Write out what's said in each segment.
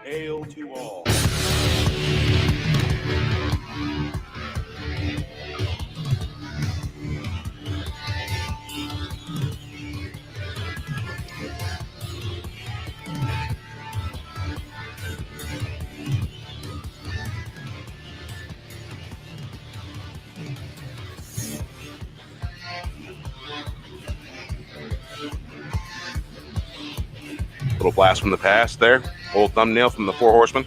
Hail to all. Little blast from the past there. Old thumbnail from the Four Horsemen.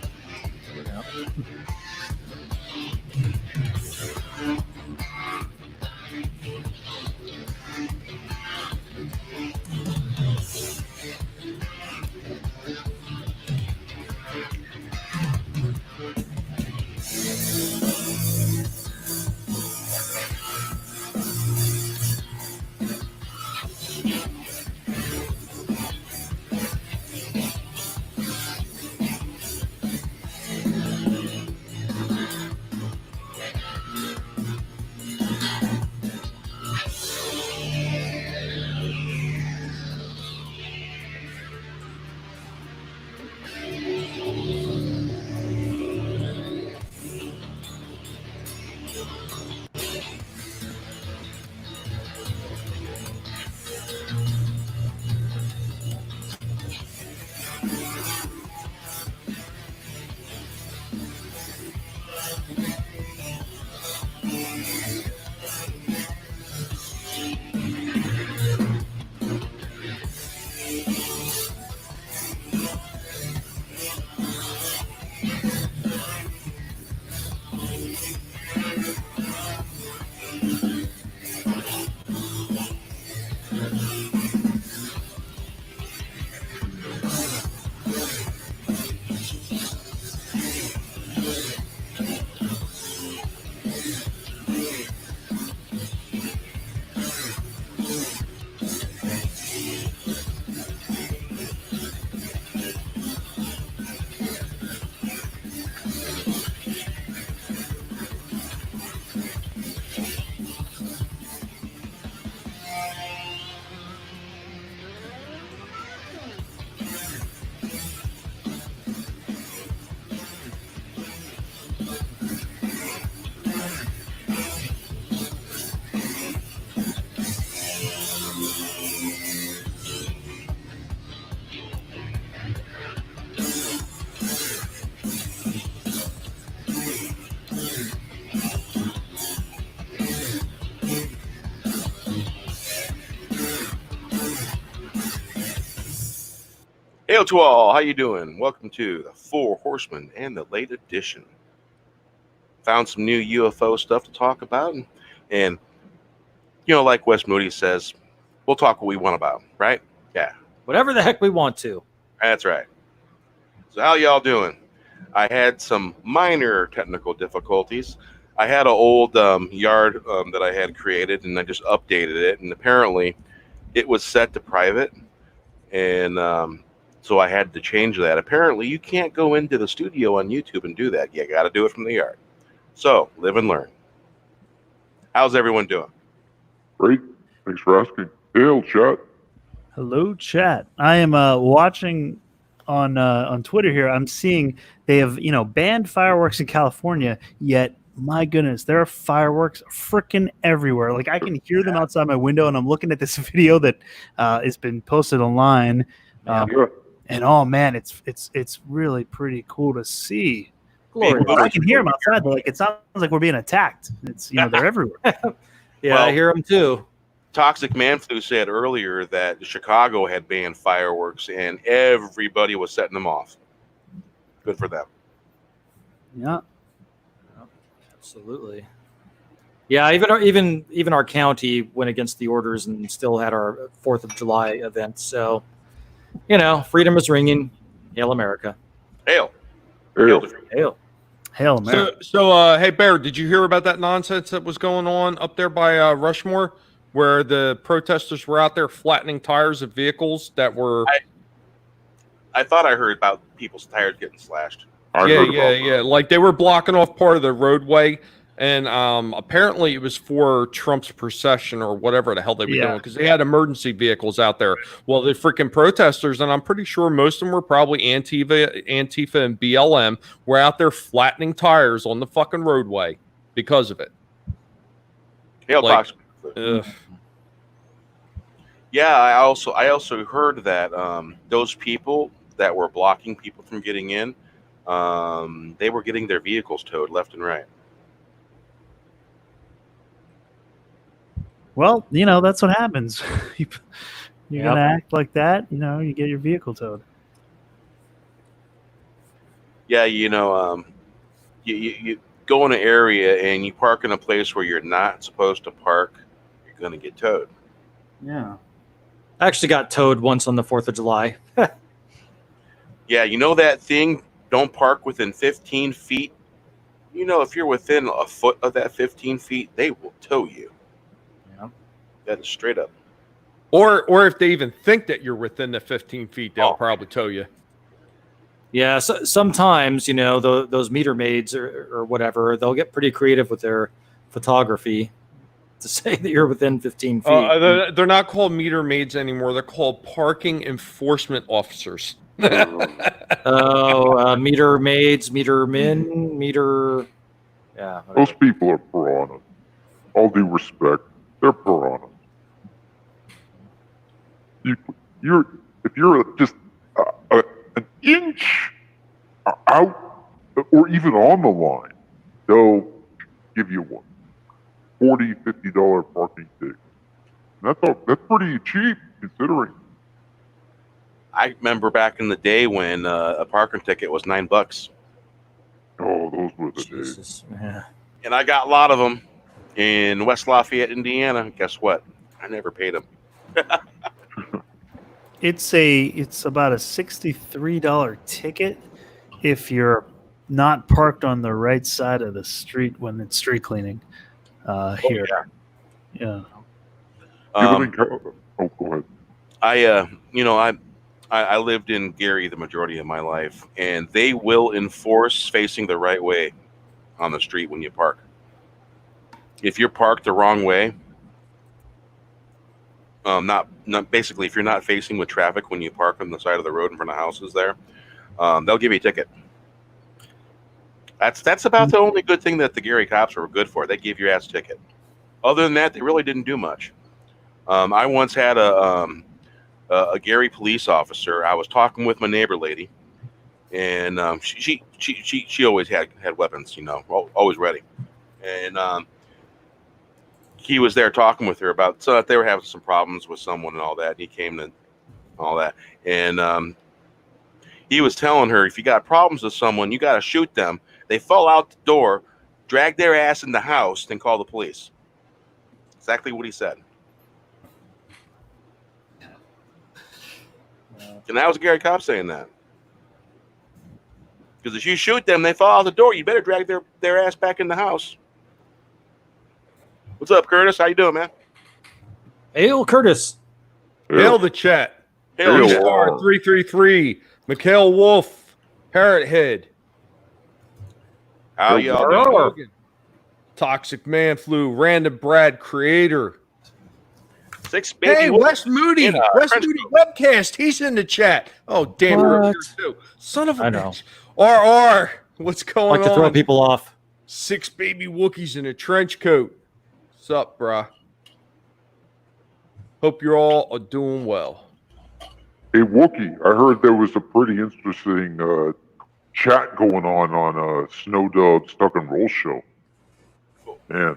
Yeah. Hail to all. How you doing? Welcome to the Four Horsemen and the late edition. Found some new UFO stuff to talk about, and you know, like Wes Moody says, we'll talk what we want about, right? Yeah, Whatever the heck we want to. that's right. So how y'all doing? I had some minor technical difficulties. I had an old yard that I had created, and I just updated it, and apparently it was set to private, and so I had to change that. Apparently you can't go into the studio on YouTube and do that. You got to do it from the yard. So live and learn. How's everyone doing? Great. Thanks for asking. Hail, chat. Hello, chat. I am watching on Twitter here. I'm seeing they have banned fireworks in California. Yet, my goodness, there are fireworks freaking everywhere. Like I can hear them outside my window, and I'm looking at this video that has been posted online. And oh man, it's really pretty cool to see. Glory. I can hear them outside. But like it sounds like we're being attacked. It's they're everywhere. Yeah, Well, I hear them too. Toxic Man Flu said earlier that Chicago had banned fireworks and everybody was setting them off. Good for them. Yeah. Absolutely. Yeah, even our county went against the orders and still had our 4th of July event. So, freedom is ringing. Hail America. Hail. Hail. Hail. Hail America. So, hey, Bear, did you hear about that nonsense that was going on up there by Rushmore, where the protesters were out there flattening tires of vehicles that were... I thought I heard about people's tires getting slashed. I heard about that. Yeah. Like they were blocking off part of the roadway And apparently it was for Trump's procession or whatever the hell they were doing, because they had emergency vehicles out there. Well, the freaking protesters, and I'm pretty sure most of them were probably Antifa and BLM, were out there flattening tires on the fucking roadway because of it. Hail Like, toxic. Yeah, I also heard that those people that were blocking people from getting in, they were getting their vehicles towed left and right. Well, that's what happens. You're gonna act like that, you get your vehicle towed. Yeah, you go in an area and you park in a place where you're not supposed to park, you're gonna get towed. Yeah. I actually got towed once on the 4th of July. Yeah, that thing, don't park within 15 feet. If you're within a foot of that 15 feet, they will tow you. Yeah. That is straight up. Or if they even think that you're within the 15 feet, they'll probably tow you. Yeah, so sometimes, those meter maids or whatever, they'll get pretty creative with their photography to say that you're within 15 feet. They're not called meter maids anymore. They're called parking enforcement officers. Meter maids, meter men, meter... Yeah. Whatever. Those people are piranhas. All due respect, they're piranhas. If you're just an inch out or even on the line, they'll give you one $40, $50 parking ticket. That's pretty cheap considering. I remember back in the day when a parking ticket was $9. Oh, those were the days. Jesus. Yeah. And I got a lot of them in West Lafayette, Indiana. Guess what? I never paid them. It's about a $63 ticket if you're not parked on the right side of the street when it's street cleaning here. Yeah. Go ahead. I lived in Gary the majority of my life, and they will enforce facing the right way on the street when you park. If you're parked the wrong way, not basically, if you're not facing with traffic when you park on the side of the road in front of houses there, they'll give you a ticket. That's about the only good thing that the Gary cops were good for. They gave your ass a ticket. Other than that, they really didn't do much. I once had a Gary police officer. I was talking with my neighbor lady, and she always had weapons, always ready. And he was there talking with her about they were having some problems with someone and all that. And he came to all that, and he was telling her, if you got problems with someone, you got to shoot them. They fall out the door, drag their ass in the house, then call the police. Exactly what he said. And that was Gary Cobb saying that. Because if you shoot them, they fall out the door. You better drag their ass back in the house. What's up, Curtis? How you doing, man? Hail, Curtis. Hail the chat. Hail Hail. Star 333. Mikhail Wolf. Parrot Head. How y'all Mark doing? Hogan, Toxic Man Flu. Random Brad Creator. Hey, Wes Moody. Wes Moody Webcast. He's in the chat. Oh, damn. We're here too. Son of a bitch. RR. What's going on? I like to throw people off. 6 baby Wookiees in a trench coat. What's up, brah? Hope you're all are doing well. Hey, Wookie, I heard there was a pretty interesting chat going on Snow Dog Stuck and Roll show. Man,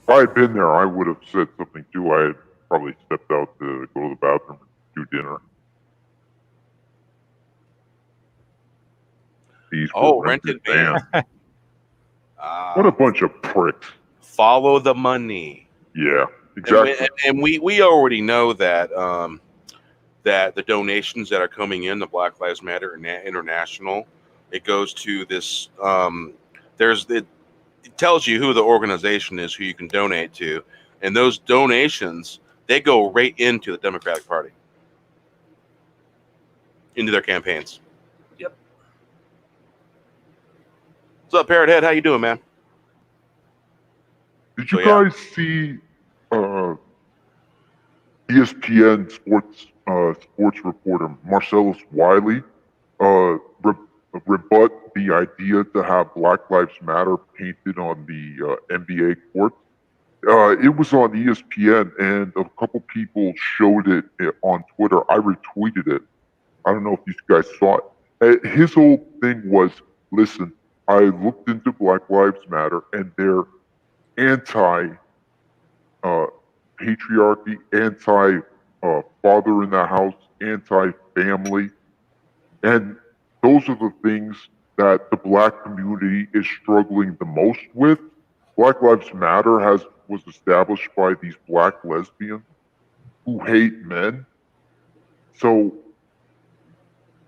if I had been there, I would have said something too. I had probably stepped out to go to the bathroom and do dinner. These were rented van. What a bunch of pricks. Follow the money. Yeah, exactly. And we already know that that the donations that are coming in, the Black Lives Matter International, it goes to this. It tells you who the organization is, who you can donate to, and those donations, they go right into the Democratic Party, into their campaigns. Yep. What's up, Parrot Head? How you doing, man? Did you So, yeah. guys see ESPN sports reporter Marcellus Wiley rebut the idea to have Black Lives Matter painted on the NBA court? It was on ESPN, and a couple people showed it on Twitter. I retweeted it. I don't know if you guys saw it. His whole thing was, listen, I looked into Black Lives Matter, and they're anti-patriarchy, anti-father in the house, anti-family. And those are the things that the black community is struggling the most with. Black Lives Matter was established by these black lesbians who hate men. So,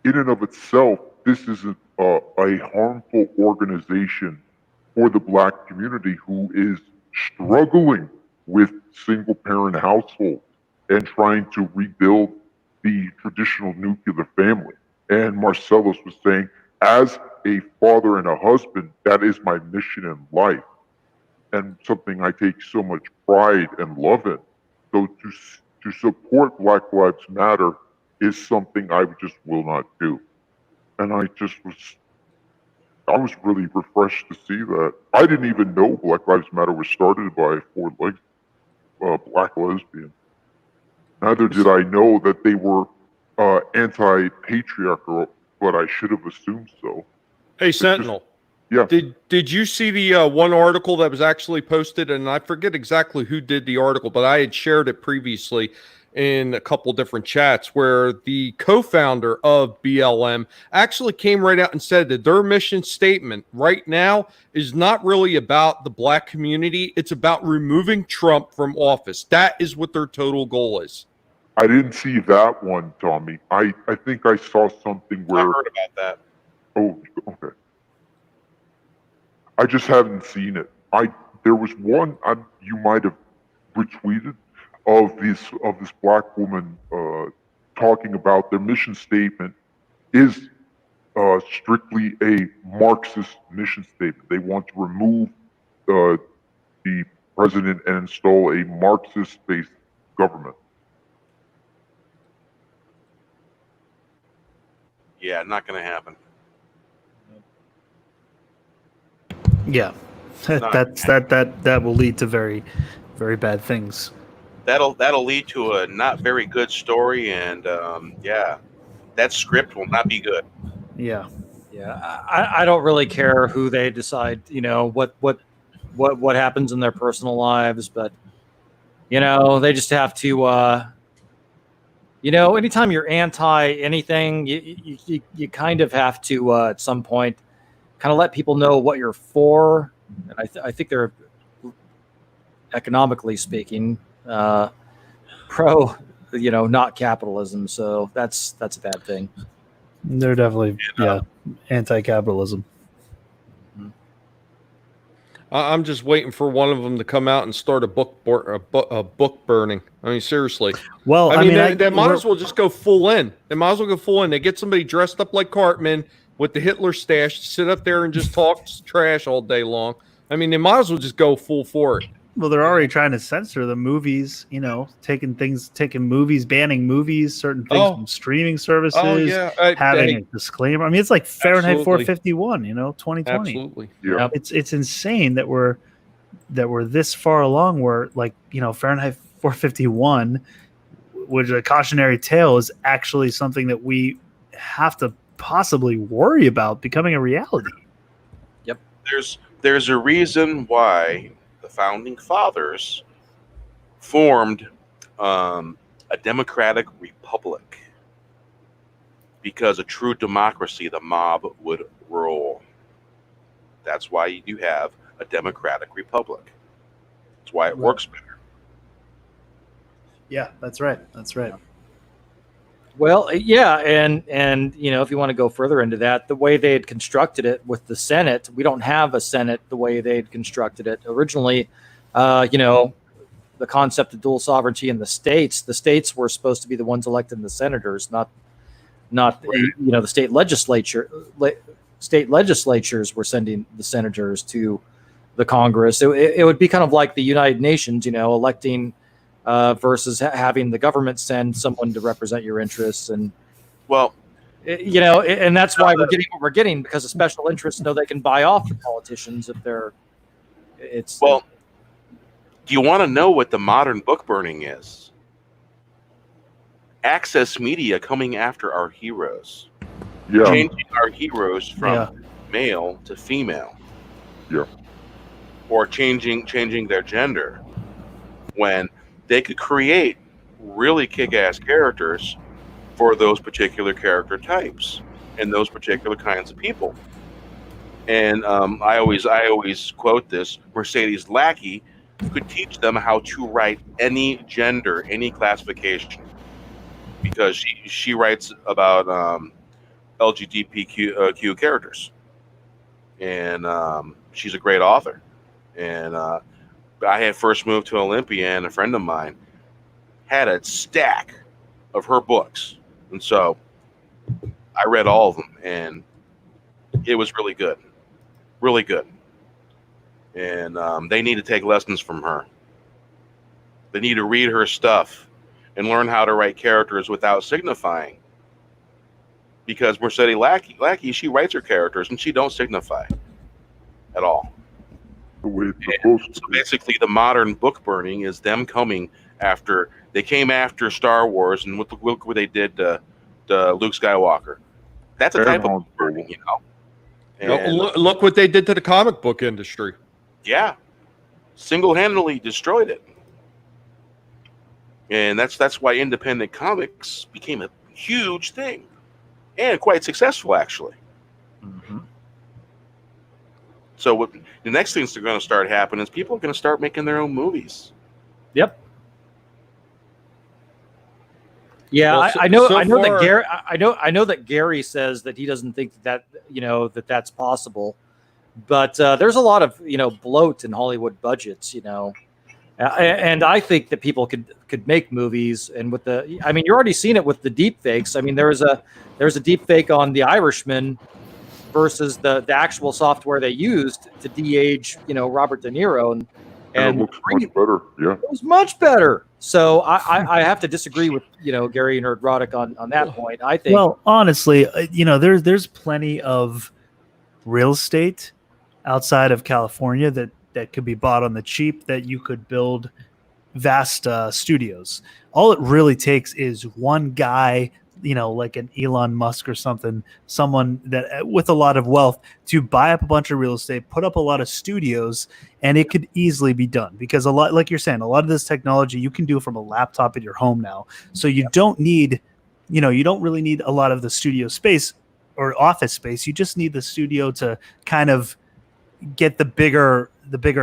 in and of itself, this is a harmful organization for the black community who is struggling with single-parent households and trying to rebuild the traditional nuclear family. And Marcellus was saying, as a father and a husband, that is my mission in life, and something I take so much pride and love in. So to support Black Lives Matter is something I just will not do. And I was really refreshed to see that. I didn't even know Black Lives Matter was started by four black lesbians. Neither did I know that they were anti-patriarchal, but I should have assumed so. Hey, Sentinel. Yeah. Did you see the one article that was actually posted? And I forget exactly who did the article, but I had shared it previously in a couple different chats where the co-founder of BLM actually came right out and said that their mission statement right now is not really about the black community. It's about removing Trump from office. That is what their total goal is. I didn't see that one, Tommy. I think I saw something where... I heard about that. Oh, okay. I just haven't seen it. There was one you might have retweeted of this black woman talking about their mission statement is strictly a Marxist mission statement. They want to remove the president and install a Marxist-based government. Yeah, not going to happen. Yeah, that will lead to very, very bad things. That'll lead to a not very good story, and yeah, that script will not be good. Yeah. I don't really care who they decide, what happens in their personal lives, but they just have to anytime you're anti anything, you kind of have to at some point kind of let people know what you're for. And I think they're, economically speaking, pro, not capitalism. So that's a bad thing. They're definitely anti-capitalism. I'm just waiting for one of them to come out and start a book burning. I mean, seriously. Well, they might as well just go full in. They might as well go full in. They get somebody dressed up like Cartman with the Hitler stash to sit up there and just talk trash all day long. I mean, they might as well just go full for it. Well, they're already trying to censor the movies, taking movies, banning movies, certain things from streaming services, having a disclaimer. I mean, it's like Fahrenheit 451, 2020. Absolutely. Yeah. It's insane that we're this far along where, like, Fahrenheit 451, which is a cautionary tale, is actually something that we have to possibly worry about becoming a reality. Yep. There's a reason why the founding fathers formed a democratic republic, because a true democracy, the mob would rule. That's why you have a democratic republic. That's why it works better. Yeah, that's right. Well, yeah, and if you want to go further into that, the way they had constructed it with the Senate, we don't have a Senate the way they had constructed it originally. The concept of dual sovereignty in the states were supposed to be the ones electing the senators, not the state legislature. State legislatures were sending the senators to the Congress. It would be kind of like the United Nations, electing versus having the government send someone to represent your interests. And Well, and that's why we're getting what we're getting, because the special interests know they can buy off the politicians if they're. Do you want to know what the modern book burning is? Access media coming after our heroes. Yeah. Changing our heroes from male to female. Yeah. Or changing their gender, when they could create really kick-ass characters for those particular character types and those particular kinds of people. And I always quote this: Mercedes Lackey could teach them how to write any gender, any classification, because she writes about LGBTQ characters, and she's a great author. And I had first moved to Olympia, and a friend of mine had a stack of her books, and so I read all of them, and it was really good. Really good. And they need to take lessons from her. They need to read her stuff and learn how to write characters without signifying. Because Mercedes Lackey, she writes her characters and she don't signify at all. The way it's supposed to So be. basically, the modern book burning is them coming after. They came after Star Wars, and look what they did to Luke Skywalker. That's a type of book burning, And, Look what they did to the comic book industry. Yeah, single-handedly destroyed it, and that's why independent comics became a huge thing, and quite successful actually. Mm-hmm. So what the next things that are going to start happening is people are going to start making their own movies. Yep. Yeah, Well, I know so that far- Gary. I know that Gary says that he doesn't think that that's possible, but there's a lot of bloat in Hollywood budgets, and I think that people could make movies, and with you're already seeing it with the deep fakes. I mean, there was a deep fake on The Irishman versus the actual software they used to de-age Robert De Niro, and it looks much better. Yeah. it was much better. So I have to disagree with Gary Nerdrotic on that point. I think. Well, honestly, there's plenty of real estate outside of California that could be bought on the cheap that you could build vast studios. All it really takes is one guy, like an Elon Musk or someone that with a lot of wealth to buy up a bunch of real estate, put up a lot of studios, and it could easily be done, because a lot, like you're saying, a lot of this technology you can do from a laptop at your home now. So you don't need, you don't really need a lot of the studio space or office space. You just need the studio to kind of get the bigger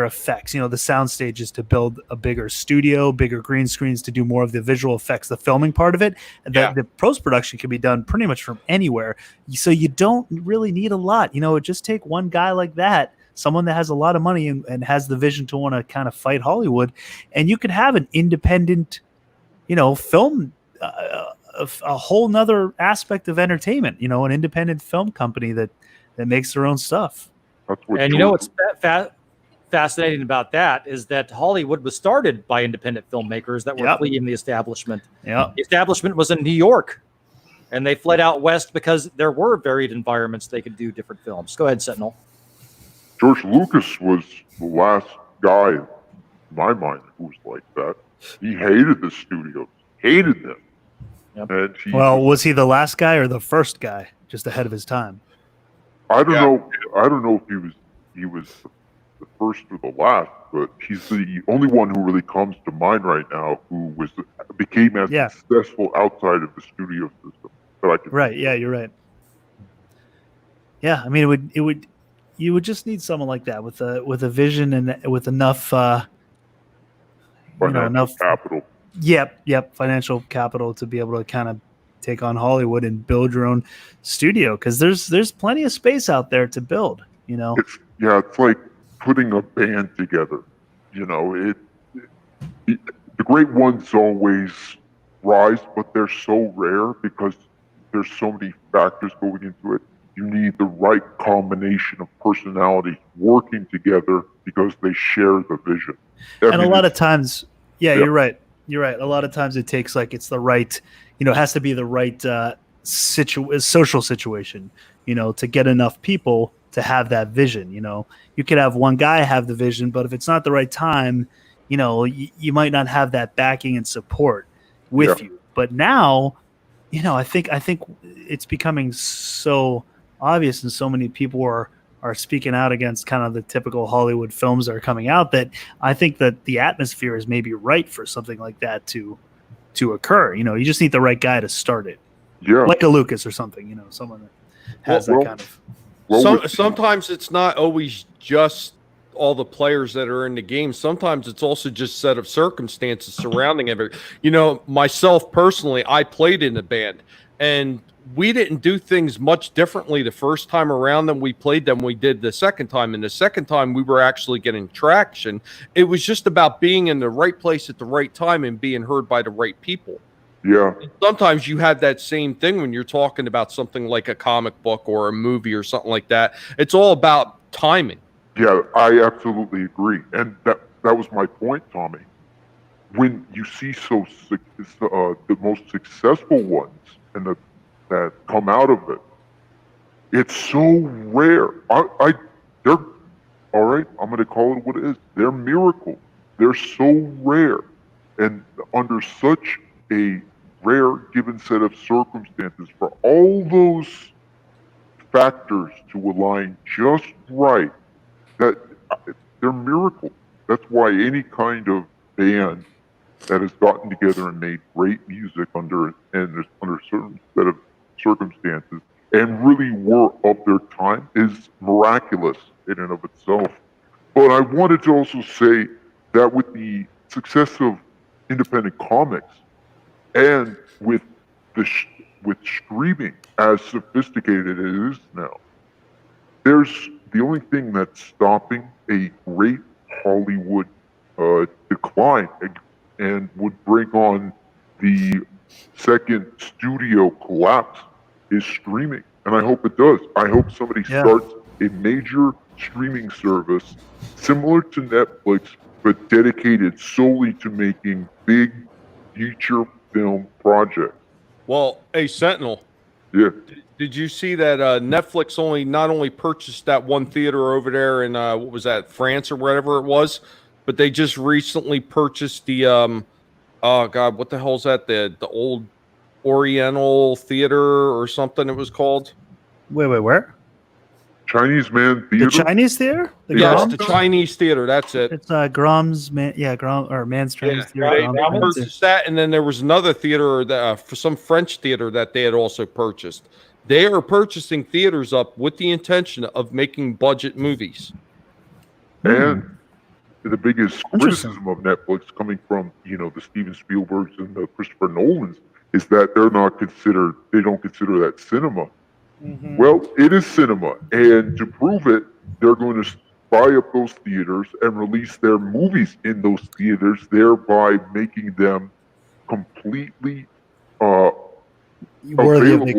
effects, the sound stages, to build a bigger studio, bigger green screens to do more of the visual effects, the filming part of it. The post production can be done pretty much from anywhere. So you don't really need a lot. It just take one guy like that, someone that has a lot of money and has the vision to want to kind of fight Hollywood, and you could have an independent, film, a whole nother aspect of entertainment. An independent film company that makes their own stuff. That's what And what's fascinating about that is that Hollywood was started by independent filmmakers that were fleeing the establishment. Yeah, the establishment was in New York, and they fled out west because there were varied environments they could do different films. Go ahead, Sentinel. George Lucas was the last guy, in my mind, who was like that. He hated the studios, hated them. Yep. And was he the last guy or the first guy, just ahead of his time? I don't know. I don't know if he was the first or the last, but he's the only one who really comes to mind right now who became as successful outside of the studio system that I can. Right. Yeah, you're right. Yeah, I mean, you would just need someone like that with a vision and with enough Financial capital. Yep, financial capital to be able to kind of take on Hollywood and build your own studio, because there's plenty of space out there to build. It's like putting a band together. The great ones always rise, but they're so rare because there's so many factors going into it. You need the right combination of personalities working together because they share the vision. And a lot of times, Yeah. you're right. You're right. A lot of times it takes like it's the right, it has to be the right social situation, to get enough people to have that vision. You could have one guy have the vision, but if it's not the right time, you might not have that backing and support with you. But now, I think it's becoming so obvious, and so many people are speaking out against kind of the typical Hollywood films that are coming out, that I think that the atmosphere is maybe right for something like that to occur. You just need the right guy to start it. Yeah. Like a Lucas or something, someone that has that kind of. Sometimes it's not always just all the players that are in the game. Sometimes it's also just set of circumstances surrounding everything. Myself personally, I played in a band, and we didn't do things much differently the first time around than we did the second time. And the second time we were actually getting traction. It was just about being in the right place at the right time and being heard by the right people. Yeah. And sometimes you have that same thing when you're talking about something like a comic book or a movie or something like that. It's all about timing. Yeah, I absolutely agree. And that was my point, Tommy. When you see the most successful ones and that come out of it, it's so rare. They're all right. I'm going to call it what it is. They're miracles. They're so rare, and under such a rare given set of circumstances, for all those factors to align just right, that they're miracles. That's why any kind of band that has gotten together and made great music under a certain set of circumstances and really were of their time is miraculous in and of itself. But I wanted to also say that with the success of independent comics and with streaming as sophisticated as it is now, there's the only thing that's stopping a great Hollywood decline and would bring on the second studio collapse is streaming. And I hope it does. I hope somebody starts a major streaming service similar to Netflix, but dedicated solely to making big feature film projects. Well, hey, Sentinel. Yeah. Did you see that Netflix not only purchased that one theater over there in what was that, France or wherever it was, but they just recently purchased the oh God, what the hell's that? The old Oriental Theater or something it was called. Wait, where? Chinese Man Theater. The Chinese Theater? Yes, the Chinese Theater. That's it. It's Grom's Man's Chinese Theater. They purchased that, and then there was another theater that for some French theater that they had also purchased. They are purchasing theaters up with the intention of making budget movies. And the biggest criticism of Netflix coming from, the Steven Spielbergs and the Christopher Nolans is that they don't consider that cinema. Mm-hmm. Well, it is cinema. And to prove it, they're going to buy up those theaters and release their movies in those theaters, thereby making them completely available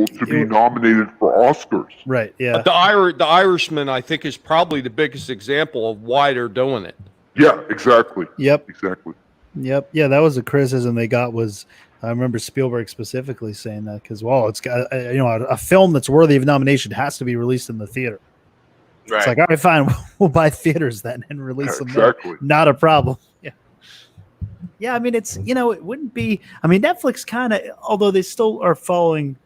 to be nominated for Oscars. Right, yeah. The Irishman, I think, is probably the biggest example of why they're doing it. Yeah, exactly. Yep. Exactly. Yep. Yeah, that was a criticism they got I remember Spielberg specifically saying that because, it's got, a film that's worthy of nomination has to be released in the theater. Right. It's like, all right, fine, we'll buy theaters then and release them there. Not a problem. Yeah. Yeah, I mean, it's, it wouldn't be, Netflix kind of, although they still are following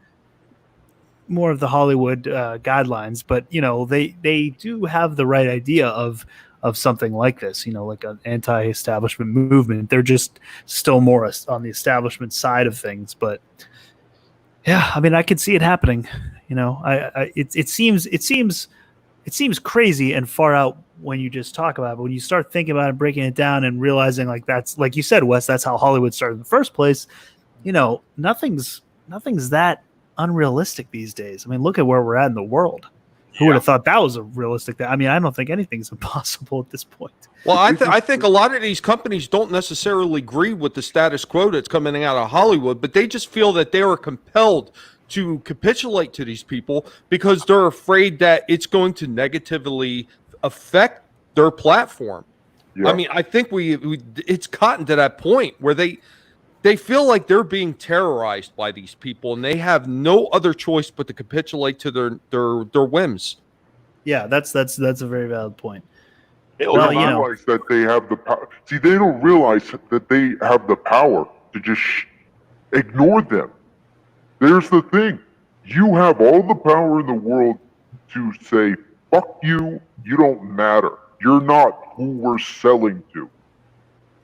more of the Hollywood guidelines, but, they do have the right idea of something like this, like an anti-establishment movement. They're just still more on the establishment side of things. But yeah, I could see it happening. It seems crazy and far out when you just talk about it. But when you start thinking about it, breaking it down and realizing that's, like you said, Wes, that's how Hollywood started in the first place. Nothing's that unrealistic these days. Look at where we're at in the world. Who would have thought that was a realistic thing? I don't think anything's impossible at this point. Well, I think a lot of these companies don't necessarily agree with the status quo that's coming out of Hollywood, but they just feel that they are compelled to capitulate to these people because they're afraid that it's going to negatively affect their platform. Yeah. I mean, I think it's gotten to that point where they feel like they're being terrorized by these people, and they have no other choice but to capitulate to their whims. Yeah, that's a very valid point. They Well, don't realize that they have the power. See, they don't realize that they have the power to just ignore them. There's the thing. You have all the power in the world to say, fuck you, you don't matter. You're not who we're selling to.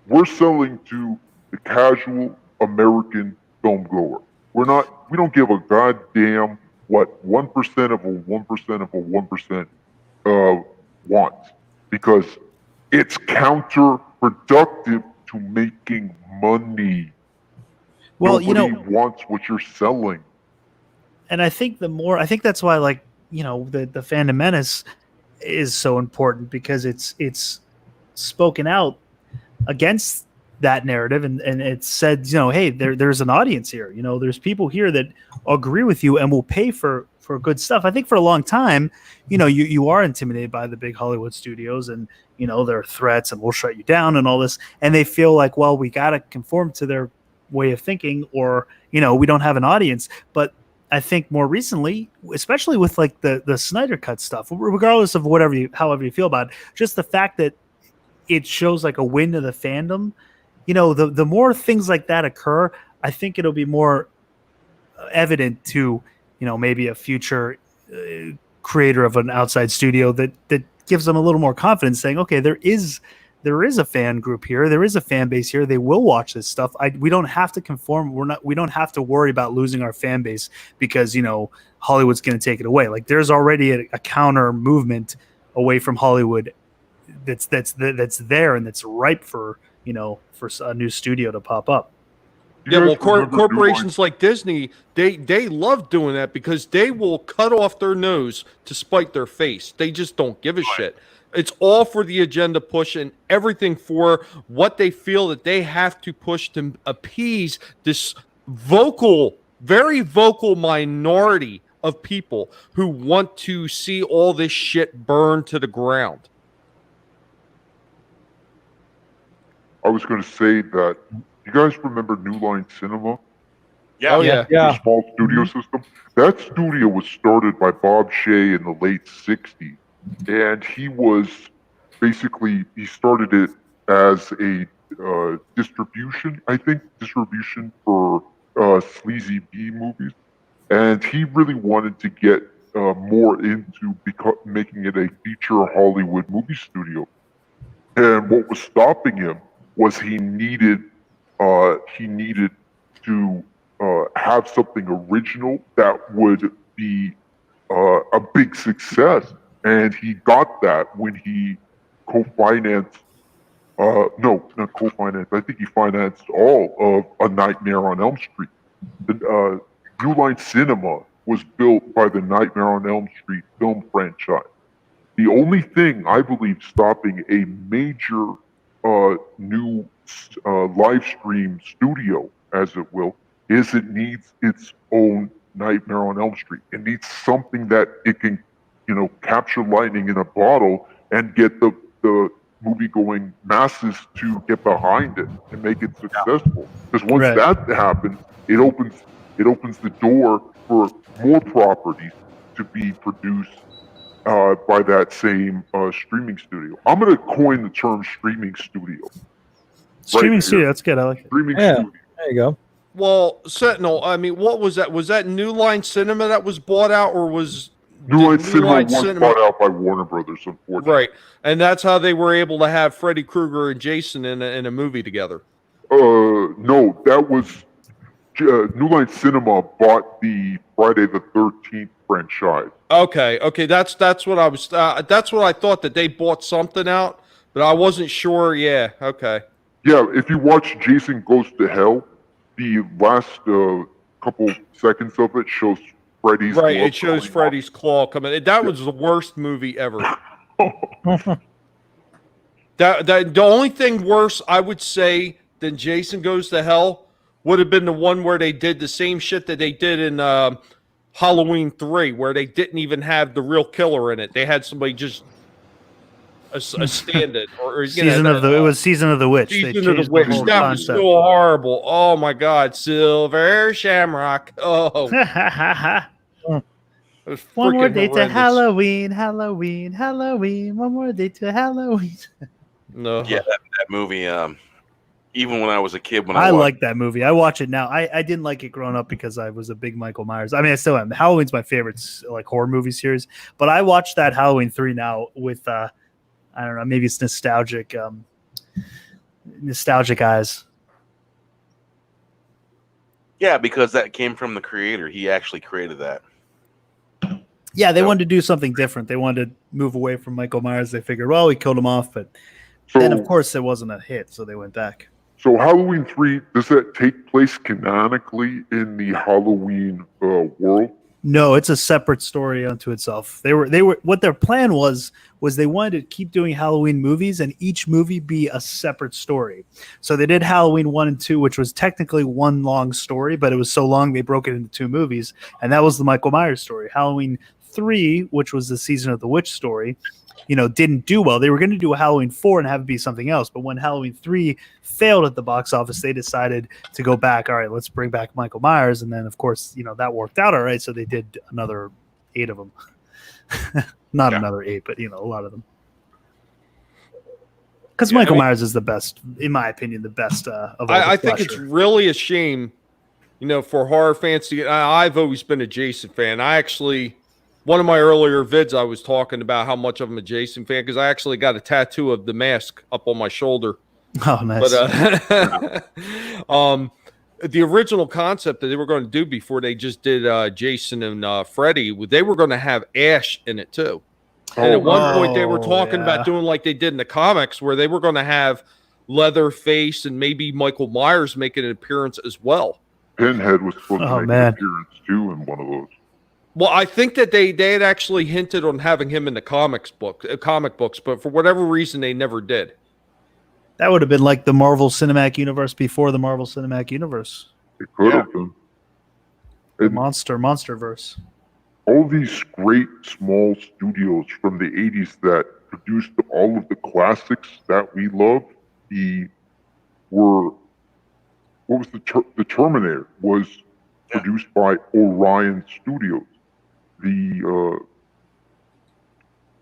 We're selling to the casual American film goer. We don't give a goddamn what 1% of a 1% of a 1% wants, because it's counterproductive to making money. Well, Nobody wants what you're selling. And I think that's why, like, the Fandom Menace is so important, because it's spoken out against that narrative, and it said, hey, there's an audience here. There's people here that agree with you and will pay for good stuff. I think for a long time, you are intimidated by the big Hollywood studios, and there are threats and we'll shut you down and all this, and they feel like, well, we got to conform to their way of thinking, or we don't have an audience. But I think more recently, especially with like the Snyder Cut stuff, regardless of however you feel about it, just the fact that it shows like a win to the fandom, the more things like that occur, I think it'll be more evident to maybe a future creator of an outside studio that gives them a little more confidence, saying, okay, there is a fan group here, there is a fan base here, they will watch this stuff. We don't have to conform. We don't have to worry about losing our fan base because Hollywood's going to take it away. Like, there's already a counter movement away from Hollywood that's there, and that's ripe for a new studio to pop up. Yeah, well, corporations like Disney, they love doing that, because they will cut off their nose to spite their face. They just don't give a shit. It's all for the agenda push, and everything for what they feel that they have to push to appease this very vocal minority of people who want to see all this shit burn to the ground. I was going to say that, you guys remember New Line Cinema? Yeah. Oh, yeah. The small studio system? That studio was started by Bob Shea in the late 60s. And he started it as a distribution for sleazy B movies. And he really wanted to get more into making it a feature Hollywood movie studio. And what was stopping him was he needed to have something original that would be a big success, and he got that when he co-financed. Not co-financed. I think he financed all of A Nightmare on Elm Street. The New Line Cinema was built by the Nightmare on Elm Street film franchise. The only thing I believe stopping a major new live stream studio, as it will, is it needs its own Nightmare on Elm Street. It needs something that it can, capture lightning in a bottle and get the movie-going masses to get behind it and make it successful. Because once that happens, it opens the door for more properties to be produced by that same streaming studio. I'm going to coin the term streaming studio. Streaming studio, that's good. I like it. Streaming studio. There you go. Well, Sentinel, I mean, what was that? Was that New Line Cinema that was bought out, or was New Line Cinema was bought out by Warner Brothers, unfortunately. Right, and that's how they were able to have Freddy Krueger and Jason in a movie together. No, that was New Line Cinema bought the Friday the 13th franchise. Okay, that's what I was. That's what I thought, that they bought something out, but I wasn't sure. Yeah, okay. Yeah, if you watch Jason Goes to Hell, the last couple seconds of it shows Freddy's. Right, it shows Freddy's claw coming. That was the worst movie ever. The only thing worse, I would say, than Jason Goes to Hell would have been the one where they did the same shit that they did in Halloween 3, where they didn't even have the real killer in it. They had somebody just a stand-in or Season of the it was Season of the Witch. They Season of the changed Witch. whole That was concept. so horrible. Oh my God, Silver Shamrock. Oh, it was One more freaking day to horrendous. Halloween, Halloween, Halloween. One more day to Halloween. No. Yeah, that movie. Even when I was a kid, when I watched, like that movie. I watch it now. I didn't like it growing up because I was a big Michael Myers. I mean, I still am. Halloween's my favorite like horror movie series. But I watched that Halloween 3 now with I don't know, maybe it's nostalgic eyes. yeah, because that came from the creator. He actually created that. Yeah, they So- wanted to do something different. They wanted to move away from Michael Myers. They figured, well, we killed him off, but then of course it wasn't a hit, so they went back. So Halloween 3, does that take place canonically in the Halloween world? No, it's a separate story unto itself. They were what their plan was they wanted to keep doing Halloween movies and each movie be a separate story. So they did Halloween 1 and 2, which was technically one long story, but it was so long they broke it into 2 movies, and that was the Michael Myers story. Halloween 3, which was the Season of the Witch story, didn't do well. They were going to do a Halloween 4 and have it be something else. But when Halloween 3 failed at the box office, they decided to go back. All right, let's bring back Michael Myers. And then, of course, that worked out all right. So they did another 8 of them. Not another 8, but, a lot of them. Because Michael Myers is the best, in my opinion, the best of all I think it's really a shame, for horror fans to get. I've always been a Jason fan. One of my earlier vids, I was talking about how much I'm a Jason fan because I actually got a tattoo of the mask up on my shoulder. Oh, nice. But the original concept that they were going to do before they just did Jason and Freddy, they were going to have Ash in it too. And at one point they were talking about doing like they did in the comics where they were going to have Leatherface and maybe Michael Myers making an appearance as well. Pinhead was supposed to make an appearance too in one of those. Well, I think that they had actually hinted on having him in the comic books, but for whatever reason, they never did. That would have been like the Marvel Cinematic Universe before the Marvel Cinematic Universe. It could have been. The Monsterverse. All these great small studios from the 80s that produced all of the classics that we love, the Terminator was produced by Orion Studios. The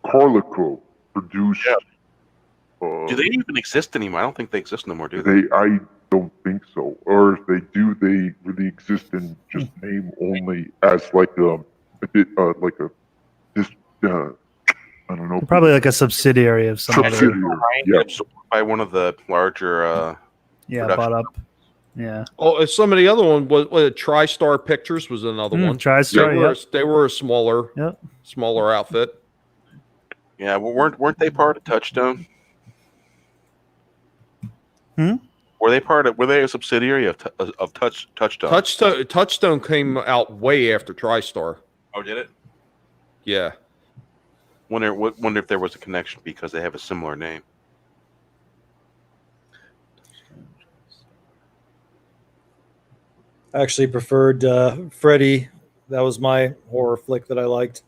Carlico produced. Do they even exist anymore? I don't think they exist anymore, do they? I don't think so. Or if they do, they really exist in just name only as I don't know. Probably like a subsidiary of some other. By one of the larger. Bought up. Yeah. Oh, some of the other one was TriStar Pictures was another one. TriStar. They were a smaller outfit. Yeah, well, weren't they part of Touchstone? Were they a subsidiary of Touchstone? Touchstone came out way after TriStar. Oh, did it? Yeah. Wonder if there was a connection because they have a similar name. I actually preferred Freddy. That was my horror flick that I liked.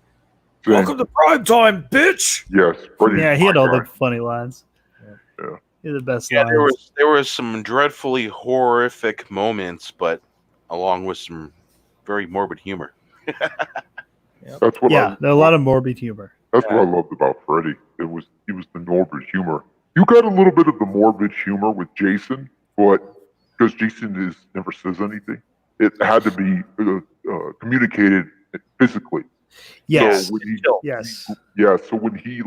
Same. Welcome to prime time, bitch. Yes, Freddy. Yeah, he had all the funny lines. Yeah. He had the best lines. There was some dreadfully horrific moments, but along with some very morbid humor. That's what. Yeah, a lot of morbid humor. That's what I loved about Freddy. He was the morbid humor. You got a little bit of the morbid humor with Jason, but because Jason never says anything, it had to be communicated physically. Yes. So yes. So when he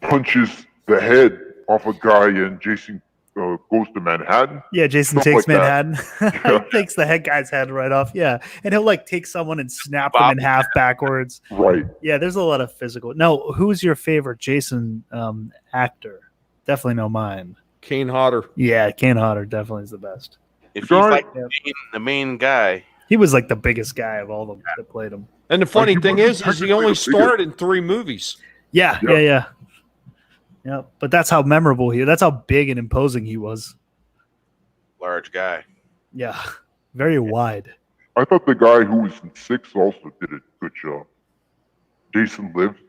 punches the head off a guy and Jason goes to Manhattan. Yeah, Jason takes Manhattan. He takes the head guy's head right off. Yeah, and he'll take someone and snap them in half backwards. Right. Yeah, there's a lot of physical. Now, who's your favorite Jason actor? Definitely know mine. Kane Hodder. Yeah, Kane Hodder definitely is the best. If he's the main guy, he was like the biggest guy of all them that played him. And the funny thing is he only starred in 3 movies. Yeah. Yeah, but that's how memorable that's how big and imposing he was. Large guy. Yeah, very wide. I thought the guy who was in 6 also did a good job. Jason Lived.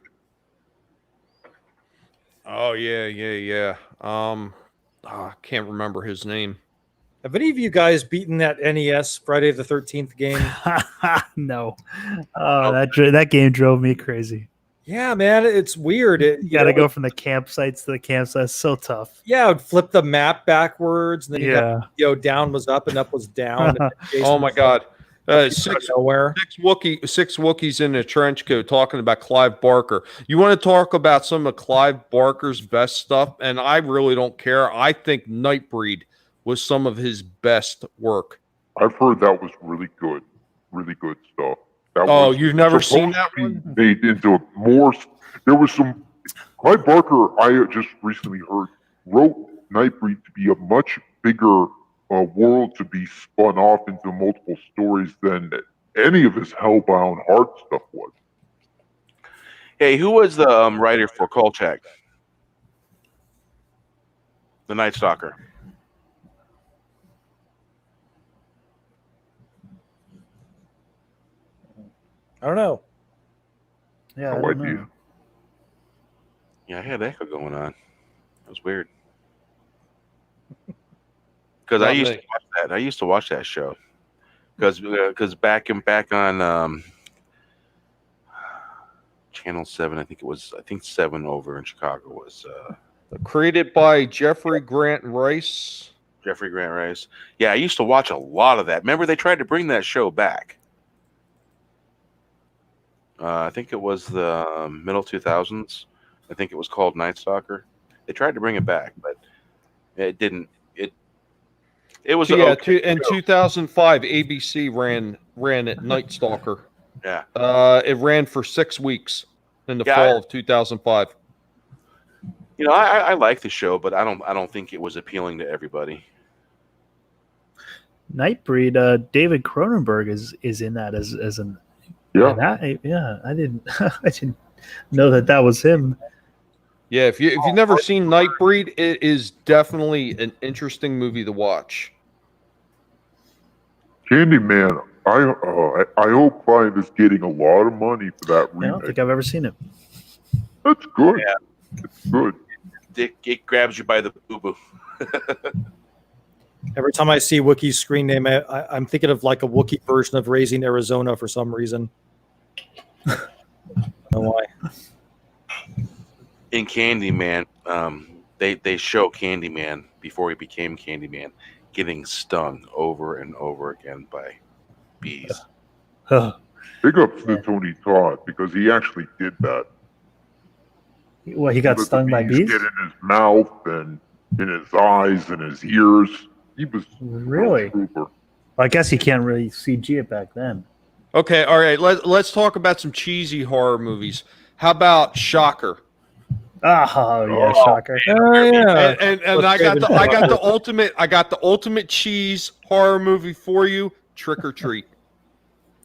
Oh yeah. I can't remember his name. Have any of you guys beaten that NES Friday the 13th game? No. Oh, that game drove me crazy. Yeah, man, it's weird. You got to go from the campsites to the campsites. So tough. Yeah, it would flip the map backwards, and then Yeah. you got, down was up and up was down. And Oh my God. Six nowhere. Wookiees in a trench coat talking about Clive Barker. You want to talk about some of Clive Barker's best stuff? And I really don't care. I think Nightbreed was some of his best work. I've heard that was really good stuff. That was you've never seen supposed that to be one? made into more. There was some. Clive Barker, I just recently heard, wrote Nightbreed to be a much bigger world to be spun off into multiple stories than any of his Hellbound Heart stuff was. Hey, who was the writer for Kolchak? The Night Stalker. I don't know. Yeah. No I don't idea. know. Yeah, I had echo going on. That was weird. Because I used to watch that. I used to watch that show. Because back on Channel 7, I think 7 over in Chicago was Created by Jeffrey Grant Rice. Jeffrey Grant Rice. Yeah, I used to watch a lot of that. Remember, they tried to bring that show back. I think it was the middle 2000s. I think it was called Night Stalker. They tried to bring it back, but it didn't. It was in 2005. ABC ran it, Night Stalker. Yeah. It ran for 6 weeks in the fall of 2005. You know, I like the show, but I don't think it was appealing to everybody. Nightbreed. David Cronenberg is in that as an. Yeah. And I didn't know that was him. Yeah, if you've never seen Nightbreed, it is definitely an interesting movie to watch. Candyman, I hope Clive is getting a lot of money for that I remake. don't think I've ever seen it. That's good. Yeah. It's good. It grabs you by the boo-boo. Every time I see Wookiee's screen name, I'm thinking of like a Wookiee version of Raising Arizona for some reason. I don't know why. In Candyman, they show Candyman before he became Candyman getting stung over and over again by bees. Big up to Tony Todd because he actually did that. Well, he got Let stung the by bees? get in his mouth and in his eyes and his ears. He was Really? a trooper. I guess he can't really CG it back then. Okay, all right. Let's talk about some cheesy horror movies. How about Shocker? Oh yeah, shocker. Oh yeah. And I got the ultimate cheese horror movie for you. Trick or Treat.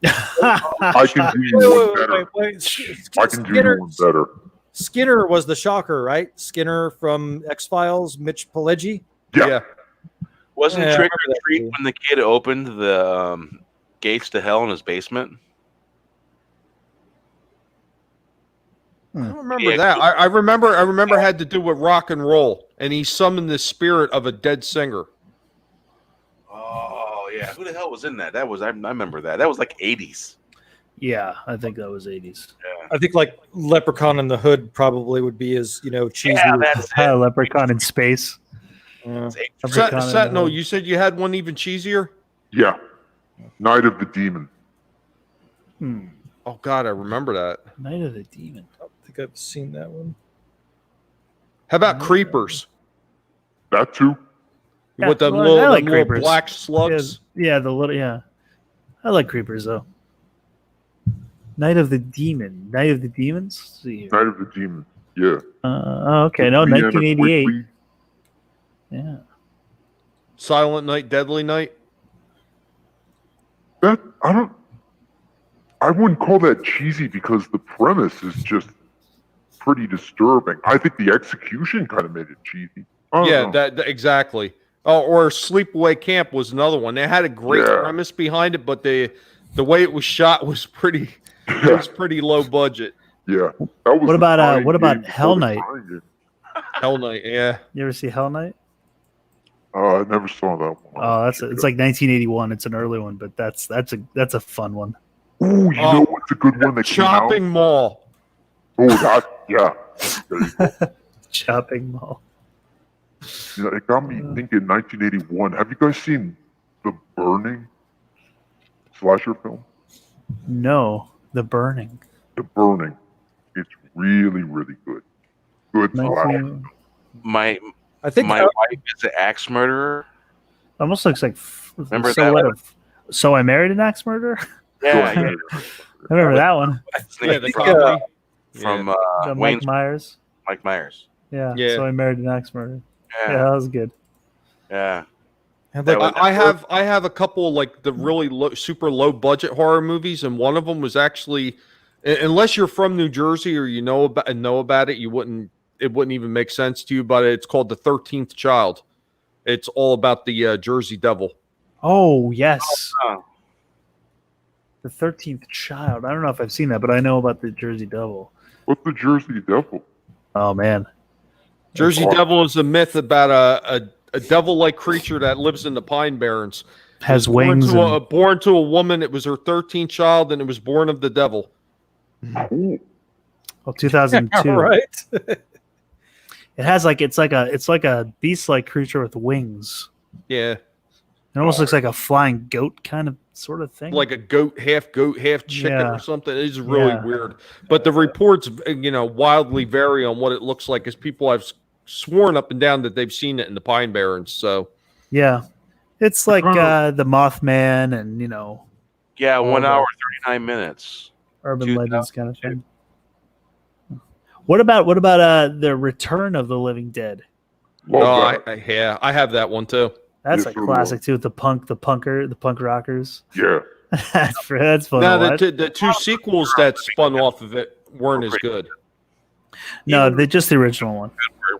I can do you one better. I can do you one better. Skinner was the Shocker, right? Skinner from X-Files, Mitch Pileggi. Yeah. Wasn't Yeah, I Trick or remember that Treat too. when the kid opened the gates to hell in his basement? I don't remember that. I remember it had to do with rock and roll, and he summoned the spirit of a dead singer. Oh yeah, who the hell was in that? I remember that. That was like 80s. Yeah, I think that was 80s. I think like Leprechaun in the Hood probably would be as cheesy. Yeah, that's it. Leprechaun in space. Yeah. Leprechaun in the Sentinel, Hood. you said you had one even cheesier? Yeah. Night of the Demon. Oh God, I remember that. Night of the Demon. I don't think I've seen that one. How about Creepers? That too. Yeah, With the well, I little, like little Creepers. black slugs? Yeah, the little I like Creepers though. Night of the Demon. Night of the Demons? Let's see here. Night of the Demon. Yeah. Okay, no, Brianna 1988. Quigley. Yeah. Silent Night, Deadly Night? That I wouldn't call that cheesy because the premise is just pretty disturbing. I think the execution kind of made it cheesy. I don't know. That exactly. Oh, or Sleepaway Camp was another one. They had a great premise behind it, but the way it was shot was pretty low budget. Yeah. That was What the about Crying what about Game before Hell the Night? Crying Game. Hell Knight, yeah. You ever see Hell Knight? I never saw that one. Oh, it's like 1981. It's an early one, but that's a fun one. Ooh, you know what's a good one that came out? Chopping Mall. Oh, that, yeah. There you go. Shopping Mall. You know, it got me thinking 1981. Have you guys seen The Burning slasher film? No, The Burning. The Burning. It's really, really good. Good slasher. I think My wife is an axe murderer. Almost looks like Remember silhouette that? of So I Married an Axe Murderer. Yeah, I remember that one. Yeah, the from, comedy. from The Wayne's Mike Myers. Mike Myers. Yeah. Yeah. So I Married an Axe Murderer. Yeah, Yeah, that was good. yeah. And That like, was- I have a couple like the really super low budget horror movies, and one of them was actually, unless you're from New Jersey or you know about it, it wouldn't even make sense to you. But it's called The 13th Child. It's all about the Jersey Devil. Oh yes. Oh. The 13th Child. I don't know if I've seen that, but I know about the Jersey Devil. What's the Jersey Devil? Oh man. Jersey Devil is a myth about a devil-like creature that lives in the Pine Barrens. Has Born wings. born to a woman. It was her 13th child, and it was born of the devil. Ooh, Well, 2002. right. It has it's like a beast-like creature with wings. Yeah, It almost looks like a flying goat kind of sort of thing. like a goat, half chicken Yeah. or something. It's really Yeah. weird. But the reports, wildly vary on what it looks like, as people have sworn up and down that they've seen it in the Pine Barrens. So yeah. It's like the Mothman and Yeah, All 1 the- hour, 39 minutes. urban 2002. legends kind of thing. What about the Return of the Living Dead? love that. I have that one too. That's Yes, a sir. classic too. With the punk rockers. Yeah. That's fun. No, to watch. the two sequels that spun off of it weren't as good. No, they just the original one.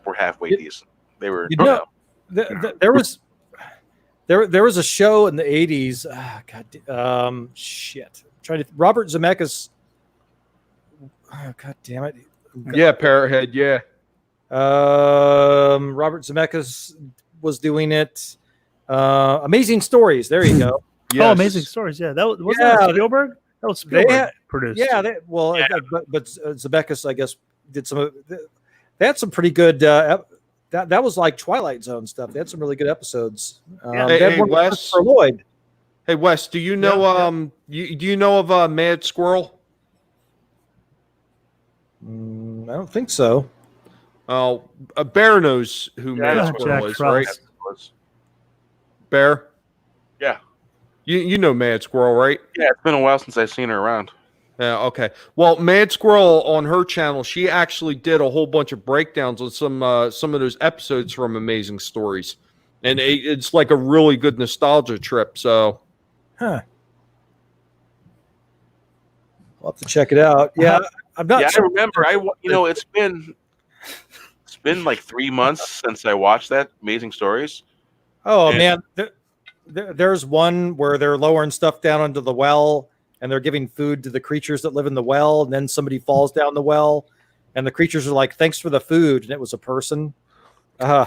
We're halfway decent. They were. You know, there was a show in the 80s. Shit. Robert Zemeckis. Oh, God damn it. Yeah, Parrothead. Yeah. Robert Zemeckis was doing it. Amazing Stories. There you go. Yes. Oh, Amazing Stories. Yeah, that wasn't Yeah, that Spielberg. That was Spielberg had- produced. Yeah, but Zemeckis, I guess, did some of. They had some pretty good. That was like Twilight Zone stuff. They had some really good episodes. Yeah. They had Hey, one with Wes? Christopher Lloyd. Hey Wes, do you know do you know of Mad Squirrel? I don't think so. Oh, Bear knows who Yeah, Mad Jack Squirrel is, Frost. right? Bear? Yeah. You know Mad Squirrel, right? Yeah, it's been a while since I've seen her around. Yeah, okay. Well, Mad Squirrel on her channel, she actually did a whole bunch of breakdowns on some of those episodes from Amazing Stories, and it's like a really good nostalgia trip. So, Huh. I'll have to check it out. Yeah, I'm not Yeah, I sure. remember. It's been like 3 months since I watched that Amazing Stories. Oh And- man, there's one where they're lowering stuff down into the well, and they're giving food to the creatures that live in the well, and then somebody falls down the well, and the creatures are like, "Thanks for the food," and it was a person. Holy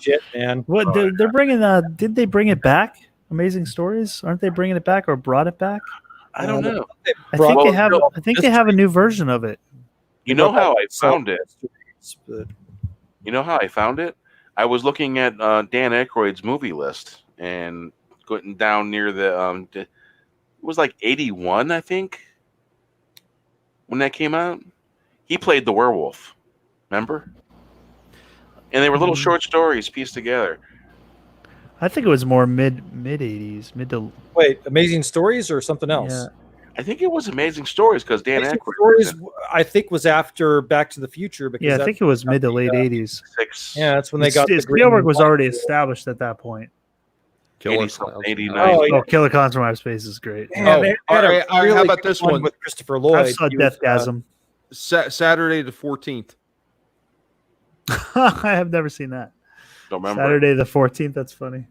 shit, man! What they're bringing? Did they bring it back? Amazing Stories? Aren't they bringing it back or brought it back? I don't know. I think Well, they have. no, I think they have a new version of it. You know how I So- found it? You know how I found it? I was looking at Dan Aykroyd's movie list and going down near the it was like 81, I think, when that came out. He played the werewolf, remember? And they were little short stories pieced together. I think it was more mid 80s, mid to Wait, Amazing Stories or something else? yeah. I think it was Amazing Stories because Dan Amazing Aykroyd was Stories, I think, was after Back to the Future. Because Yeah, I that's- think it was mid to late 80s. 6, Yeah, that's when they got the green Spielberg was light. already established at that point. 80 something, 89. Oh, yeah. Oh, Killer Clowns from Outer Space is great. Yeah, Oh, they had a all right, how really about good this one? with Christopher Lloyd? I saw He was, Deathgasm. Saturday the 14th. I have never seen that. Don't remember. Saturday the 14th. That's funny.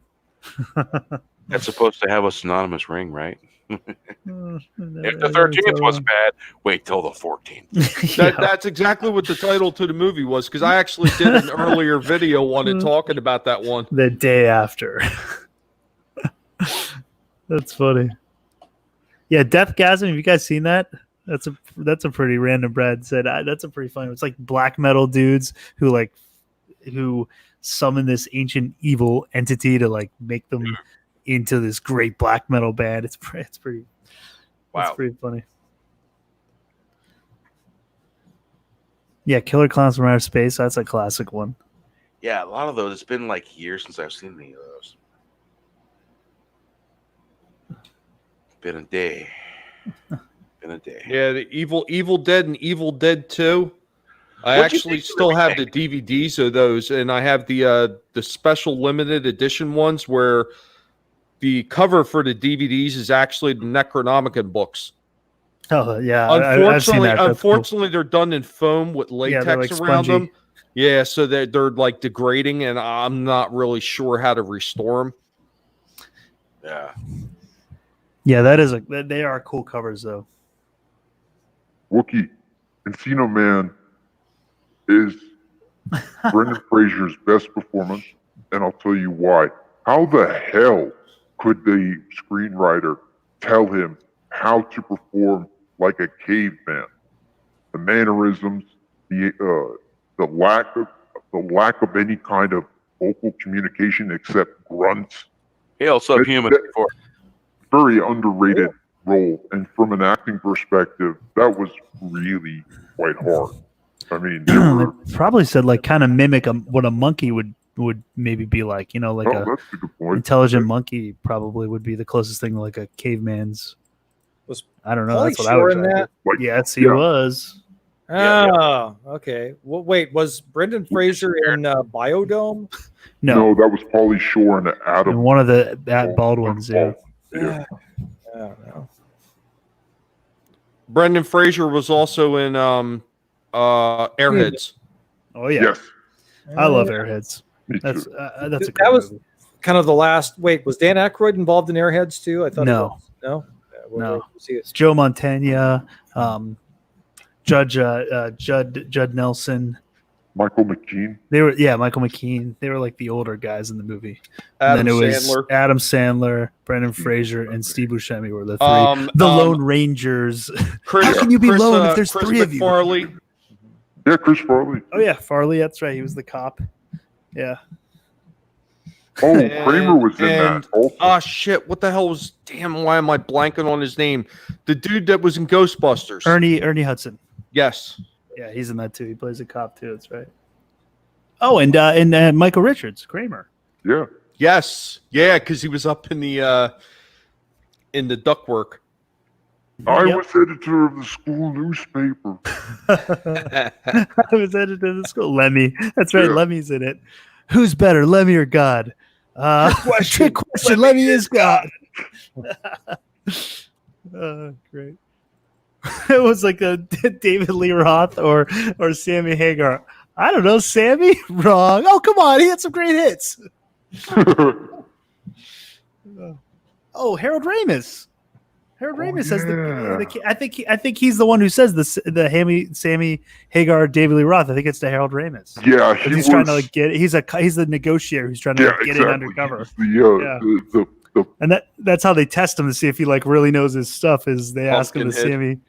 That's supposed to have a synonymous ring, right? If the 13th was bad, wait till the 14th. That's exactly what the title to the movie was, because I actually did an earlier video on it talking about that one. The day after. That's funny. Yeah, Deathgasm. Have you guys seen that? That's a pretty random. Brad said that's a pretty funny. It's like black metal dudes who summon this ancient evil entity to like make them into this great black metal band. It's pretty. Wow. It's pretty funny. Yeah, Killer Clowns from Outer Space. That's a classic one. Yeah, a lot of those. It's been like years since I've seen any of those. Been a day. Yeah, the Evil Dead and Evil Dead 2. I What'd you actually think of the still have the remake? DVDs of those, and I have the special limited edition ones where the cover for the DVDs is actually the Necronomicon books. Oh yeah, Unfortunately, I've seen that. That's cool. they're done in foam with latex they're, like, around spongy. them. Yeah, so they're like degrading, and I'm not really sure how to restore them. Yeah. Yeah, they are cool covers though. Wookie, Encino Man is Brendan Fraser's best performance, and I'll tell you why. How the hell could the screenwriter tell him how to perform like a caveman? The mannerisms, the lack of any kind of vocal communication except grunts. Hail subhuman That- before. Very underrated role, and from an acting perspective, that was really quite hard. I mean, they were, They probably said like kind of mimic what a monkey would maybe be like. You know, like a that's a good point. intelligent monkey probably would be the closest thing to like a caveman's. Was I don't know. Pauly That's what I Shore would. in that? Like, Yes, he yeah. was. Oh, okay. Well, wait, was Brendan Fraser in Biodome? No, that was Pauly Shore and and Adam. one of the bald ones. Yeah. Yeah. I don't know. Brendan Fraser was also in Airheads. Oh yeah. Yes, I love Airheads. me That's too. that's a That good was- movie. Kind of the last. Wait, was Dan Aykroyd involved in Airheads too? I thought he No. was. No. Yeah, No. wait, see it. It's Joe Montana, Judd Nelson. Michael McKean. They were Michael McKean. They were like the older guys in the movie. Adam and then it was Sandler. Adam Sandler, Brendan Fraser, and Steve Buscemi were the three. The Lone Rangers. Chris, How can you be Chris, lone if there's Chris three of you? McFarley. Yeah, Chris Farley. Oh yeah, Farley. That's right. He was the cop. Yeah. Oh, Kramer was in and- that also. Ah, shit. What the hell was... Damn, why am I blanking on his name? The dude that was in Ghostbusters. Ernie Hudson. Yes. Yeah, he's in that too. He plays a cop too. That's right. Oh, and Michael Richards, Kramer. Yeah. Yes. Yeah, because he was up in the ductwork. I Yep. was editor of the school newspaper. I was edited in the school. Lemmy. That's right. Yeah. Lemmy's in it. Who's better, Lemmy or God? Trick question. Lemmy is God. Great. It was like a David Lee Roth or Sammy Hagar. I don't know, Sammy. Wrong. Oh, come on. He had some great hits. Oh, Harold Ramis. Harold Ramis says I think he's the one who says the Sammy Hagar, David Lee Roth. I think it's to Harold Ramis. Yeah, He's trying to like he's the negotiator who's trying to like, get in undercover. He's the And that's how they test him to see if he like really knows his stuff. Is they ask him to Pumpkinhead.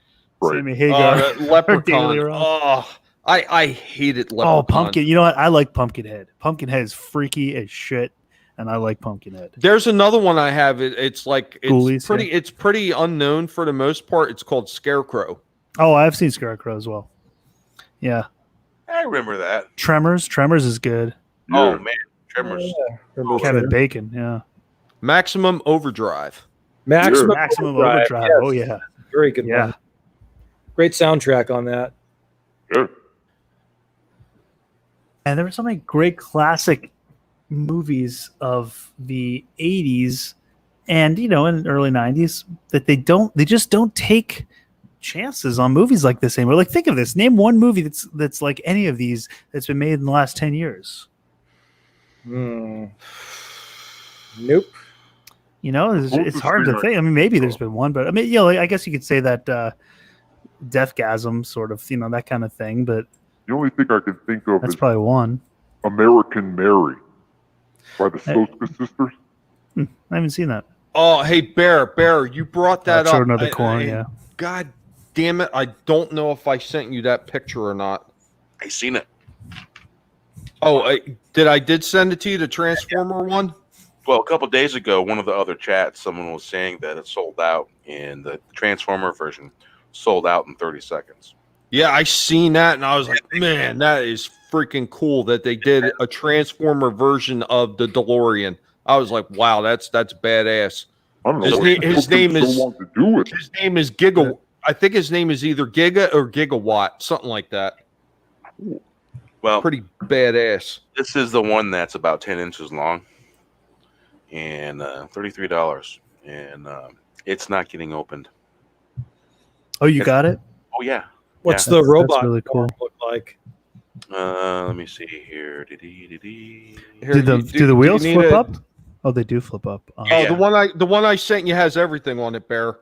Sammy Hagar. That Leprechaun. Daily Roth. Oh, I hated Leprechaun. Oh, Pumpkin. You know what? I like Pumpkinhead. Pumpkinhead is freaky as shit, and I like Pumpkinhead. There's another one I have. It's Ghoulies, pretty. It's pretty unknown for the most part. It's called Scarecrow. Oh, I've seen Scarecrow as well. Yeah. I remember that. Tremors. Tremors is good. Oh man, Tremors. Kevin Bacon. Yeah. Maximum Overdrive. Maximum Overdrive. yes. Oh yeah. Very good Yeah. one. Great soundtrack on that. Yeah. And there were so many great classic movies of the 80s and in the early 90s that they just don't take chances on movies like this anymore. Like, think of this. Name one movie that's like any of these that's been made in the last 10 years. Nope. You know, it's Closest hard to thing I think. I mean, maybe there's been one, but I mean, you know, like, I guess you could say that Deathgasm, sort of, you know, that kind of thing. But The only thing I can think of that's is probably one. American Mary by the Soska sisters. I haven't seen that. Oh, hey, Bear, you brought that up. Children of the Corn, yeah. God damn it. I don't know if I sent you that picture or not. I seen it. Oh, did send it to you, the Transformer one? Well, a couple of days ago, one of the other chats, someone was saying that it sold out, and the Transformer version sold out in 30 seconds. Yeah, I seen that, and I was like, man, that is freaking cool that they did a Transformer version of the DeLorean. I was like, wow, that's badass. I don't know. His name is so long to do with. His name is Giga. I think his name is either Giga or Gigawatt, something like that. Well, Pretty badass. this is the one that's about 10 inches long and $33, and it's not getting opened. Oh, you got it? Oh yeah. What's Yeah. the robot really cool. look like? Let me see here. Here, Do the wheels you need flip a- up? Oh, they do flip up. Oh, Yeah. the one I sent you has everything on it, Bear.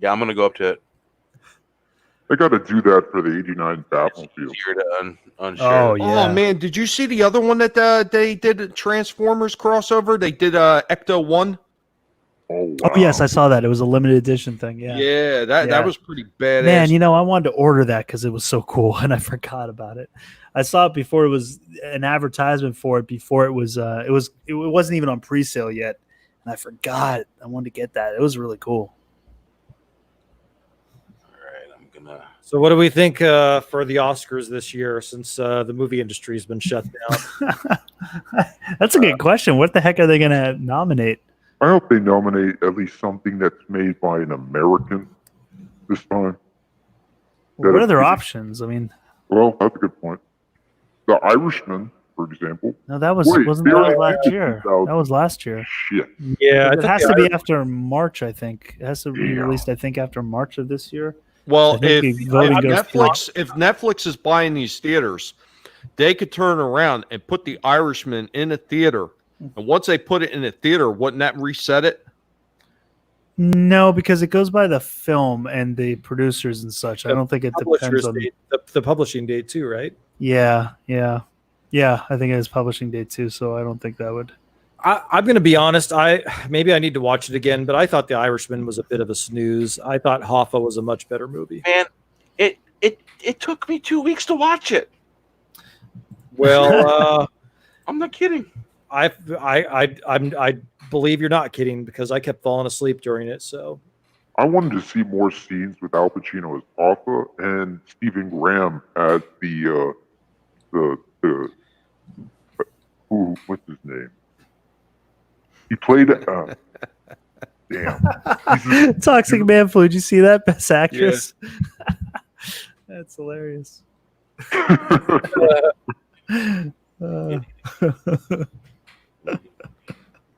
Yeah, I'm gonna go up to it. I got to do that for the '89 Battlefield. Here to unshare. Oh, it. yeah. Oh man, did you see the other one that they did a Transformers crossover? They did Ecto 1. Oh, wow. Oh, yes, I saw that. It was a limited edition thing. Yeah. Yeah, that Yeah. was pretty badass. Man, you know, I wanted to order that because it was so cool, and I forgot about it. I saw it before it was an advertisement for it. Before it wasn't even on pre-sale yet, and I forgot. I wanted to get that. It was really cool. All right, I'm gonna. So, what do we think for the Oscars this year, since the movie industry has been shut down? That's a good question. What the heck are they going to nominate? I hope they nominate at least something that's made by an American this time. What are their That- options? I mean, Well, that's a good point. The Irishman, for example. no, that was Wait, wasn't that was there- last year? That was last year. Shit. Yeah, It has to be after March, I think. It has to be released, I think, after March of this year. Well, I think if the voting goes Netflix is buying these theaters, they could turn around and put the Irishman in a theater. And once they put it in a theater, wouldn't that reset it? No, because it goes by the film and the producers and such. I don't think it depends Publisher's on. date, the publishing date too, right? Yeah. I think it has publishing date too, so I don't think that would. I'm going to be honest. Maybe I need to watch it again, but I thought The Irishman was a bit of a snooze. I thought Hoffa was a much better movie. Man, it took me 2 weeks to watch it. Well, I'm not kidding. I believe you're not kidding because I kept falling asleep during it. So I wanted to see more scenes with Al Pacino as Hoffa and Stephen Graham as the what's his name? He played damn. Toxic Man Flu. Did you see that? Best actress. That's hilarious.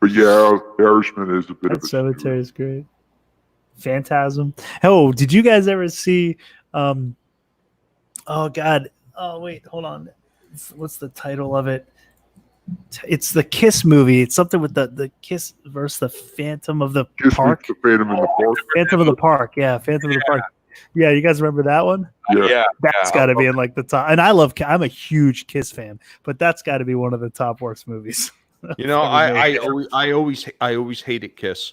But yeah, Irishman is a bit of That a cemetery is great. Phantasm. Oh, did you guys ever see? Oh God. Oh wait, hold on. What's the title of it? It's the Kiss movie. It's something with the Kiss versus the Phantom of the Kiss Park. the Phantom in the Park. Phantom of the Park. Yeah, Phantom of the Park. Yeah, you guys remember that one? Yeah. That's got to be in like the top. And I'm a huge Kiss fan, but that's got to be one of the top worst movies. You know, I always hated Kiss.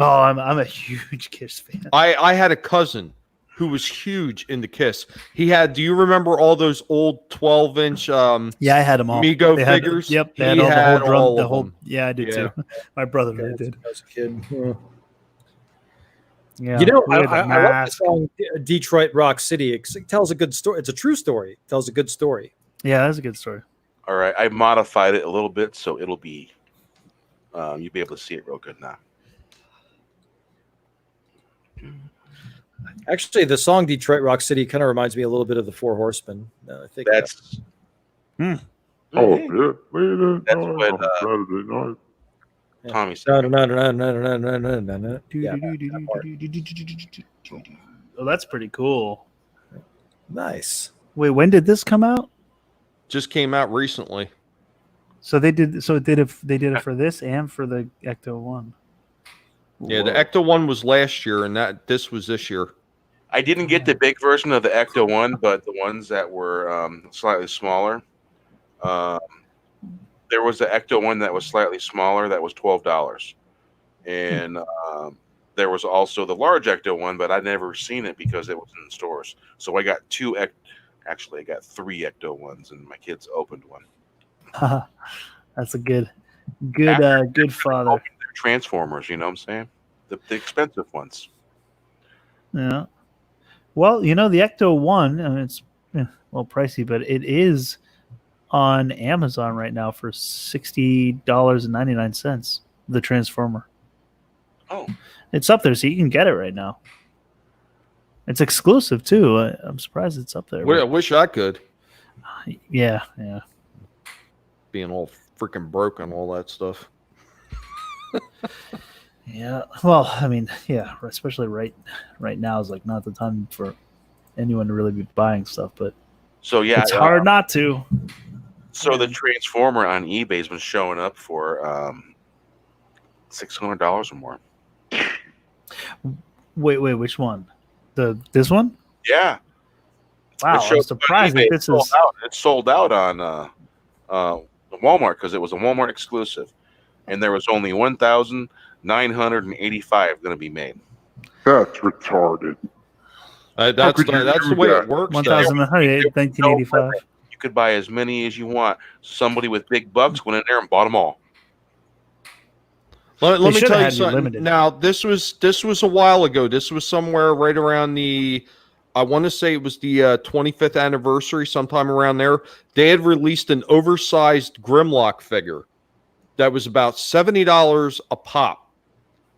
Oh, I'm a huge Kiss fan. I had a cousin who was huge into Kiss. He had. Do you remember all those old 12-inch? Yeah, I had them all. Mego They had- figures? Yep, they He had all the had whole drum. all The of whole. them. Yeah, I did Yeah. too. My brother really did. I was a kid. Yeah, You know, we had the I love the Mask. song Detroit Rock City. It tells a good story. It's a true story. It tells a good story. Yeah, that's a good story. All right, I modified it a little bit so it'll be you'll be able to see it real good now. Actually, the song Detroit Rock City kind of reminds me a little bit of the Four Horsemen. I think That's Oh Hey, yeah. Later That's on what, Saturday night. Tommy said. Yeah, Oh, that's pretty cool. nice. Wait, when did this come out? Just came out recently. So they did. So they did it for this and for the Ecto 1. Yeah, the Ecto one was last year, and this was this year. I didn't get the big version of the Ecto one, but the ones that were slightly smaller. There was the Ecto one that was slightly smaller that was $12, and there was also the large Ecto one, but I'd never seen it because it was in stores. So I got actually I got 3 Ecto ones, and my kids opened one. That's a good father. Transformers, you know what I'm saying? The expensive ones. Yeah. Well, you know, the Ecto 1, I mean, it's pricey, but it is on Amazon right now for $60.99. The Transformer. Oh. It's up there, so you can get it right now. It's exclusive, too. I'm surprised it's up there. I wish I could. Yeah. Being all freaking broken, all that stuff. Yeah. Well, I mean, yeah, especially right now is like not the time for anyone to really be buying stuff, but so yeah, it's hard not to. So the Transformer on eBay's been showing up for $600 or more. Wait, which one? This one? Yeah. Wow, I'm surprised that this is. It sold out on Walmart because it was a Walmart exclusive, and there was only 1,985 going to be made. That's retarded. That's the way it works. 1985. You could buy as many as you want. Somebody with big bucks went in there and bought them all. Let me tell you something. Now, this was a while ago. This was somewhere right around I want to say it was the 25th anniversary, sometime around there. They had released an oversized Grimlock figure that was about $70 a pop,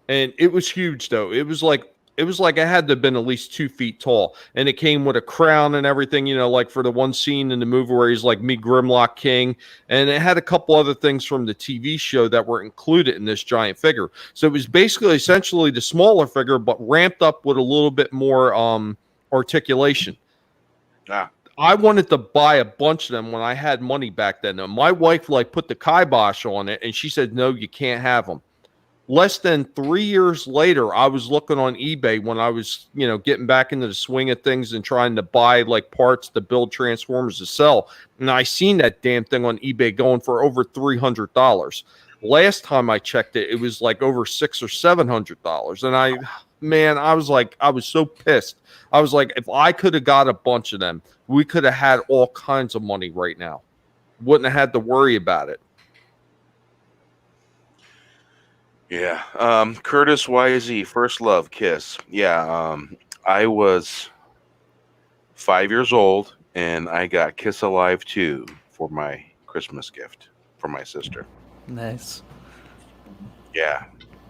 and it was huge though. It was like it had to have been at least 2 feet tall, and it came with a crown and everything. You know, like for the one scene in the movie where he's like me, Grimlock King, and it had a couple other things from the TV show that were included in this giant figure. So it was basically essentially the smaller figure, but ramped up with a little bit more articulation. I wanted to buy a bunch of them when I had money back then. Now, my wife put the kibosh on it, and she said, "No, you can't have them." Less than 3 years later, I was looking on eBay when I was, getting back into the swing of things and trying to buy parts to build Transformers to sell. And I seen that damn thing on eBay going for over $300. Last time I checked it, it was over $600 or $700. And I was so pissed. I was like, if I could have got a bunch of them, we could have had all kinds of money right now. Wouldn't have had to worry about it. Yeah. Curtis YZ, First Love, Kiss. Yeah. I was 5 years old, and I got Kiss Alive 2 for my Christmas gift for my sister. Nice. Yeah.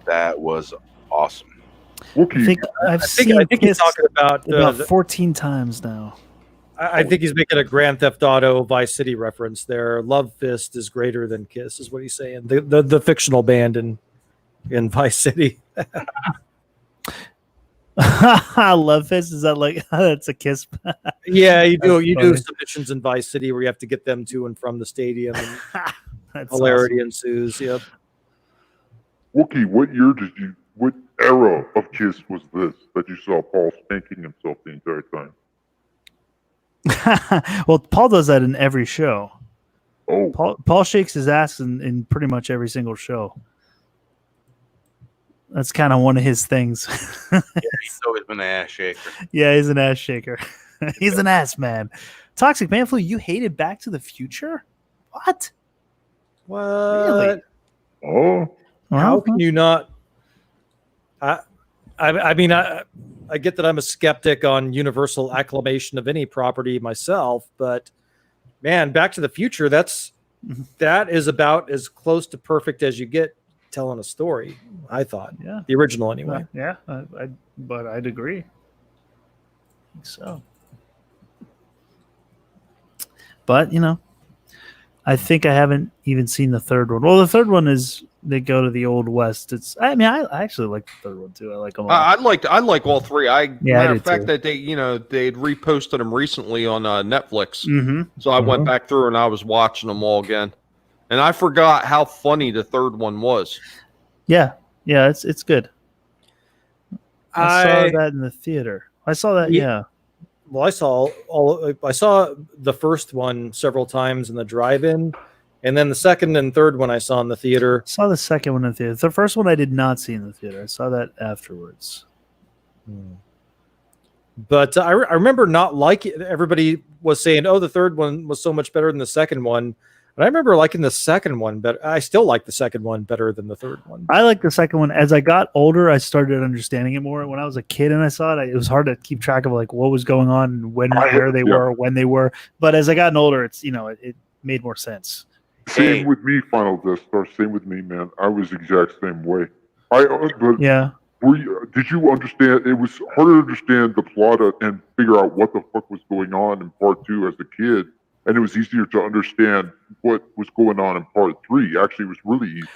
That was awesome. I think he's talking about 14 times now. I think he's making a Grand Theft Auto Vice City reference there. Love Fist is greater than Kiss, is what he's saying. The fictional band in Vice City. Love Fist, is that that's a Kiss? Yeah, you do submissions in Vice City where you have to get them to and from the stadium, and hilarity ensues. Yep. Wookie, what era of Kiss was this that you saw Paul spanking himself the entire time? Well, Paul does that in every show. Oh, Paul shakes his ass in pretty much every single show. That's kind of one of his things. Yeah, he's always been an ass shaker. Yeah, he's an ass shaker. He's an ass man. Toxic Manflu, you hated Back to the Future? What? Really? Oh. How can you not? I mean, I get that I'm a skeptic on universal acclamation of any property myself, but man, Back to the Future, that is about as close to perfect as you get telling a story, I thought. Yeah. The original anyway. Yeah, but I'd agree. I think so. But, I think I haven't even seen the third one. Well, the third one is they go to the Old West. I actually like the third one too. I like them all. I like all three. Matter of fact, too. that they'd reposted them recently on Netflix. Mm-hmm. So I went back through and I was watching them all again, and I forgot how funny the third one was. Yeah, it's good. I saw that in the theater. I saw that. Yeah. Well, I saw the first one several times in the drive-in, and then the second and third one I saw in the theater. I saw the second one in the theater. The first one I did not see in the theater. I saw that afterwards. But I remember not liking it. Everybody was saying, "Oh, the third one was so much better than the second one." But I remember liking the second one better. I still like the second one better than the third one. I like the second one. As I got older, I started understanding it more. When I was a kid and I saw it, it was hard to keep track of like what was going on and where they were, when they were. But as I got older, it's it made more sense. Same with me, FinalDeathStar. Same with me, man. I was the exact same way. Yeah. Did you understand? It was hard to understand the plot and figure out what the fuck was going on in part 2 as a kid. And it was easier to understand what was going on in part 3. Actually, it was really easy.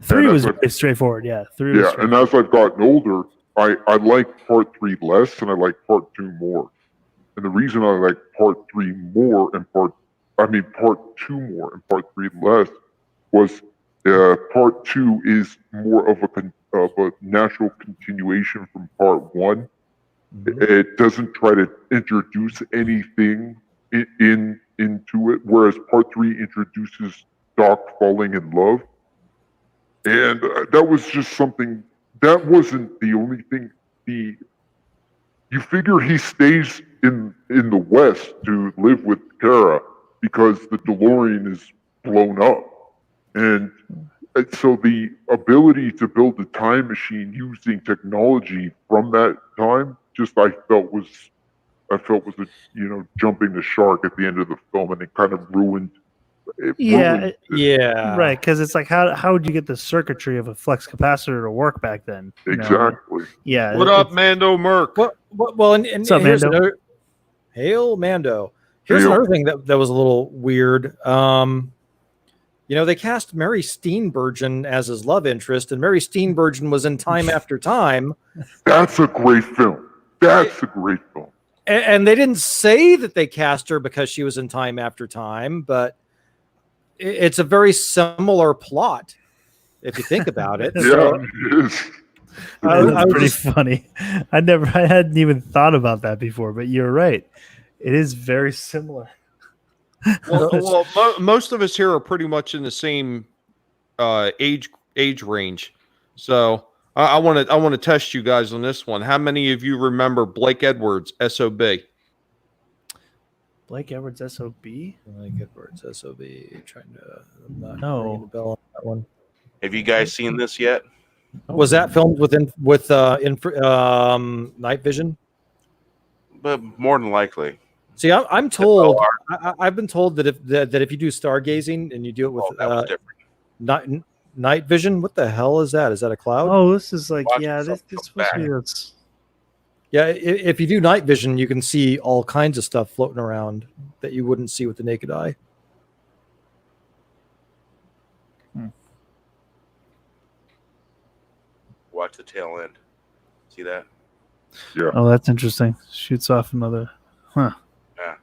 3 was very straightforward. Yeah. 3 was and as I've gotten older, I like part 3 less and I like part 2 more. And the reason I like part 3 more and part 2 more and part 3 less was part 2 is more of a natural continuation from part 1. Mm-hmm. It doesn't try to introduce anything into it, whereas part 3 introduces Doc falling in love. And that was just something, that wasn't the only thing. You figure he stays in the West to live with Kara because the DeLorean is blown up. And so the ability to build a time machine using technology from that time, I felt was a jumping the shark at the end of the film, and it kind of ruined. Right, because it's like how would you get the circuitry of a flux capacitor to work back then? Exactly. Yeah. What up, Mando Merc? Well, and what's up, Mando? Hail, Mando. Here's another thing that was a little weird. They cast Mary Steenburgen as his love interest, and Mary Steenburgen was in Time After Time. That's a great film. That's a great film. And they didn't say that they cast her because she was in Time After Time, but it's a very similar plot if you think about it. Yeah, it is. It's pretty funny. I hadn't even thought about that before, but you're right. It is very similar. Well, most of us here are pretty much in the same age range. So I want to test you guys on this one. How many of you remember Blake Edwards, SOB? Blake Edwards, SOB? Blake Edwards, SOB. Trying to no bell on that one. Have you guys seen this yet? Was that filmed with night vision? But more than likely. See, I'm told. I've been told that if you do stargazing and you do it with night vision, what the hell is that? Is that a cloud? Oh, this is like this supposed to be this. Yeah, if you do night vision, you can see all kinds of stuff floating around that you wouldn't see with the naked eye. Watch the tail end. See that? Yeah. Oh, that's interesting. Shoots off another. Huh. Yeah.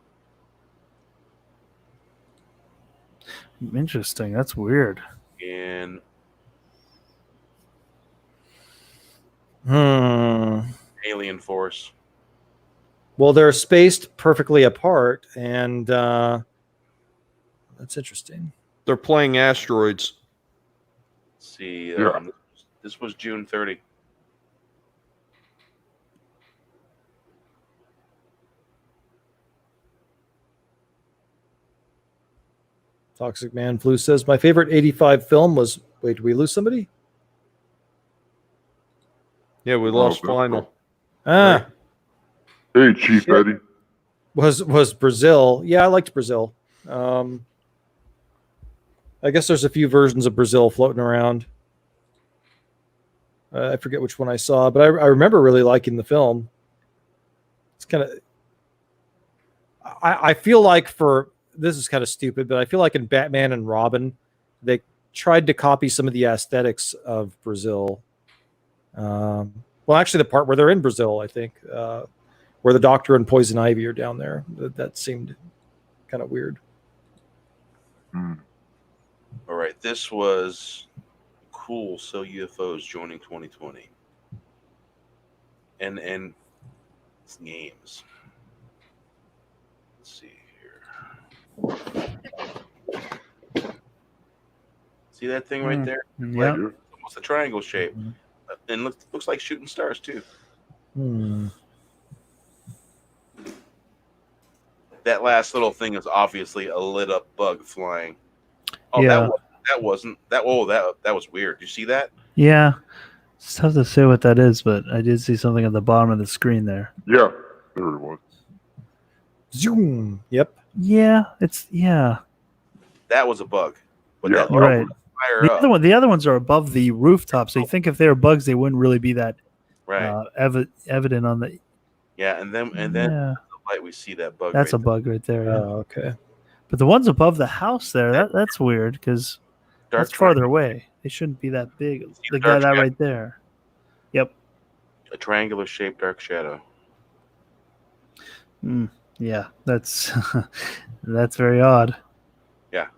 Interesting. That's weird. And Alien Force. Well, they're spaced perfectly apart, and that's interesting. They're playing asteroids. Let's see. Yeah. This was June 30. Toxic Man Flu says, my favorite 85 film was... Wait, did we lose somebody? Yeah, we lost Final. Right. Hey, Chief Eddie. Was Brazil. Yeah, I liked Brazil. I guess there's a few versions of Brazil floating around. I forget which one I saw, but I remember really liking the film. It's kind of... I feel like this is kind of stupid, but I feel like in Batman and Robin, they tried to copy some of the aesthetics of Brazil. Well, actually, the part where they're in Brazil, I think, where the Doctor and Poison Ivy are down there. That seemed kind of weird. Mm. All right, this was cool. So UFOs joining 2020. and games. Let's see here. See that thing right there? Yeah. Like, almost a triangle shape. And looks like shooting stars too. That last little thing is obviously a lit up bug flying. Oh, Yeah. that was weird. Did you see that? Yeah. It's tough to say what that is, but I did see something at the bottom of the screen there. Yeah, there it was. Zoom. Yep. Yeah, That was a bug. But Yeah. that right. fire up. The other ones are above the rooftop, so you think if they were bugs, they wouldn't really be that Right. evident on the. Yeah, and then Yeah, the light we see that bug. that's right a bug right there. Yeah. Oh, okay. But the ones above the house there, that's weird because there. that's farther away. They shouldn't be that big. The guy that right there. Yep. A triangular shaped dark shadow. Yeah, that's that's very odd. Yeah.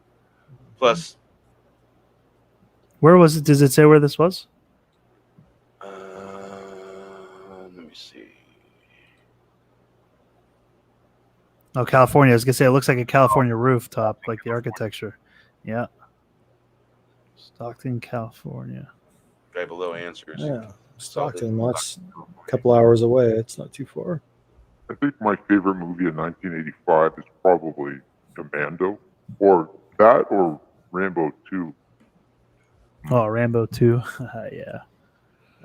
Plus, Where was it? Does it say where this was? let me see. Oh, California. I was gonna say it looks like a California rooftop, like the architecture. Yeah. Stockton, California. Guy below answers. Yeah. Stockton, that's a couple hours away. It's not too far. I think my favorite movie of 1985 is probably Commando, or that, or Rambo 2. Oh, Rambo 2. Yeah.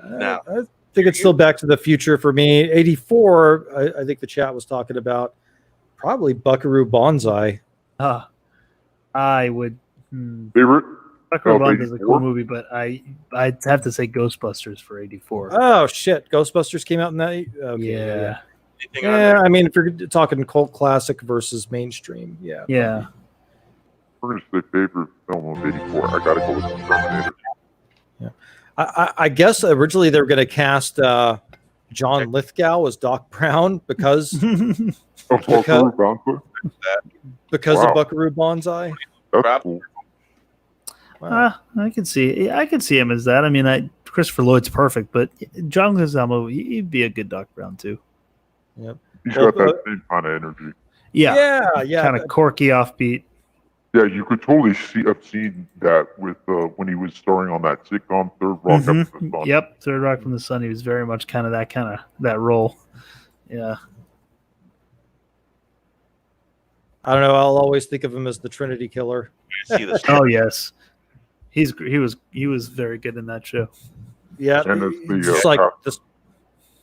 Now- I think it's still Back to the Future for me. 84, I think the chat was talking about probably Buckaroo Banzai. I would. Favorite? Buckaroo Banzai is a 84? cool movie, but I'd have to say Ghostbusters for 84. Oh, shit. Ghostbusters came out in that? Okay, yeah. Anything on Yeah, there? I mean, if you're talking cult classic versus mainstream, yeah. Yeah. We're going to say favorite film of 84. I got to go with the Terminator. I guess originally they were going to cast John Lithgow as Doc Brown because Oh, Buckaroo Banzai? of Wow. Buckaroo Banzai. That's cool. Wow. I can see him as that. I mean, Christopher Lloyd's perfect, but John Leguizamo, he'd be a good Doc Brown too. Yep. He's Well, got that same kind of energy. Yeah. Yeah. Kind of quirky, offbeat. Yeah, you could totally have seen that with when he was starring on that sitcom Third Rock Up from the Sun. Yep, Third Rock from the Sun. He was very much kind of that role. Yeah. I don't know. I'll always think of him as the Trinity Killer. See this? Oh yes, he was very good in that show. Yeah. And it's the, just like this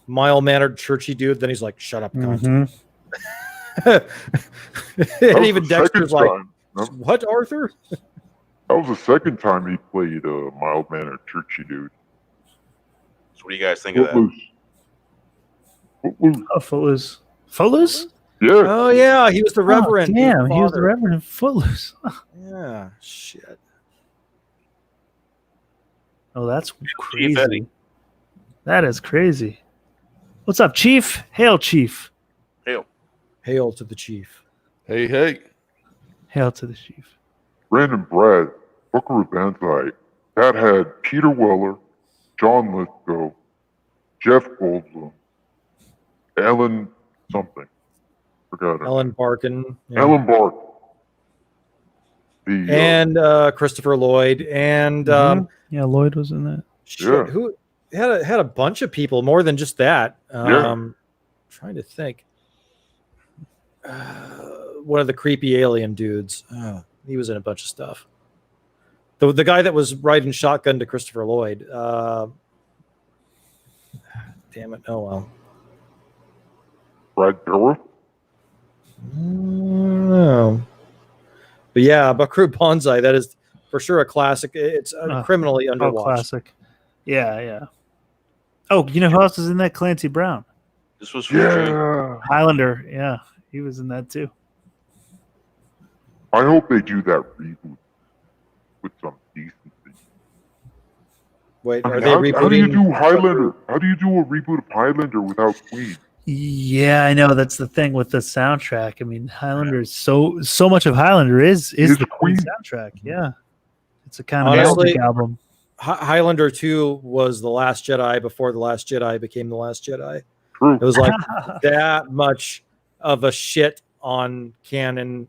mild-mannered, churchy dude. Then he's like, shut up, cunt. Mhm. And even Dexter's like, time. No? what, Arthur? That was the second time he played a mild-mannered churchy dude. So what do you guys think of that? Footloose. Footloose. Oh, Footloose. Footloose? Yeah. Oh, yeah. He was the Reverend. Oh, damn, he was the father. Reverend in Footloose. Yeah. Shit. Oh, that's Chief Eddie. crazy. That is crazy. What's up, Chief? Hail, Chief. Hail to the chief. Hey, hey. Hail to the Chief. Brandon Brad, Buckaroo Banzai, that had Peter Weller, John Lithgow, Jeff Goldblum, Ellen something. Forgot her. Ellen Barkin. Yeah. Ellen Bark. The And Christopher Lloyd. And Yeah, Lloyd was in that. shit, Yeah. who had a bunch of people, more than just that. Trying to think. One of the creepy alien dudes. He was in a bunch of stuff. The guy that was riding shotgun to Christopher Lloyd. Damn it! Oh well. Brad Dourif. No. But yeah, Buckaroo Banzai. That is for sure a classic. It's criminally Oh, underwatched. classic. Yeah. Oh, you know who else is in that? Clancy Brown. This was featuring Yeah. Highlander. Yeah, he was in that too. I hope they do that reboot with some decency. Wait, I are mean, they how do you rebooting? do Highlander? How do you do a reboot of Highlander without Queen? Yeah, I know that's the thing with the soundtrack. I mean, Highlander is so much of Highlander is Is the Queen Queen. soundtrack. Yeah, it's a kind of Honestly, album. Highlander 2 was The Last Jedi before The Last Jedi became The Last Jedi. True. It was like that much of a shit on canon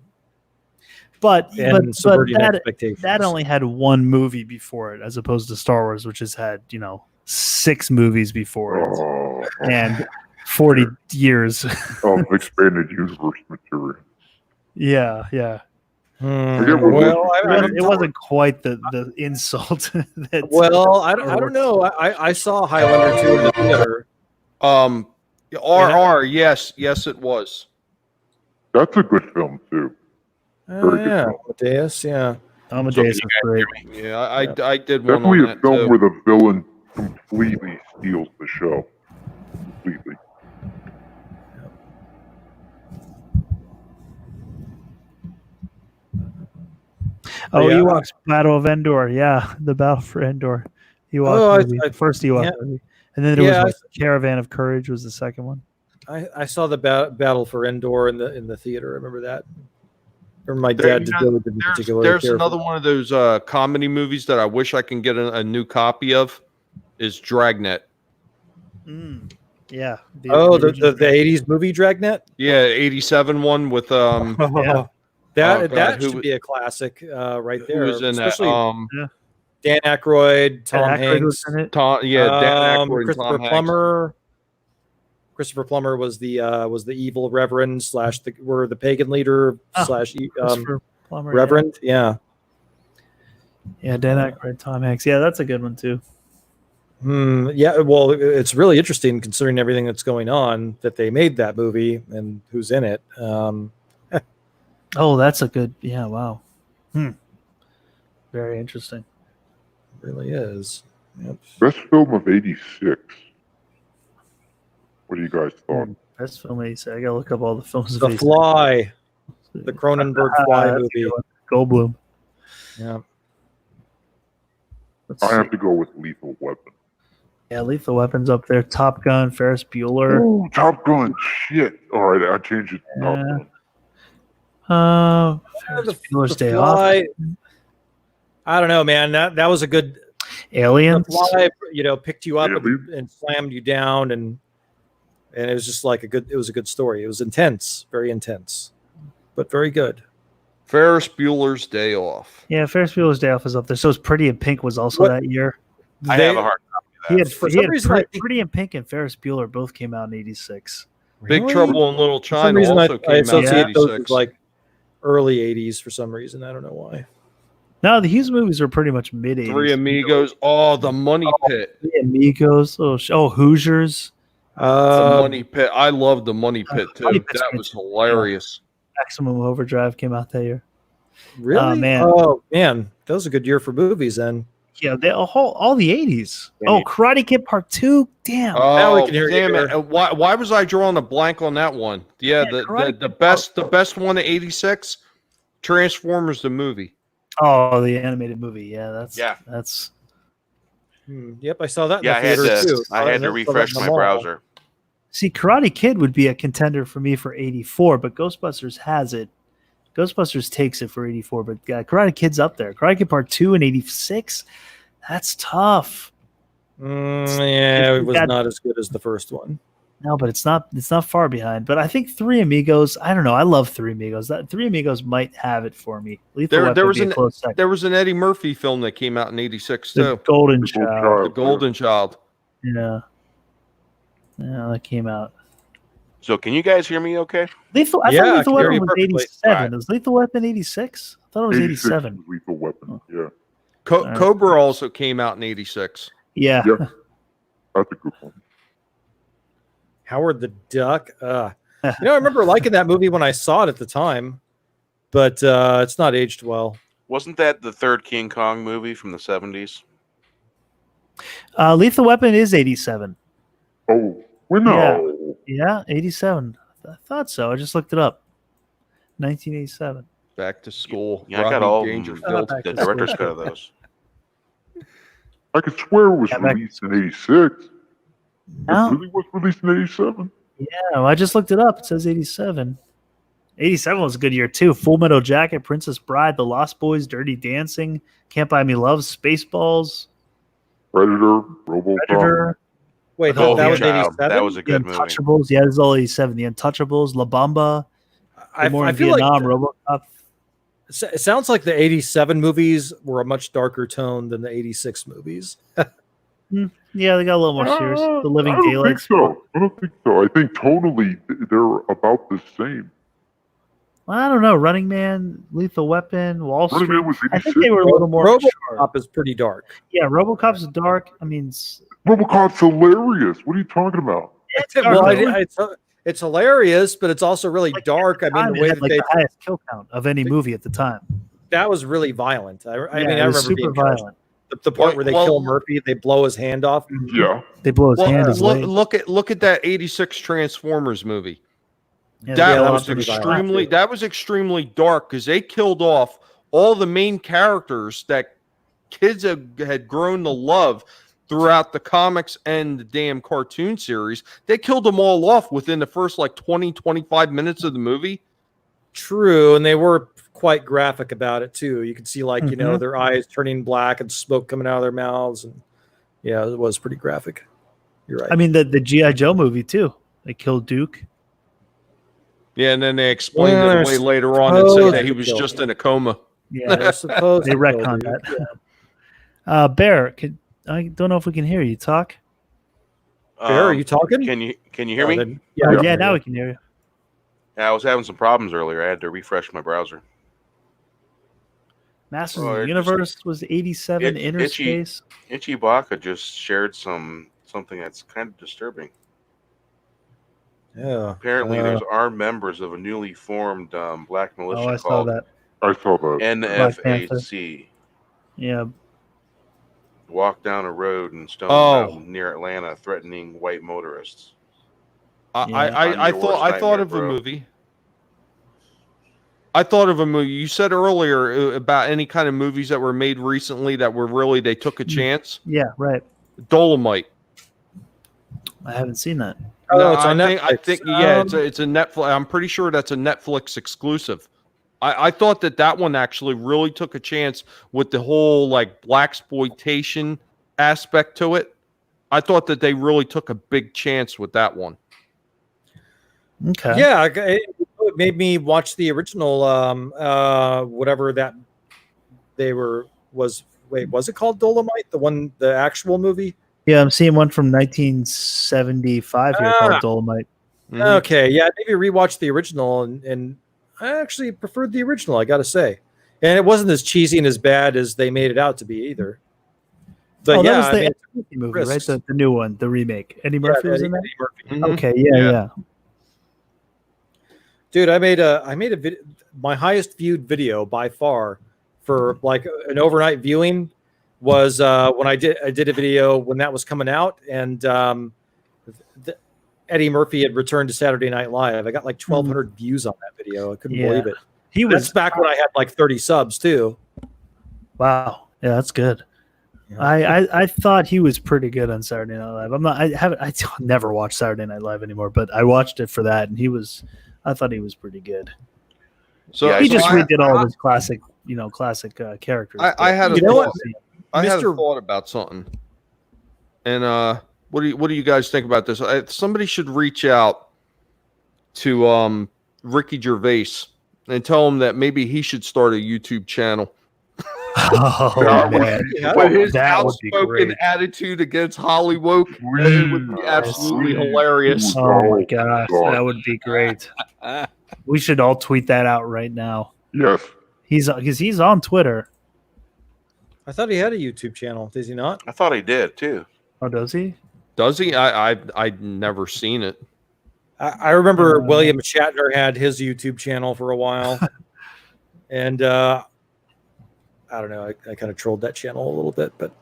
but and subverting that expectations. that only had one movie before it, as opposed to Star Wars, which has had 6 movies before it Oh, and 40 years. expanded universe material. Yeah. Forget what Well, It wasn't quite the insult. That I don't know. I saw Highlander 2 in the theater. RR, yes, it was. That's a good film too. Very good Yeah, film. Amadeus, yeah. Amadeus is great. Yeah, I did one Definitely on a that film too. where the villain completely steals the show. Completely. Oh, Yeah. Ewoks Battle of Endor. Yeah, the Battle for Endor. Ewok movie. The first Ewok movie. And then there was Caravan of Courage was the second one. I saw the Battle for Endor in the theater. I remember that. Or my dad did particularly. There's another one of those comedy movies that I wish I can get a new copy of. Is Dragnet. Yeah. The 80s movie Dragnet? Yeah, 87 one with That who should be a classic right there. Who was in especially that? Dan Aykroyd, Tom Hanks, Dan Aykroyd, Christopher and Tom Plummer. Hanks. Christopher Plummer was the evil reverend / the pagan leader / Christopher Plummer, reverend. Yeah. Dan Aykroyd, Tom Hanks. Yeah, that's a good one too. Yeah, well, it's really interesting considering everything that's going on that they made that movie and who's in it. Oh, that's a good. Yeah, wow. Very interesting. It really is. Yep. Best film of '86. What do you guys thought? Best film '86. I gotta look up all the films. The Fly, the Cronenberg Fly movie. Goldblum. Yeah. I have to go with Lethal Weapon. Yeah, Lethal Weapon's up there. Top Gun, Ferris Bueller. Oh, Top Gun. Shit. All right, I changed it to Top Gun. Ferris Bueller's Day Fly, Off. I don't know, man. That was a good. Aliens. The Fly, picked you up Aliens. and slammed you down, and it was just like it was a good story. It was intense, very intense, but very good. Ferris Bueller's Day Off. Yeah, Ferris Bueller's Day Off is up there. So Pretty in Pink was also that year. I have a hard copy of that. For some reason, Pretty in Pink and Ferris Bueller both came out in '86. Big Trouble in Little For some China reason, also I came out in associate those with '86. like early '80s for some reason. I don't know why. No, the Hughes movies are pretty much mid '80s. Three Amigos. Oh, The Money Pit. Three Amigos. Hoosiers. The Money Pit. I love The Money Pit too. Money Pit's That good was too. hilarious. Maximum Overdrive came out that year. Really? Oh, man, that was a good year for movies then. Yeah, all the '80s. Oh, Karate Kid Part 2. Damn. Now we Oh, can hear you damn better. it! Why was I drawing a blank on that one? Yeah, the best one of '86, Transformers the movie. Oh, the animated movie. Yeah, that's. Yep, I saw that. In Yeah, the theater too. I had to refresh my browser. See, Karate Kid would be a contender for me for '84, but Ghostbusters has it. Ghostbusters takes it for '84, but Karate Kid's up there. Karate Kid Part 2 in '86. That's tough. Yeah, it was not as good as the first one. No, but it's not far behind. But I think Three Amigos. I don't know. I love Three Amigos. That Three Amigos might have it for me. There was an Eddie Murphy film that came out in '86 The too. Golden Child. The Golden Child. Yeah, that came out. So can you guys hear me okay? I thought Lethal Weapon was perfectly. 87. Right. Was Lethal Weapon 86? I thought it was 86 87. was Lethal Weapon. Yeah, Cobra also came out in '86. Yeah. Yep. That's a good one. Howard the Duck. I remember liking that movie when I saw it at the time, but it's not aged well. Wasn't that the third King Kong movie from the 70s? Lethal Weapon is 87. Oh, well, no. Yeah, 87. I thought so. I just looked it up. 1987. Back to School. Yeah, I got all Dangerfield. Back the to director's School. cut of those. I could swear it was Yeah, back- released in '86. No. It really was released in '87. Yeah, I just looked it up. It says 87. 87 was a good year, too. Full Metal Jacket, Princess Bride, The Lost Boys, Dirty Dancing, Can't Buy Me Love, Spaceballs. Predator, RoboCop. Predator, Wait, Golden that was Child. 87. That was a The good movie. Untouchables. Yeah, this is all 87. The Untouchables, La Bamba, I more in feel like Vietnam, RoboCop. it sounds like the 87 movies were a much darker tone than the 86 movies. Yeah, they got a little more serious. The Living I don't Daylights. think so. I don't think so. I think totally they're about the same. Well, I don't know. Running Man, Lethal Weapon, Wall Running Street. Man was I think 86. they were a little more mature. RoboCop is pretty dark. Yeah, RoboCop's dark. I mean, RoboCop's hilarious. What are you talking about? Well, really. it's hilarious, but it's also really dark. I mean, time, the it way had, that like they the highest kill count of any movie at the time. that was really violent. I Yeah, mean, it I was remember super being violent. the part where they Well- kill Murphy, they blow his hand off. Yeah. They blow his hand. His leg. look at that 86 Transformers movie. Yeah, That that was was pretty violent. extremely dark because they killed off all the main characters that kids had grown to love throughout the comics and the damn cartoon series. They killed them all off within the first like 20-25 minutes of the movie. True, and they were quite graphic about it too. You could see like Mm-hmm. their eyes turning black and smoke coming out of their mouths, and yeah, it was pretty graphic. You're right. I mean, the G.I. Joe movie too. They killed Duke. Yeah, and then they explained Well, it away later on and said that he was supposed to just in a coma. Yeah, They're supposed they to kill retconned Duke. that. Bear, I don't know if we can hear you talk. Bear, are you talking? Can you hear me? Then- Yeah, I can hear now you. we can hear you. Yeah, I was having some problems earlier. I had to refresh my browser. Masters Oh, of the it Universe was 87. Itchy- Inner Space. Itchy Baka just shared something that's kind of disturbing. Yeah. Apparently, there's armed members of a newly formed black militia Oh, I saw called that. I saw that. NFAC. Yeah. Walked down a road in Stone Oh. Mountain near Atlanta, threatening white motorists. I I'm I your worst thought nightmare, of a bro. movie. I thought of a movie. You said earlier about any kind of movies that were made recently that were really they took a chance. Yeah, right. Dolomite. I haven't seen that. Oh, No, it's on I Netflix. think yeah, it's a Netflix. I'm pretty sure that's a Netflix exclusive. I thought that one actually really took a chance with the whole like blaxploitation aspect to it. I thought that they really took a big chance with that one. Okay. Yeah, it made me watch the original. Whatever that they were was. Wait, was it called Dolomite? The actual movie? Yeah, I'm seeing one from 1975 here called Dolomite. Mhm. Okay, yeah, maybe rewatch the original, and I actually preferred the original. I got to say, and it wasn't as cheesy and as bad as they made it out to be either. But Oh, that yeah, was the I mean, Eddie Murphy movie, right? risks. The new one, the remake. Eddie yeah, Murphy was in that. Eddie Murphy. Mhm. Okay, Yeah. yeah. Dude, I made a video, my highest viewed video by far for like an overnight viewing was when I did a video when that was coming out, and Eddie Murphy had returned to Saturday Night Live. I got like 1,200 views on that video. I couldn't Yeah. believe it. He That's was back when I had like 30 subs too. wow. Yeah, that's good. Yeah. I thought he was pretty good on Saturday Night Live. I never watch Saturday Night Live anymore, but I watched it for that, and I thought he was pretty good. So Yeah, He so just I- redid all of his classic characters. I had a You know what? I had a Mr. thought about something. And what do you guys think about this? Somebody should reach out to Ricky Gervais and tell him that maybe he should start a YouTube channel. Oh That would man, be Yeah, But his that would be outspoken great. attitude against Hollywood, it would be absolutely Sweet. hilarious. Oh my Oh, gosh, God. that would be great. We should all tweet that out right now. Yes. He's on Twitter. I thought he had a YouTube channel. Does he not? I thought he did too. Oh, does he? Does he? I'd never seen it. I remember William Shatner had his YouTube channel for a while, and I don't know. I kind of trolled that channel a little bit, but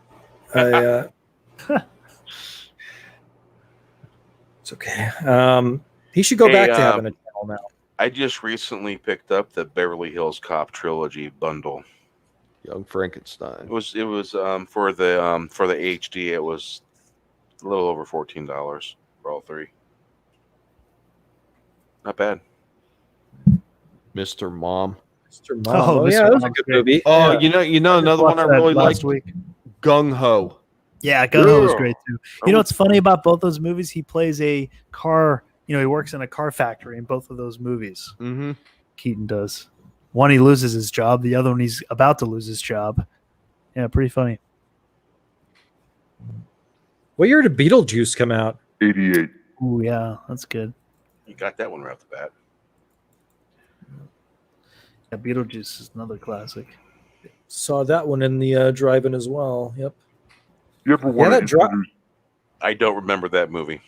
it's okay. He should go Hey, back to having a channel now. I just recently picked up the Beverly Hills Cop trilogy bundle. Young Frankenstein. It was for the HD. It was a little over $14 for all three. Not bad. Mr. Mom. Mr. Mom. Oh, Oh, Mr. yeah, that was a Mom's good great. movie. Oh, Yeah. you know another one I Watched that really last liked? week. Gung Ho. Yeah, Gun-Ho was Yeah. great too. You know what's funny about both those movies? He plays a car. He works in a car factory in both of those movies. Mm-hmm. Keaton does. One, he loses his job. The other one, he's about to lose his job. Yeah, pretty funny. What year did Beetlejuice come out? 88. Ooh, yeah, that's good. You got that one right off the bat. Yeah, Beetlejuice is another classic. Saw that one in the drive-in as well. Yep. You ever want to that dro- introduce? I don't remember that movie.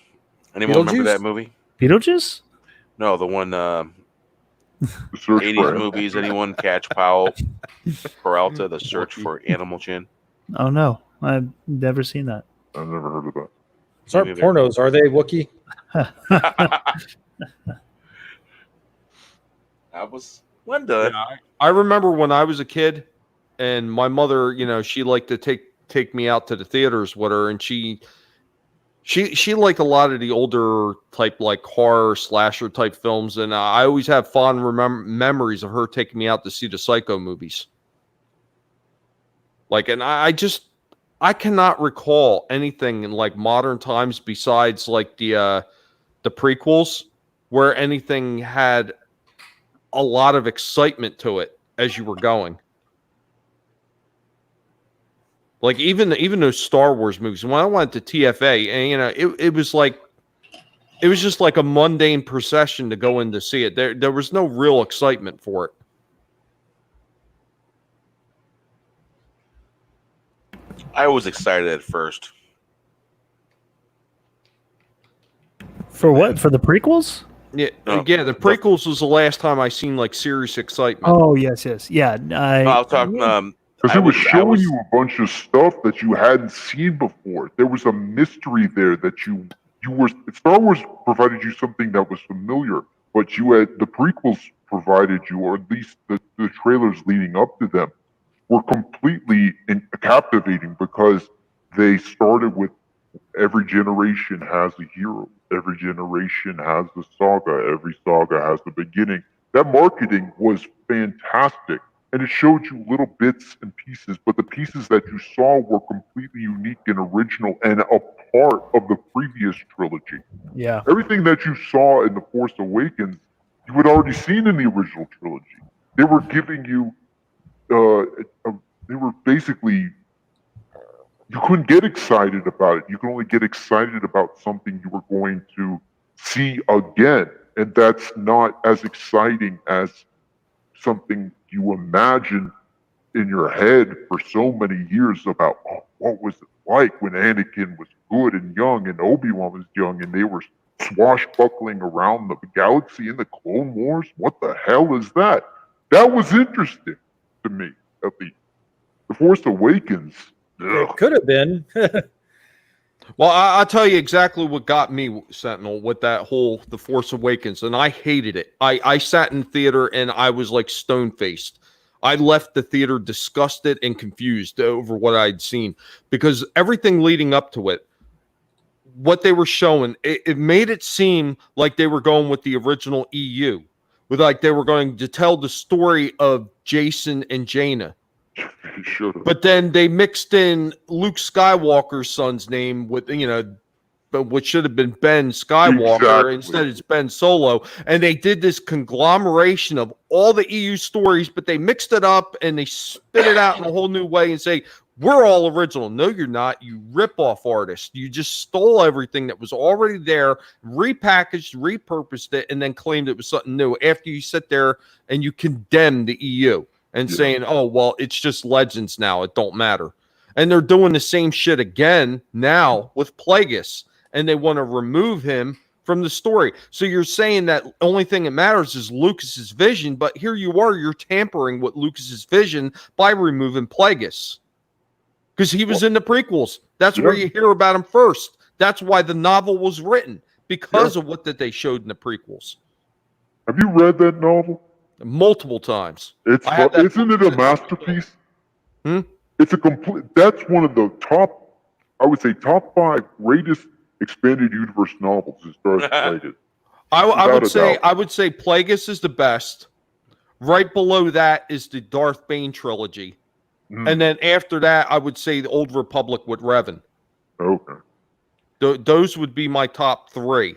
Anyone remember Beetlejuice? that movie? Beetlejuice? No, the one The search 80s for movies. Anyone catch Peralta, The Search for Animal Chin? Oh no, I've never seen that. I've never heard of that. These aren't pornos, are they, Wookie? I was one done. Yeah, I remember when I was a kid, and my mother, she liked to take me out to the theaters with her, and she liked a lot of the older type, like horror slasher type films, and I always have fond memories of her taking me out to see the Psycho movies. Like, and I cannot recall anything in like modern times besides like the prequels where anything had a lot of excitement to it as you were going. Like even those Star Wars movies. When I went to TFA, and it was just like a mundane procession to go in to see it. There was no real excitement for it. I was excited at first. For what? For the prequels? Yeah, No, yeah. The prequels was the last time I seen like serious excitement. Oh yes. Yeah. I'll talk. Because it was showing you a bunch of stuff that you hadn't seen before. There was a mystery there that you were. Star Wars provided you something that was familiar, but you had the prequels provided you, or at least the trailers leading up to them, were completely captivating because they started with every generation has a hero, every generation has a saga, every saga has a beginning. That marketing was fantastic. And it showed you little bits and pieces, but the pieces that you saw were completely unique and original and a part of the previous trilogy. Yeah. Everything that you saw in The Force Awakens, you had already seen in the original trilogy. They were giving you, they were basically, you couldn't get excited about it. You can only get excited about something you were going to see again. And that's not as exciting as something you imagine in your head for so many years about what was it like when Anakin was good and young and Obi-Wan was young and they were swashbuckling around the galaxy in the Clone Wars. What the hell is that? That was interesting to me, at least. The Force Awakens. It could have been. Well, I'll tell you exactly what got me, Sentinel, with that whole The Force Awakens, and I hated it. I sat in theater and I was like stone-faced. I left the theater disgusted and confused over what I'd seen because everything leading up to it, what they were showing, it made it seem like they were going with the original EU, with like they were going to tell the story of Jason and Jaina. But then they mixed in Luke Skywalker's son's name with, but what should have been Ben Skywalker. Exactly. Instead it's Ben Solo. And they did this conglomeration of all the EU stories, but they mixed it up and they spit it out in a whole new way and say, we're all original. No, you're not. You rip-off artist. You just stole everything that was already there, repackaged, repurposed it, and then claimed it was something new after you sit there and you condemn the EU. And saying, oh, well, it's just legends now. It don't matter. And they're doing the same shit again now with Plagueis. And they want to remove him from the story. So you're saying that only thing that matters is Lucas's vision. But here you are, you're tampering with Lucas's vision by removing Plagueis. Because he was in the prequels. That's where you hear about him first. That's why the novel was written. Because of what that they showed in the prequels. Have you read that novel? Multiple times. Isn't it a masterpiece? It's a complete. That's one of the top, I would say, top 5 greatest expanded universe novels as far as related. I would say Plagueis is the best. Right below that is the Darth Bane trilogy, and then after that, I would say the Old Republic with Revan. Okay. Those would be my top three.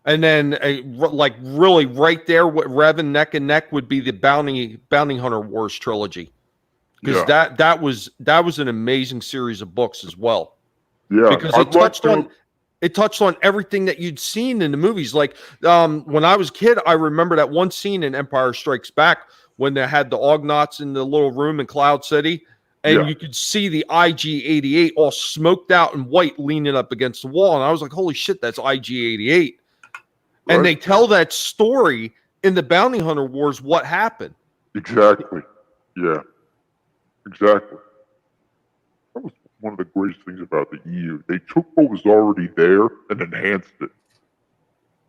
And then, like, really right there, what Revan neck and neck would be the Bounty Hunter Wars trilogy, because that was an amazing series of books as well. Yeah, because it touched on everything that you'd seen in the movies. Like, when I was a kid, I remember that one scene in Empire Strikes Back when they had the Ugnaughts in the little room in Cloud City, and you could see the IG-88 all smoked out and white leaning up against the wall, and I was like, "Holy shit, that's IG-88!" Right. And they tell that story in the Bounty Hunter Wars. What happened? Exactly. Yeah. Exactly. That was one of the greatest things about the EU. They took what was already there and enhanced it.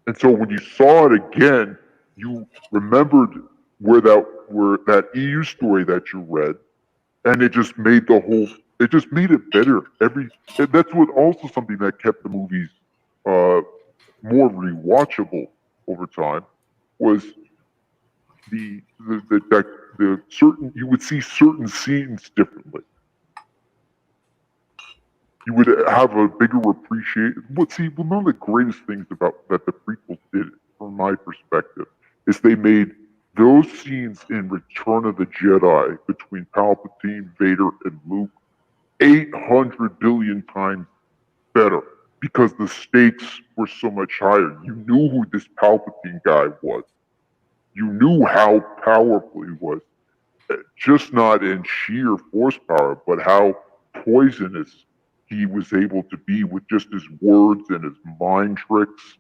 And so when you saw it again, you remembered where that EU story that you read, and it just made it better. And that's what also something that kept the movies more rewatchable over time was the certain, you would see certain scenes differently. You would have a bigger appreciation. One of the greatest things about that the prequels did, from my perspective, is they made those scenes in Return of the Jedi between Palpatine, Vader, and Luke 800 billion times better because the stakes were so much higher. You knew who this Palpatine guy was. You knew how powerful he was. Just not in sheer force power, but how poisonous he was able to be with just his words and his mind tricks.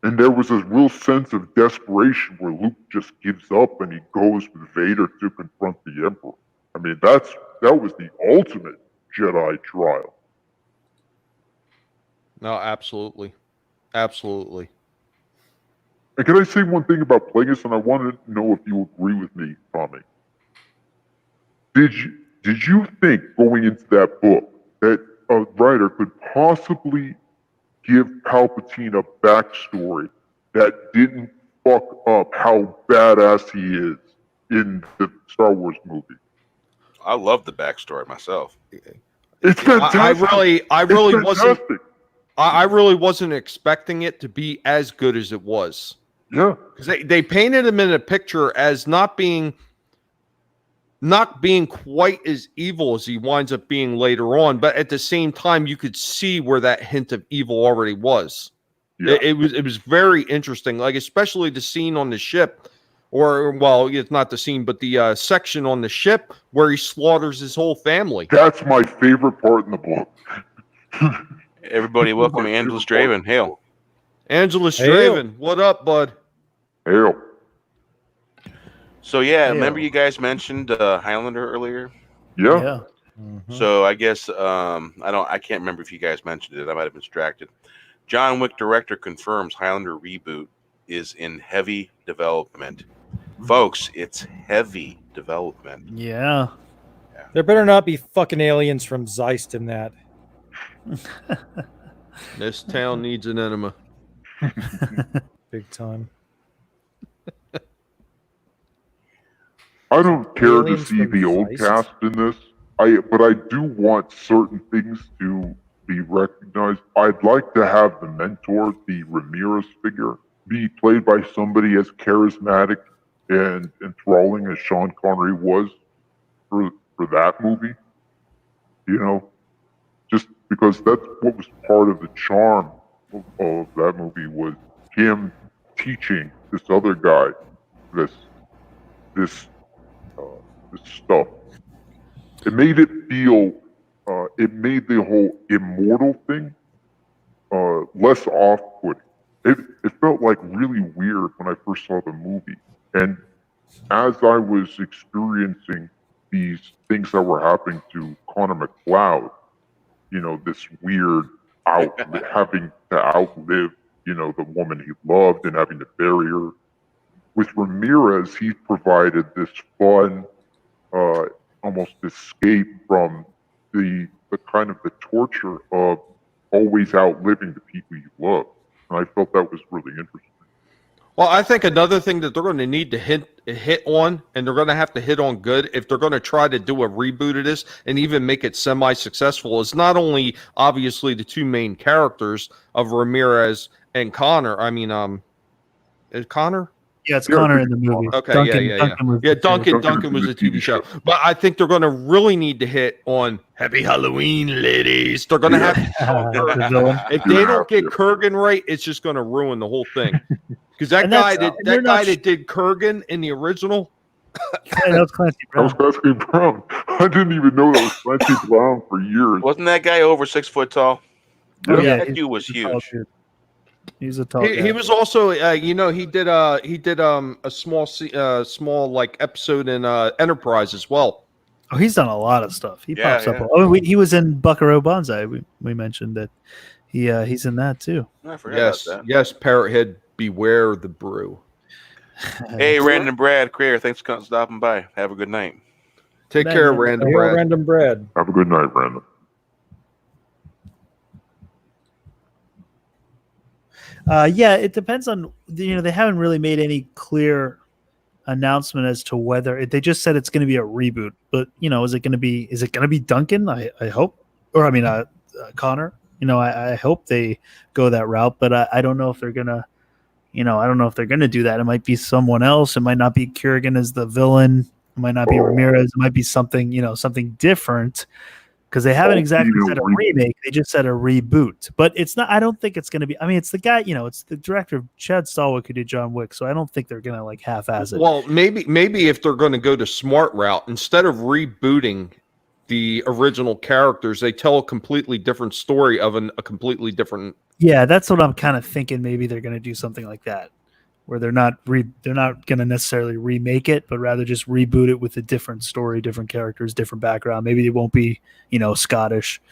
And there was this real sense of desperation where Luke just gives up and he goes with Vader to confront the Emperor. I mean, that was the ultimate Jedi trial. No, absolutely. Absolutely. And can I say one thing about Plagueis? And I want to know if you agree with me, Tommy. Did you think going into that book that a writer could possibly give Palpatine a backstory that didn't fuck up how badass he is in the Star Wars movie? I love the backstory myself. It's fantastic. I really wasn't expecting it to be as good as it was. Yeah, because they painted him in a picture as not being quite as evil as he winds up being later on, but at the same time, you could see where that hint of evil already was. Yeah. It was very interesting, like especially the scene on the ship, or well, it's not the scene, but the section on the ship where he slaughters his whole family. That's my favorite part in the book. Everybody, welcome Angela Straven. Hail. Angela Straven, what up, bud? Hail. So yeah, remember you guys mentioned Highlander earlier? Yeah. Mm-hmm. So I guess I can't remember if you guys mentioned it. I might have been distracted. John Wick director confirms Highlander reboot is in heavy development. Folks, it's heavy development. Yeah. There better not be fucking aliens from Zeist in that. This town needs an enema. Big time. I don't care to see the old cast in this. But I do want certain things to be recognized. I'd like to have the mentor, the Ramirez figure, be played by somebody as charismatic and enthralling as Sean Connery was for that movie. You know, just because that's what was part of the charm of that movie was him teaching this other guy this stuff. It made it feel, it made the whole immortal thing less off-putting. It felt like really weird when I first saw the movie. And as I was experiencing these things that were happening to Connor McLeod, you know, this weird having to outlive, you know, the woman he loved and having to bury her. With Ramirez, he provided this fun, almost escape from the kind of the torture of always outliving the people you love. And I felt that was really interesting. Well, I think another thing that they're going to need to hit on, and they're going to have to hit on good if they're going to try to do a reboot of this and even make it semi-successful, is not only obviously the two main characters of Ramirez and Connor. I mean, is Connor? Yeah, it's Connor in the movie. Okay, Duncan Duncan was a TV show. But I think they're going to really need to hit on Happy Halloween, ladies. They're going to have to if they don't get Kurgan right, it's just going to ruin the whole thing. Because that guy that did Kurgan in the original. That was Clancy Brown. That was Clancy Brown. I didn't even know that was Clancy Brown for years. Wasn't that guy over 6 foot tall? Oh, yeah, that dude was huge. He's a tall guy. He was also, he did a small like episode in Enterprise as well. Oh, he's done a lot of stuff. He pops up. Oh, he was in Buckaroo Banzai. We mentioned that he's in that too. I forgot about that. Yes, Parrothead, beware the brew. Hey, Random Brad Creator, thanks for stopping by. Have a good night. Take care, Random Brad. Random Brad. Have a good night, Random. Yeah, it depends on, they haven't really made any clear announcement as to whether they just said it's going to be a reboot, but is it going to be Duncan? I hope, or I mean, Connor, I hope they go that route, but I don't know if they're going to, I don't know if they're going to do that. It might be someone else. It might not be Kurgan as the villain. It might not be Ramirez. It might be something, something different. Because they haven't exactly said a remake, they just said a reboot. But it's not. I don't think it's going to be. I mean, it's the guy. It's the director, Chad Stahelwick, who did John Wick. So I don't think they're going to like half-ass it. Well, maybe if they're going to go the smart route, instead of rebooting the original characters, they tell a completely different story of a completely different. Yeah, that's what I'm kind of thinking. Maybe they're going to do something like that, where they're not going to necessarily remake it, but rather just reboot it with a different story, different characters, different background. Maybe they won't be, Scottish.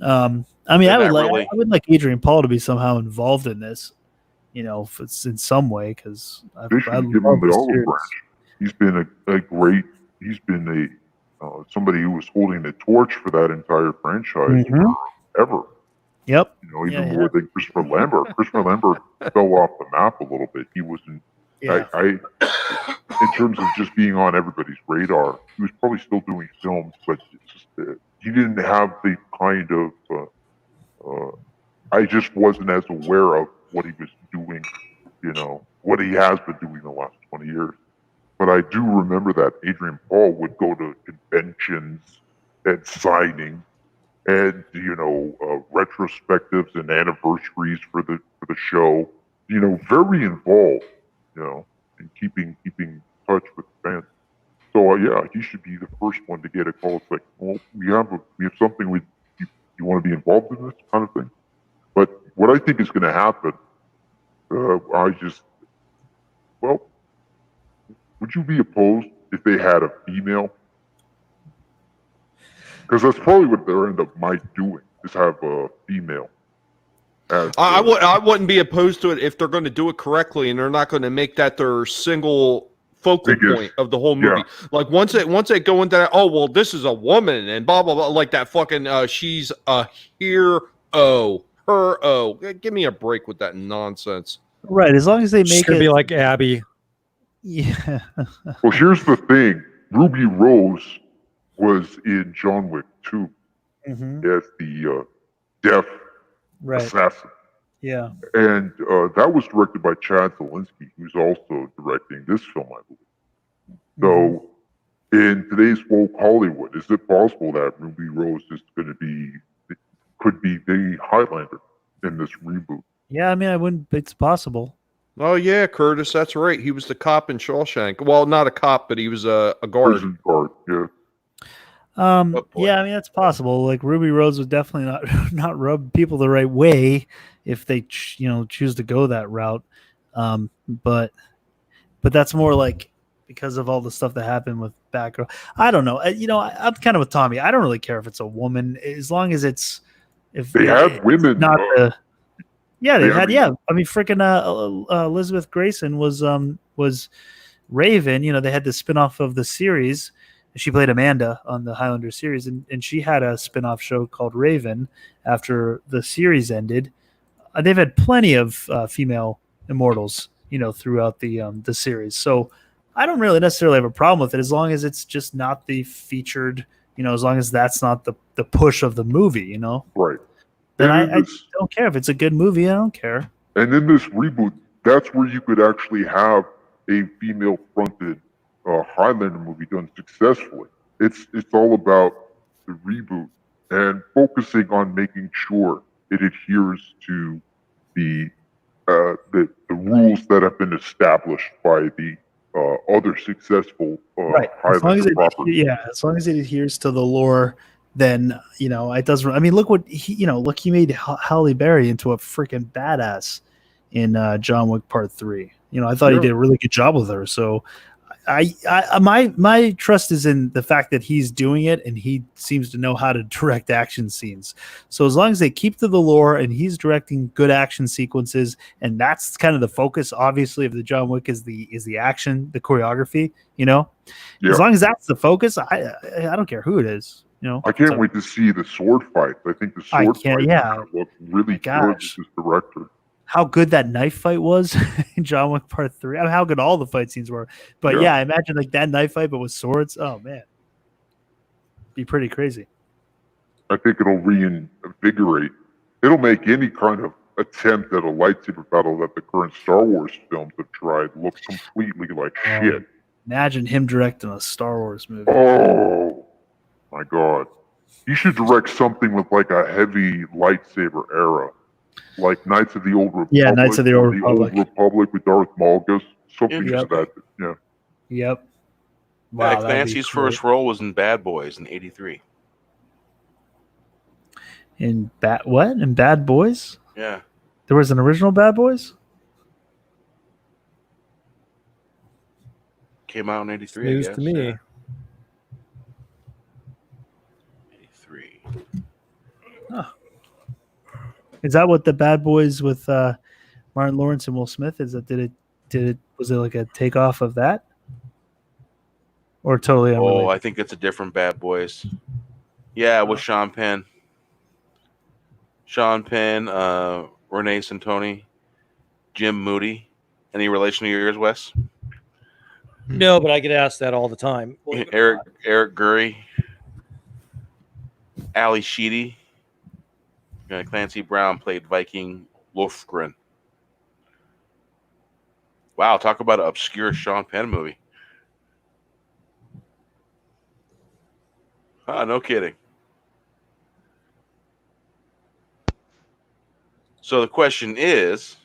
I mean, I would like Adrian Paul to be somehow involved in this, if it's in some way, because I give him the olive branch. He's been he's been somebody who was holding the torch for that entire franchise ever. Yep. Even more than Christopher Lambert. Christopher Lambert fell off the map a little bit. He wasn't. Yeah. In terms of just being on everybody's radar, he was probably still doing films, but it's just he didn't have the kind of. I just wasn't as aware of what he was doing. What he has been doing the last 20 years. But I do remember that Adrian Paul would go to conventions and signings. And retrospectives and anniversaries for the show, very involved, in keeping touch with the fans. So yeah, he should be the first one to get a call. It's like, well, we have something you want to be involved in this kind of thing. But what I think is going to happen, would you be opposed if they had a female? Because that's probably what they'll end up doing, is have a female. I wouldn't be opposed to it if they're going to do it correctly and they're not going to make that their single focal point of the whole movie. Yeah. Like once they go into that, oh well, this is a woman and blah blah blah, like that fucking she's a hero, give me a break with that nonsense. Right, as long as they make it be like Abby. Yeah. Well, here's the thing: Ruby Rose was in John Wick 2 as the deaf assassin. Yeah. And that was directed by Chad Zielinski, who's also directing this film, I believe. So, in today's woke Hollywood, is it possible that Ruby Rose is could be the Highlander in this reboot? Yeah, I mean, it's possible. Oh yeah, Curtis, that's right. He was the cop in Shawshank. Well, not a cop, but he was a guard. Prison guard, yeah. Yeah, I mean that's possible. Like Ruby Rose would definitely not rub people the right way if they choose to go that route. But that's more like because of all the stuff that happened with Batgirl. I don't know. I'm kind of with Tommy. I don't really care if it's a woman as long as it's they had women. Not the. Yeah, they had. Yeah, I mean, freaking Elizabeth Grayson was Raven. They had the spinoff of the series. She played Amanda on the Highlander series, and she had a spinoff show called Raven after the series ended. They've had plenty of female immortals, throughout the series. So I don't really necessarily have a problem with it as long as it's just not the featured, as long as that's not the push of the movie, Right. Then And I don't care if it's a good movie. I don't care. And in this reboot, that's where you could actually have a female-fronted Highlander movie done successfully. It's all about the reboot and focusing on making sure it adheres to the rules that have been established by the other successful Right. Highlander properties. As long as it adheres to the lore, then it does. I mean, look what he made Halle Berry into a freaking badass in John Wick Part 3. I thought he did a really good job with her. So my trust is in the fact that he's doing it and he seems to know how to direct action scenes. So as long as they keep to the lore and he's directing good action sequences, and that's kind of the focus, obviously, of the John Wick is the action, the choreography. As long as that's the focus, I don't care who it is. I can't wait to see the sword fight. I think the sword fight looks really good with this director. How good that knife fight was in John Wick Part 3. I mean, how good all the fight scenes were. But I imagine like that knife fight, but with swords. Oh, man. Be pretty crazy. I think it'll reinvigorate. It'll make any kind of attempt at a lightsaber battle that the current Star Wars films have tried look completely like shit. Imagine him directing a Star Wars movie. Oh, my God. He should direct something with like a heavy lightsaber era. Like Knights of the Old Republic. Yeah, Knights of the Old Republic. The Old Republic with Darth Malgus. Something like that. Yeah. Yep. Wow, Clancy's first role was in Bad Boys in '83. In what? In Bad Boys? Yeah. There was an original Bad Boys? Came out in '83. News to me. Yeah. 83. Huh. Is that what the Bad Boys with Martin Lawrence and Will Smith is? That was it like a takeoff of that, or totally unrelated? Oh, I think it's a different Bad Boys. Yeah, with Sean Penn, Renee Santoni, Jim Moody. Any relation to yours, Wes? No, but I get asked that all the time. Eric Gurry, Ali Sheedy. Clancy Brown played Viking Lofgren. Wow, talk about an obscure Sean Penn movie. No kidding. So the question is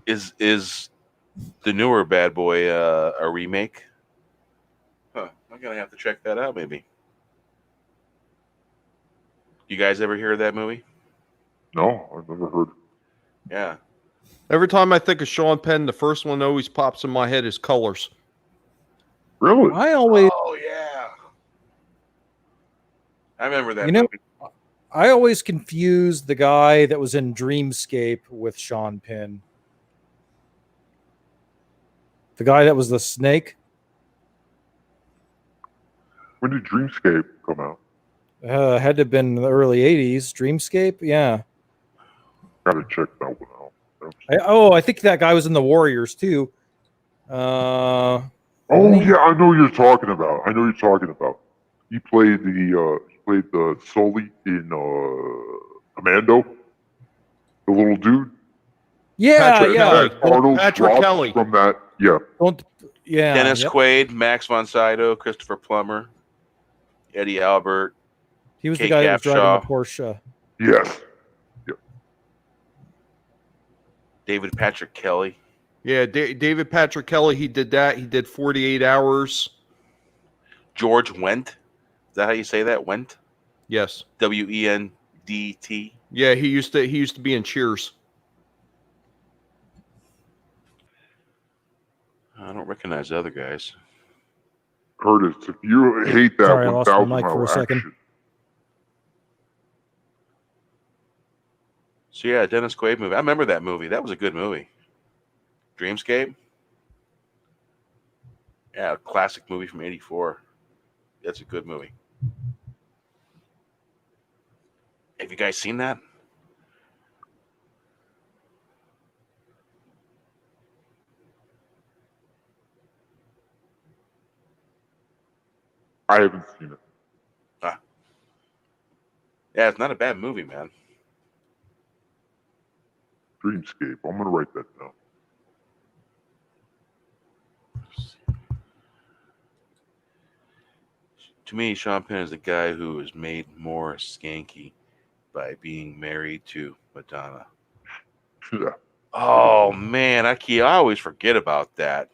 the newer Bad Boy a remake? I'm gonna have to check that out, maybe. You guys ever hear of that movie? No, I've never heard. Yeah. Every time I think of Sean Penn, the first one that always pops in my head is Colors. Really? Oh yeah. I remember that movie. I always confuse the guy that was in Dreamscape with Sean Penn. The guy that was the snake. When did Dreamscape come out? Had to have been in the early 80s. Dreamscape? Yeah. Gotta check that one out. I think that guy was in the Warriors too. Yeah, I know what you're talking about. He played the Sully in Commando, the little dude. Patrick Kelly from that. Yeah. Dennis Quaid, Max von Sydow, Christopher Plummer, Eddie Albert. He was Kate the guy that was driving Capshaw. the Porsche. Yes. Yep. David Patrick Kelly. Yeah, David Patrick Kelly. He did that. He did 48 Hours. George Wendt. Is that how you say that? Wendt? Yes. Wendt. Yeah, he used to be in Cheers. I don't recognize the other guys. Curtis, if you hate that, Sorry, I lost my 1,000 mic for a second. action. So yeah, Dennis Quaid movie. I remember that movie. That was a good movie. Dreamscape. Yeah, a classic movie from '84. That's a good movie. Have you guys seen that? I haven't seen it. Yeah, it's not a bad movie, man. Dreamscape. I'm gonna write that down. To me, Sean Penn is the guy who is made more skanky by being married to Madonna. Yeah. Oh man, I always forget about that.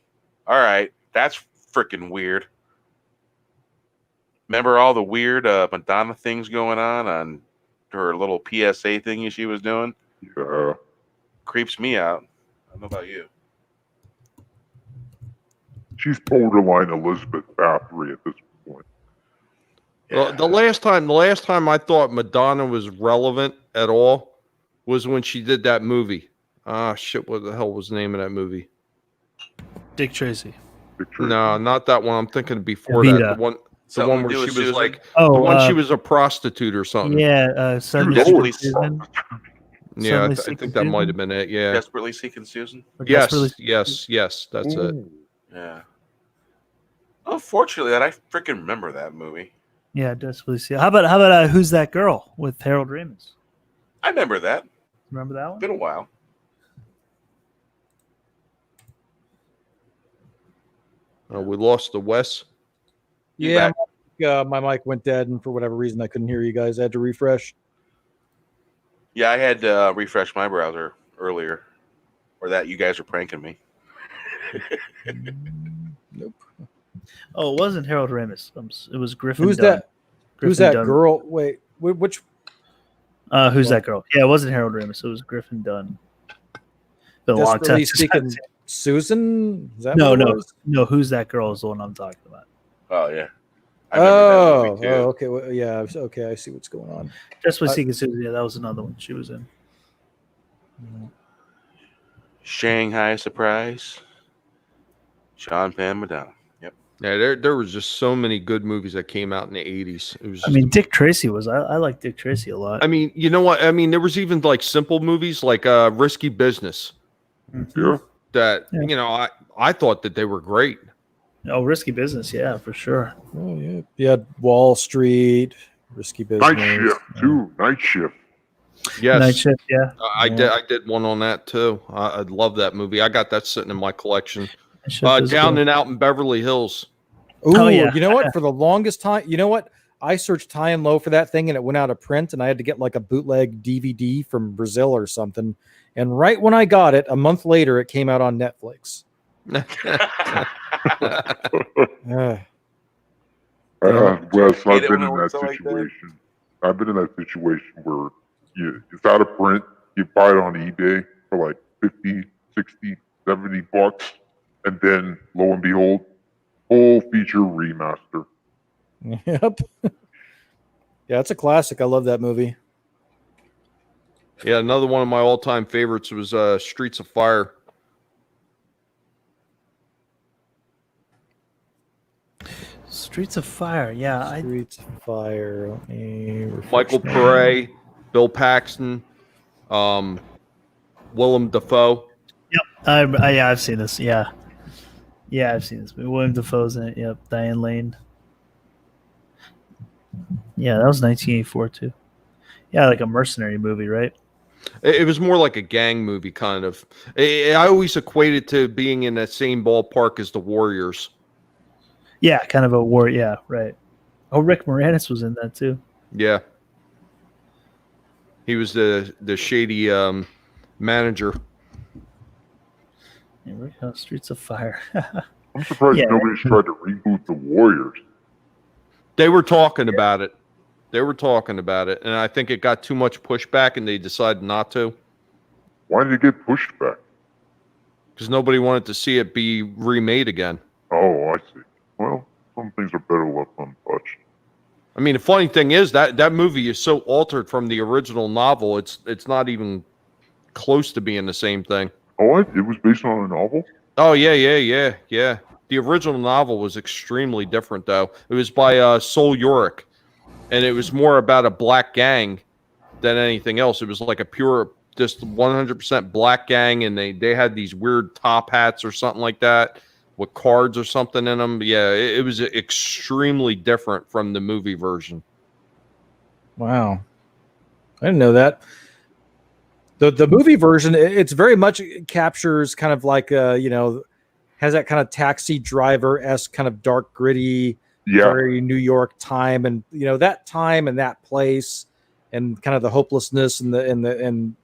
All right, that's freaking weird. Remember all the weird Madonna things going on her little PSA thingy she was doing? Yeah. Creeps me out. I don't know about you. She's borderline Elizabeth Bathory at this point. Well, the last time I thought Madonna was relevant at all was when she did that movie. Ah, shit! What the hell was the name of that movie? Dick Tracy. No, not that one. I'm thinking before Evita. that. The Something one to where do she with was Susan? like Oh, the one she was a prostitute or something. Yeah, suddenly Desperately Seeking Susan. Yeah, Suddenly I Seeking think that might have Susan? been it. Yeah. Desperately Seeking Susan? Or Desperately Yes. That's it. Ooh. Yeah. Unfortunately, I freaking remember that movie. Yeah, Desperately Seeking. How about Who's That Girl with Harold Ramis? I remember that. Remember that one? Been a while. We lost the Wes. You Yeah, back? my mic went dead, and for whatever reason, I couldn't hear you guys. I had to refresh. Yeah, I had to refresh my browser earlier, or that you guys were pranking me. Nope. Oh, it wasn't Harold Ramis. It was Griffin Who's Dunn. that? Who's Griffin that Dunn. girl? Wait, which? Who's that girl? Yeah, it wasn't Harold Ramis. It was Griffin Dunn. Been a long time. Desperately Seeking Susan? Is that No, what it no, was? no. Who's That Girl is the one I'm talking about. Oh yeah. I remember that movie too. Okay. Well, yeah. Okay, I see what's going on. Desperately Seeking Susan. Yeah, that was another one she was in. Shanghai Surprise. Sean Penn, Madonna. Yep. Yeah, there was just so many good movies that came out in the 80s. It was I mean, Dick Tracy was. I like Dick Tracy a lot. I mean, you know what? I mean, there was even like simple movies like Risky Business Yeah. that, Yeah. you know, I thought that they were great. Oh, Risky Business. Yeah, for sure. Oh yeah. You had Wall Street, Risky Business. Night Shift too. Night Shift. Yes. Night Shift. Yeah. I did one on that too. I love that movie. I got that sitting in my collection. Night Shift was Down good. and Out in Beverly Hills. Ooh, Oh, yeah. You know what? For the longest time, you know what? I searched high and low for that thing, and it went out of print, and I had to get like a bootleg DVD from Brazil or something. And right when I got it, a month later, it came out on Netflix. Ugh. Wes, Hate I've it been when in it that works out like that. situation. I've been in that situation where it's out of print. You buy it on eBay for like 50, 60, 70 bucks. And then, lo and behold, full feature remaster. Yep. Yeah, it's a classic. I love that movie. Yeah, another one of my all-time favorites was Streets of Fire. Streets of Fire. Yeah, Streets of Fire. Let me refresh Michael my- Pare, Bill Paxton, Willem Dafoe. I've seen this. Yeah, I've seen this movie. William Dafoe's in it. Yep, Diane Lane. Yeah, that was 1984 too. Yeah, like a mercenary movie, right? It was more like a gang movie, kind of. I always equate it to being in that same ballpark as the Warriors. Yeah, kind of a war. Yeah, right. Oh, Rick Moranis was in that too. Yeah. He was the shady manager. Yeah, Streets of Fire. I'm surprised Yeah. nobody's tried to reboot the Warriors. They were talking about it. And I think it got too much pushback, and they decided not to. Why did it get pushed back? Because nobody wanted to see it be remade again. Oh, I see. Well, some things are better left untouched. I mean, the funny thing is that movie is so altered from the original novel. It's not even close to being the same thing. Oh, it was based on a novel? Oh yeah. The original novel was extremely different, though. It was by Sol Yorick, and it was more about a black gang than anything else. It was like a pure, just 100% black gang, and they had these weird top hats or something like that. with cards or something in them. Yeah, it was extremely different from the movie version. Wow, I didn't know that. The movie version, it's very much captures kind of like has that kind of Taxi Driver-esque kind of dark, gritty, very New York time, and that time and that place, and kind of the hopelessness and that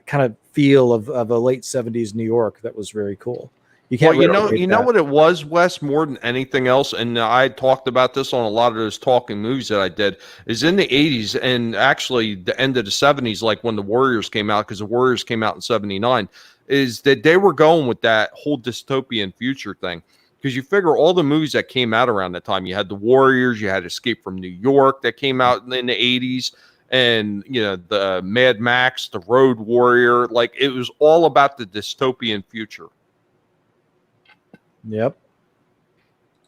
kind of feel of a late 70s New York that was very cool. You can't you know what it was, Wes, more than anything else, and I talked about this on a lot of those talking movies that I did, is in the 80s and actually the end of the 70s, like when the Warriors came out, because the Warriors came out in 79, is that they were going with that whole dystopian future thing. Because you figure all the movies that came out around that time, you had the Warriors, you had Escape from New York that came out in the 80s, and the Mad Max, the Road Warrior, like it was all about the dystopian future. Yep.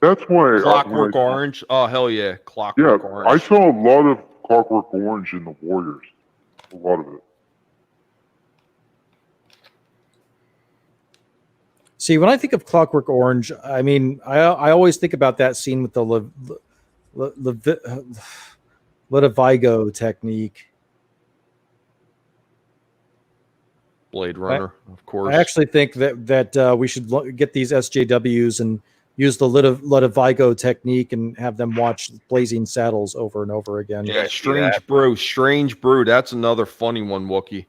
That's why Clockwork Orange. Oh hell yeah, Clockwork Orange. I saw a lot of Clockwork Orange in the Warriors. A lot of it. See, when I think of Clockwork Orange, I mean, I always think about that scene with the Litivigo technique. Blade Runner, of course. I actually think that we should get these SJWs and use the Litivigo technique and have them watch Blazing Saddles over and over again. Yeah, Strange Brew. That's another funny one, Wookie.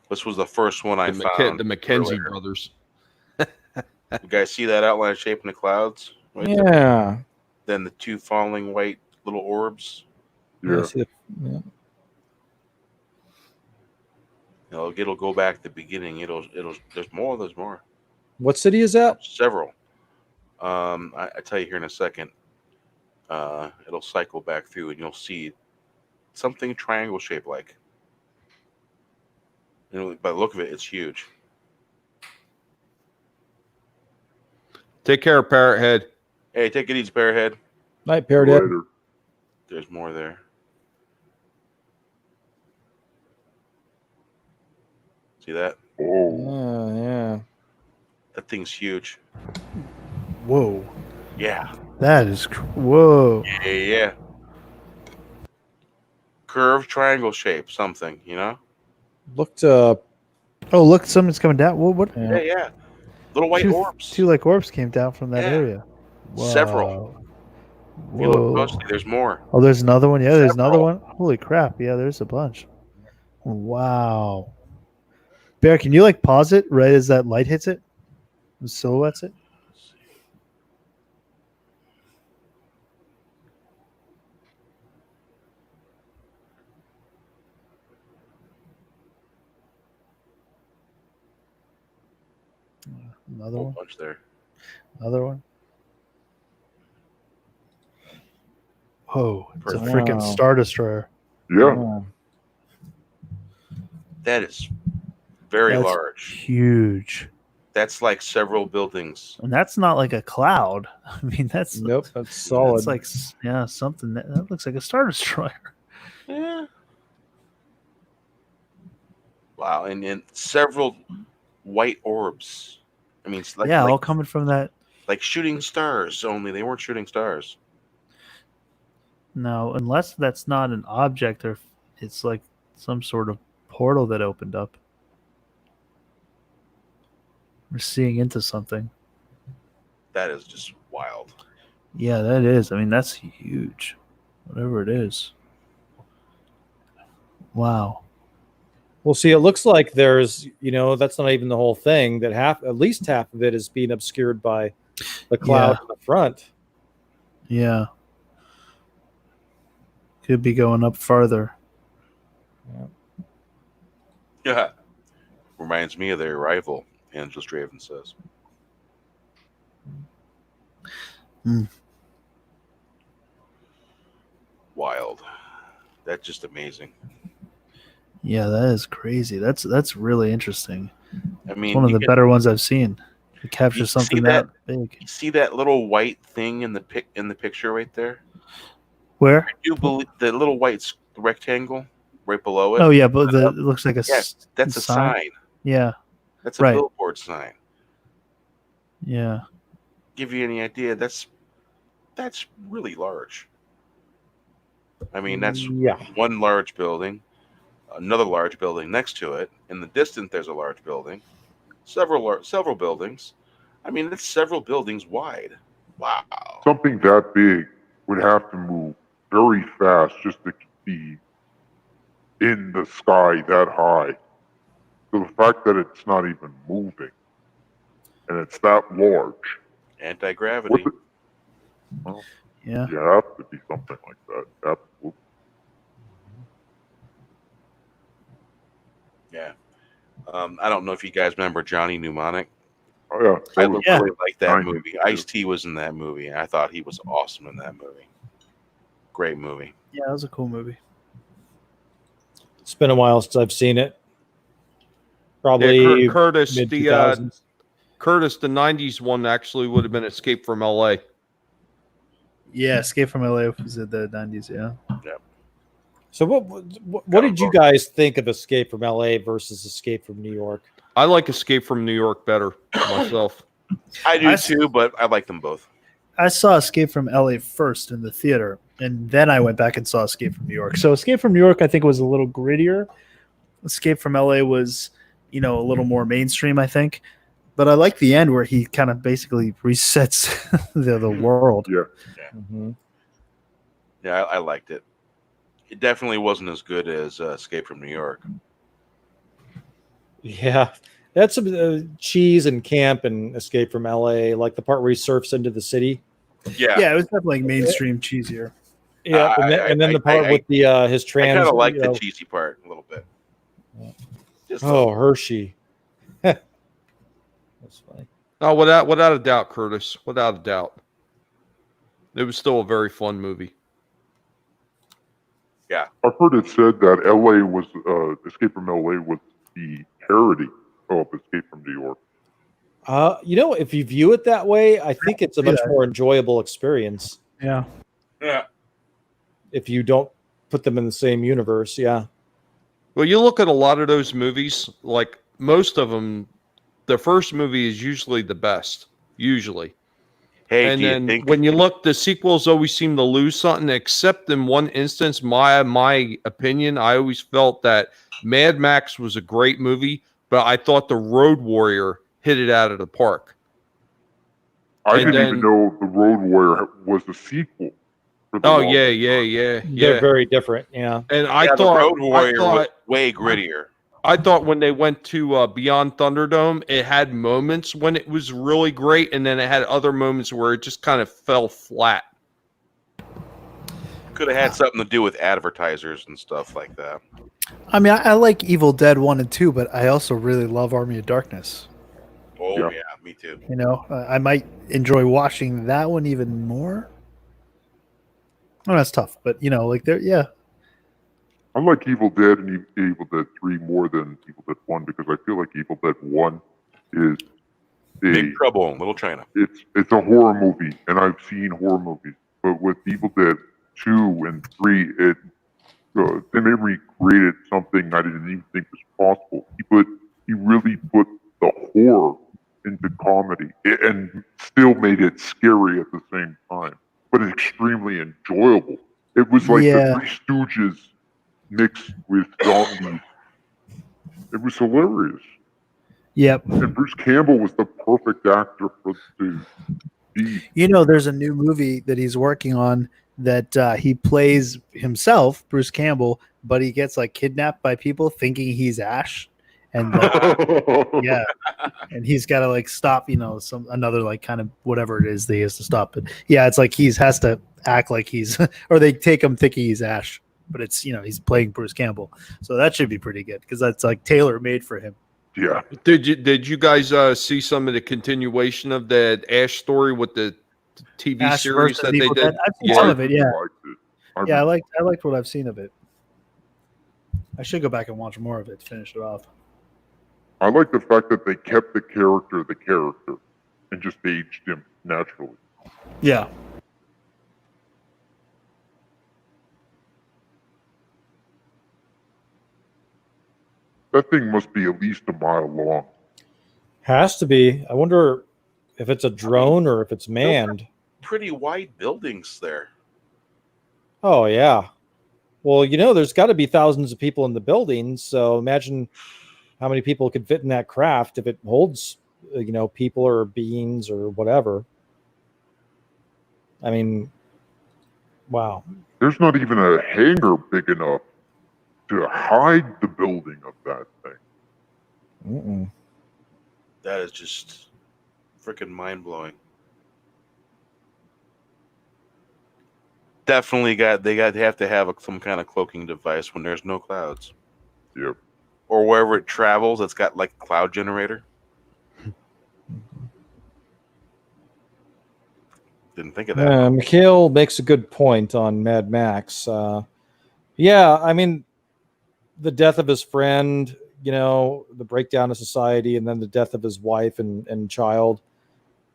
This was the first one I found. The McKenzie brothers. You guys see that outline shape in the clouds? Right there? Then the two falling white little orbs. Yeah. It'll go back to the beginning. There's more. What city is that? Several. I tell you here in a second. It'll cycle back through and you'll see something triangle shaped like. By the look of it, it's huge. Take care, Parrot Head. Hey, take it easy, Parrot Head. Night, Parrot Head. There's more there. See that? Oh. Yeah. That thing's huge. Whoa. Yeah. That is whoa. Yeah. Curved triangle shape, something, Looked. Oh, look, something's coming down. What? Yeah. Little white orbs. Two like orbs came down from that area. Whoa. Several. If you look closely, there's more. Oh, there's another one. Yeah, there's another one. Holy crap! Yeah, there's a bunch. Wow. Bear, can you pause it right as that light hits it? And silhouettes it? Another one. Bunch there. Another one. Oh, it's a freaking Star Destroyer. Yeah. That is very large. Huge. That's like several buildings. And that's not like a cloud. I mean, that's that's solid. It's something that looks like a Star Destroyer. Yeah. Wow, and several white orbs. I mean, it's all coming from that. Like shooting stars, only they weren't shooting stars. No, unless that's not an object or it's like some sort of portal that opened up. We're seeing into something. That is just wild. Yeah, that is. I mean, that's huge. Whatever it is. Wow. Well, see, it looks like there's, that's not even the whole thing. That at least half of it is being obscured by the cloud in the front. Yeah. Could be going up farther. Yeah. Reminds me of their rival, Angela Draven says. Wild. That's just amazing. Yeah, that is crazy. That's really interesting. I mean, it's one of the better ones I've seen. To capture something that big. You see that little white thing in the picture right there? Where? You believe the little white rectangle right below it? Oh yeah, but it looks like a that's a sign. Yeah. That's a Right. billboard sign. Yeah. Give you any idea? That's really large. I mean, that's Yeah. one large building, another large building next to it. In the distance, there's a large building, several buildings. I mean, it's several buildings wide. Wow. Something that big would have to move very fast just to be in the sky that high. So the fact that it's not even moving and it's that large, Anti-gravity. well, Yeah. you have to be something like that. Absolutely. Yeah. I don't know if you guys remember Johnny Mnemonic. Oh yeah. I That was Yeah. really liked that 90s, movie. too. Ice-T was in that movie. I thought he was awesome in that movie. Great movie. Yeah, that was a cool movie. It's been a while since I've seen it. Yeah, Probably Curtis, mid the 2000s. Curtis, the '90s one actually would have been Escape from L.A. Yeah, Escape from LA was in the 90s. Yeah. So what did you guys think of Escape from LA versus Escape from New York? I like Escape from New York better myself. I do I- too, but I like them both. I saw Escape from LA first in the theater, and then I went back and saw Escape from New York. So Escape from New York, I think, was a little grittier. Escape from LA was, a little more mainstream, I think. But I like the end where he kind of basically resets the world. Yeah. Mm-hmm. Yeah, I liked it. It definitely wasn't as good as Escape from New York. Yeah, that's some cheese and camp and Escape from LA, like the part where he surfs into the city. Yeah, Yeah, it was definitely mainstream cheesier. Yeah, and then the part with the his I trans. kind of like you the know- cheesy part a little bit. Just Oh, Hershey. That's funny. Oh, without a doubt, Curtis. Without a doubt. It was still a very fun movie. yeah. I've heard it said that LA was Escape from LA was the parody of Escape from New York. If you view it that way, I think it's a much Yeah. more enjoyable experience Yeah. Yeah. if you don't put them in the same universe. Yeah. Well, you look at a lot of those movies, like most of them, the first movie is usually the best. Usually. Hey, And do you then think? when you look, the sequels always seem to lose something, except in one instance, my opinion, I always felt that Mad Max was a great movie, but I thought The Road Warrior hit it out of the park. I And didn't even then- know The Road Warrior was the sequel. For the Oh, longest yeah. time. They're very different. Yeah. And Yeah, I the thought, Road Warrior was way grittier. I thought when they went to Beyond Thunderdome, it had moments when it was really great, and then it had other moments where it just kind of fell flat. Could have had something to do with advertisers and stuff like that. I mean, I like Evil Dead 1 and 2, but I also really love Army of Darkness. Oh Yeah. yeah, me too. I might enjoy watching that one even more. Oh, that's tough, but yeah. I like Evil Dead and Evil Dead 3 more than Evil Dead 1 because I feel like Evil Dead 1 is Big Trouble in Little China. it's a horror movie, and I've seen horror movies. But with Evil Dead 2 and 3, Tim Avery created something I didn't even think was possible. He really put the horror into comedy and still made it scary at the same time, but extremely enjoyable. It was like Yeah. the Three Stooges mixed with zombies. It was hilarious. Yep. And Bruce Campbell was the perfect actor to be. There's a new movie that he's working on that he plays himself, Bruce Campbell, but he gets like kidnapped by people thinking he's Ash, and yeah, and he's got to like stop, another like kind of whatever it is that he has to stop. But yeah, it's like has to act like he's, or they take him thinking he's Ash, but it's he's playing Bruce Campbell, so that should be pretty good because that's like tailor made for him. Yeah. Did you guys see some of the continuation of that Ash story with the TV Ash series versus that they Evil did? Dead. I've seen Yeah. some of it. Yeah, liked it. yeah, I liked what I've seen of it. I should go back and watch more of it to finish it off. I like the fact that they kept the character, and just aged him naturally. Yeah. That thing must be at least a mile long. Has to be. I wonder if it's a drone or if it's manned. Pretty wide buildings there. Oh yeah. Well, there's got to be thousands of people in the buildings. So imagine how many people could fit in that craft if it holds, people or beings or whatever. I mean, wow. There's not even a hangar big enough to hide the building of that thing. Mm-mm. That is just freaking mind-blowing. Definitely they have to have some kind of cloaking device when there's no clouds. Yep. Or wherever it travels, it's got like a cloud generator. Didn't think of that. Mikhail makes a good point on Mad Max. Yeah, I mean, the death of his friend, the breakdown of society, and then the death of his wife and child,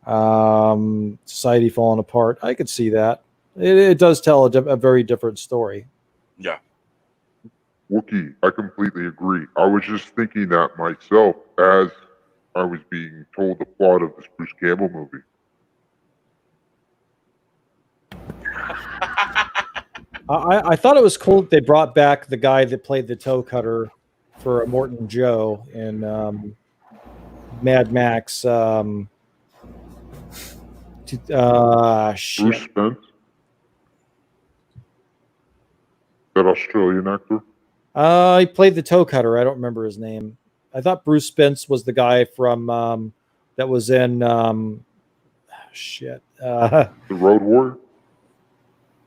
society falling apart. I could see that. It does tell a very different story. Yeah. Wookie, I completely agree. I was just thinking that myself as I was being told the plot of this Bruce Campbell movie. I thought it was cool that they brought back the guy that played the toe cutter for Morton Joe in Mad Max. Bruce Spence? That Australian actor? He played the toe cutter. I don't remember his name. I thought Bruce Spence was the guy from that was in The Road Warrior?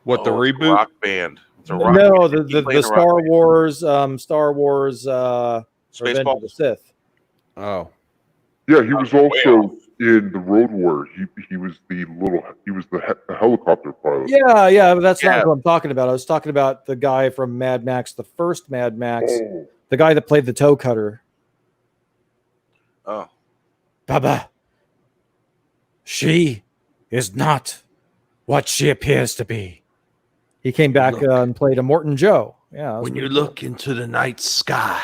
What, the It's a reboot? rock band. It's a rock No, band. He the played in a rock Star band. Wars Revenge Spaceballs? of the Sith. Oh. Yeah, he was Way also in The Road Warrior. He was the helicopter pilot. Yeah, but that's Yeah. not what I'm talking about. I was talking about the guy from Mad Max, the first Mad Max, Oh, the guy that played the toe cutter. Oh. Baba, she is not what she appears to be. He came back and played a Morton Joe. Yeah. When you look into the night sky,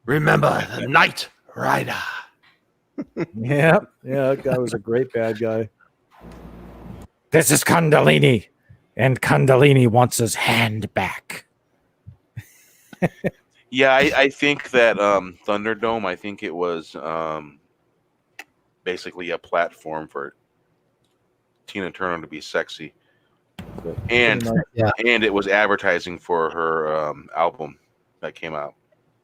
remember the Night Rider. Yeah, that guy was a great bad guy. This is Kundalini, and Kundalini wants his hand back. Yeah, I think that Thunderdome, I think it was basically a platform for Tina Turner to be sexy. And and it was advertising for her album that came out.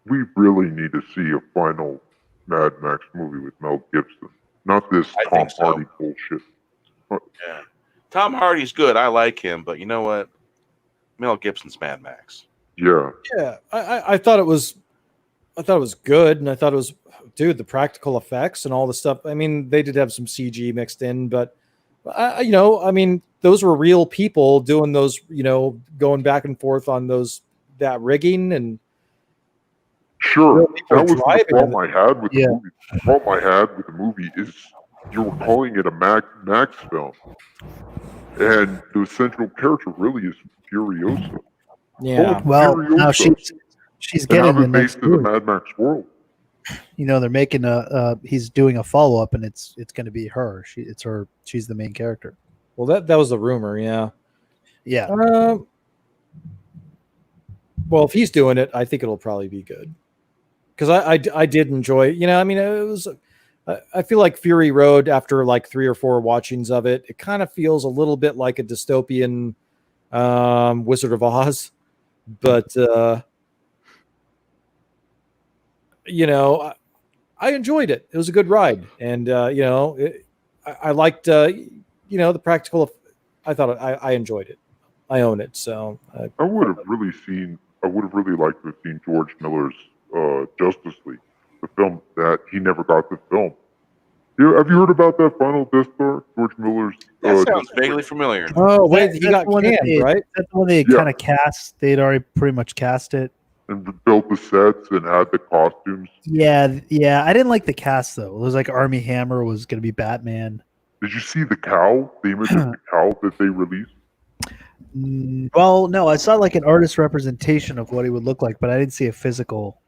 we really need to see a final Mad Max movie with Mel Gibson. Not this I Tom think so. Hardy bullshit. Yeah. Tom Hardy's good. I like him, but you know what? Mel Gibson's Mad Max. Yeah. Yeah, I thought it was good, and I thought it was, dude, the practical effects and all the stuff. I mean, they did have some CG mixed in, but I mean, those were real people doing those, going back and forth on that rigging and. Sure. Real people That was the driving problem I had with the Yeah. movie. The problem I had with the movie is you were calling it a Max film. And the central character really is Furiosa. Yeah. Well, now Furiosa. she's And getting have the it next based in the movie. Mad Max world. They're making he's doing a follow up, and it's going to be her. She's the main character. Well, that was the rumor. Yeah. Yeah. Well, if he's doing it, I think it'll probably be good. Because I did enjoy, I mean, it was. I feel like Fury Road, after like 3 or 4 watchings of it, it kind of feels a little bit like a dystopian Wizard of Oz, but I enjoyed it. It was a good ride, and I liked the practical. I thought I enjoyed it. I own it, so I would have really liked to have seen George Miller's Justice League, the film that he never got to film. Have you heard about that FinalDeathStar? George Miller's. That sounds vaguely familiar. Oh wait, he That's got the one that canned, right? That's the one they Yeah. kind of cast. They'd already pretty much cast it. And built the sets and had the costumes. Yeah. I didn't like the cast though. It was like Army Hammer was going to be Batman. Did you see the cow? The image of the cow that they released? Well, no, I saw like an artist representation of what he would look like, but I didn't see a physical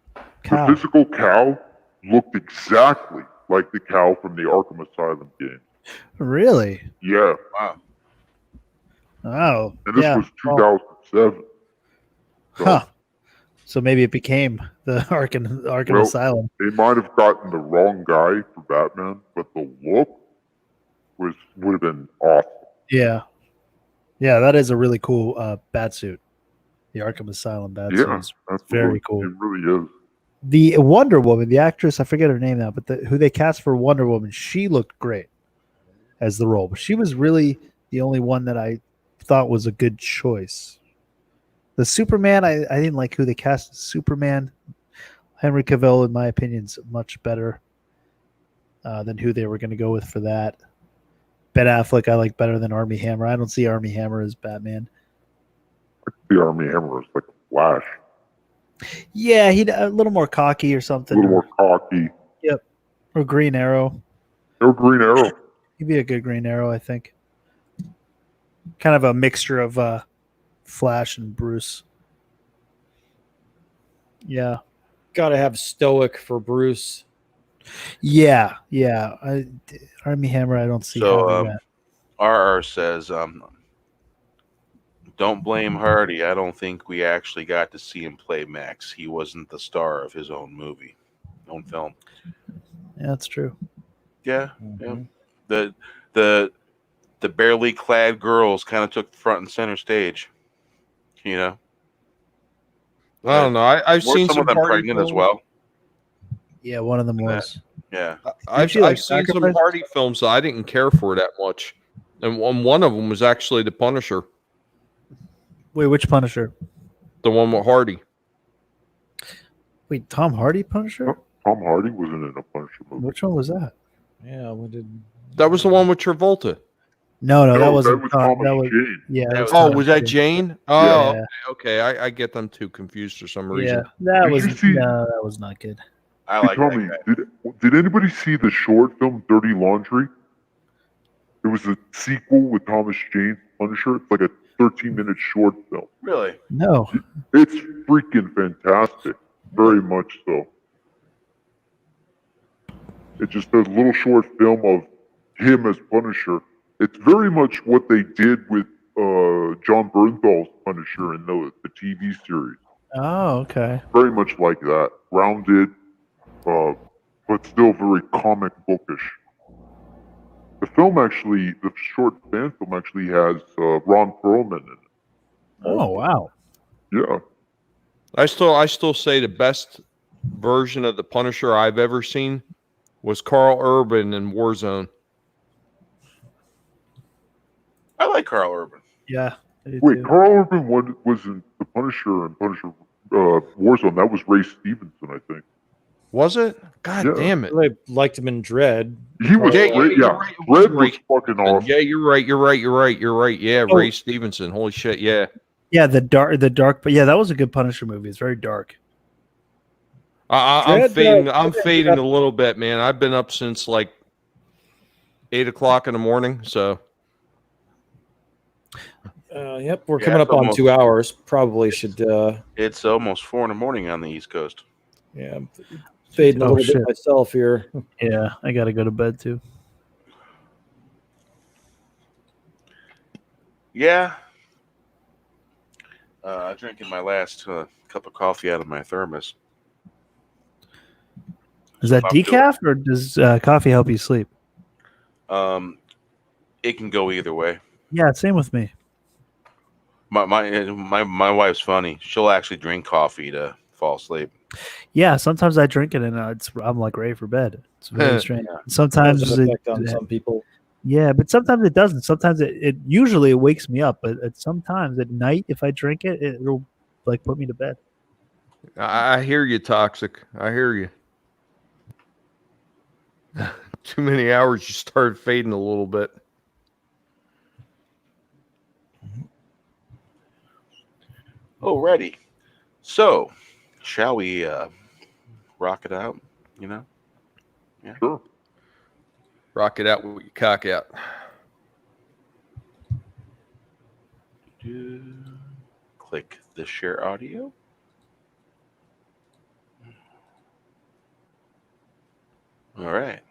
cow. The physical cow looked exactly like the cow from the Arkham Asylum game. Really? Yeah, Wow. Oh, and this yeah. was 2007. So, Huh. So maybe it became the Arkham Well, Asylum. they might have gotten the wrong guy for Batman, but the look would have been awesome. Yeah. Yeah, that is a really cool bat suit. The Arkham Asylum bat suit Yeah, is absolutely. very cool. It really is. The Wonder Woman, the actress, I forget her name now, but who they cast for Wonder Woman, she looked great as the role. But she was really the only one that I thought was a good choice. The Superman, I didn't like who they cast as Superman. Henry Cavill, in my opinion, is much better than who they were going to go with for that. Ben Affleck, I like better than Armie Hammer. I don't see Armie Hammer as Batman. The Army Hammer is like a Flash. Yeah, he'd a little more cocky or something. A little more cocky. Yep. Or Green Arrow. Or Green Arrow. He'd be a good Green Arrow, I think. Kind of a mixture of Flash and Bruce. Yeah. Got to have stoic for Bruce. Yeah. Armie Hammer, I don't see So, having that. RR says, don't blame Hardy. I don't think we actually got to see him play Max. He wasn't the star of his own movie, own film. Yeah, that's true. Yeah, yeah. The barely clad girls kind of took front and center stage. You know, I don't know. I've were seen some of them Hardy pregnant as films. well. Yeah, one of them was. Yeah, I've she, like, seen some sacrifice? Hardy films that I didn't care for that much, and one of them was actually The Punisher, Wait, which Punisher? the one with Hardy. Wait, Tom Hardy Punisher? Tom Hardy wasn't in a Punisher movie. Which one was that? Yeah, we did. That was the one with Travolta. No, that No, wasn't. was Tom, Thomas that was, Jane. yeah. That That was- Oh, Tom was that Jane. Jane? Oh, Yeah. okay. I get them too confused for some Yeah, reason. that Did was you see- that was not good. I Hey, like Tommy, that guy. did anybody see the short film Dirty Laundry? It was a sequel with Thomas Jane's Punisher. It's like a 13-minute short film. Really? No. It's freaking fantastic. Very much so. It's just a little short film of him as Punisher. It's very much what they did with John Bernthal's Punisher in the TV series. Oh, okay. Very much like that. Rounded, but still very comic bookish. The film actually, the short fan film actually has Ron Perlman in it. Oh, wow. Yeah. I still say the best version of the Punisher I've ever seen was Carl Urban in Warzone. I like Carl Urban. Yeah. I do Wait, too. Carl Urban wasn't the Punisher and Punisher Warzone. That was Ray Stevenson, I think. Was it? God Yeah. damn it. I liked him in Dread. He was Yeah, great. you're Yeah, right. Red was Right. fucking awesome. Yeah, you're right. Yeah, Oh. Ray Stevenson. Holy shit, yeah. Yeah, the dark, but yeah, that was a good Punisher movie. It's very dark. I'm Dread, fading. uh, I'm Dread, fading a little bit, man. I've been up since like 8 o'clock in the morning. So Yep, we're Yeah, coming it's up on almost- 2 hours. Probably should. It's almost 4 in the morning on the East Coast. Yeah, I'm fading a Oh, little shit. bit myself here. Yeah, I got to go to bed too. Yeah. Drinking my last cup of coffee out of my thermos. Is that I'll do decaf or does coffee help you sleep? It can go either way. Yeah, same with me. My wife's funny. She'll actually drink coffee to fall asleep. Yeah, sometimes I drink it and I'm like ready for bed. It's very strange. Sometimes Has an it, effect on some people. yeah, but sometimes it doesn't. Sometimes it usually it wakes me up, but sometimes at night if I drink it, it'll like put me to bed. I hear you, Toxic. I hear you. Too many hours, you start fading a little bit. Alrighty. So, shall we rock it out? You know? Sure. Rock it out with your cock out. Click the share audio. All right.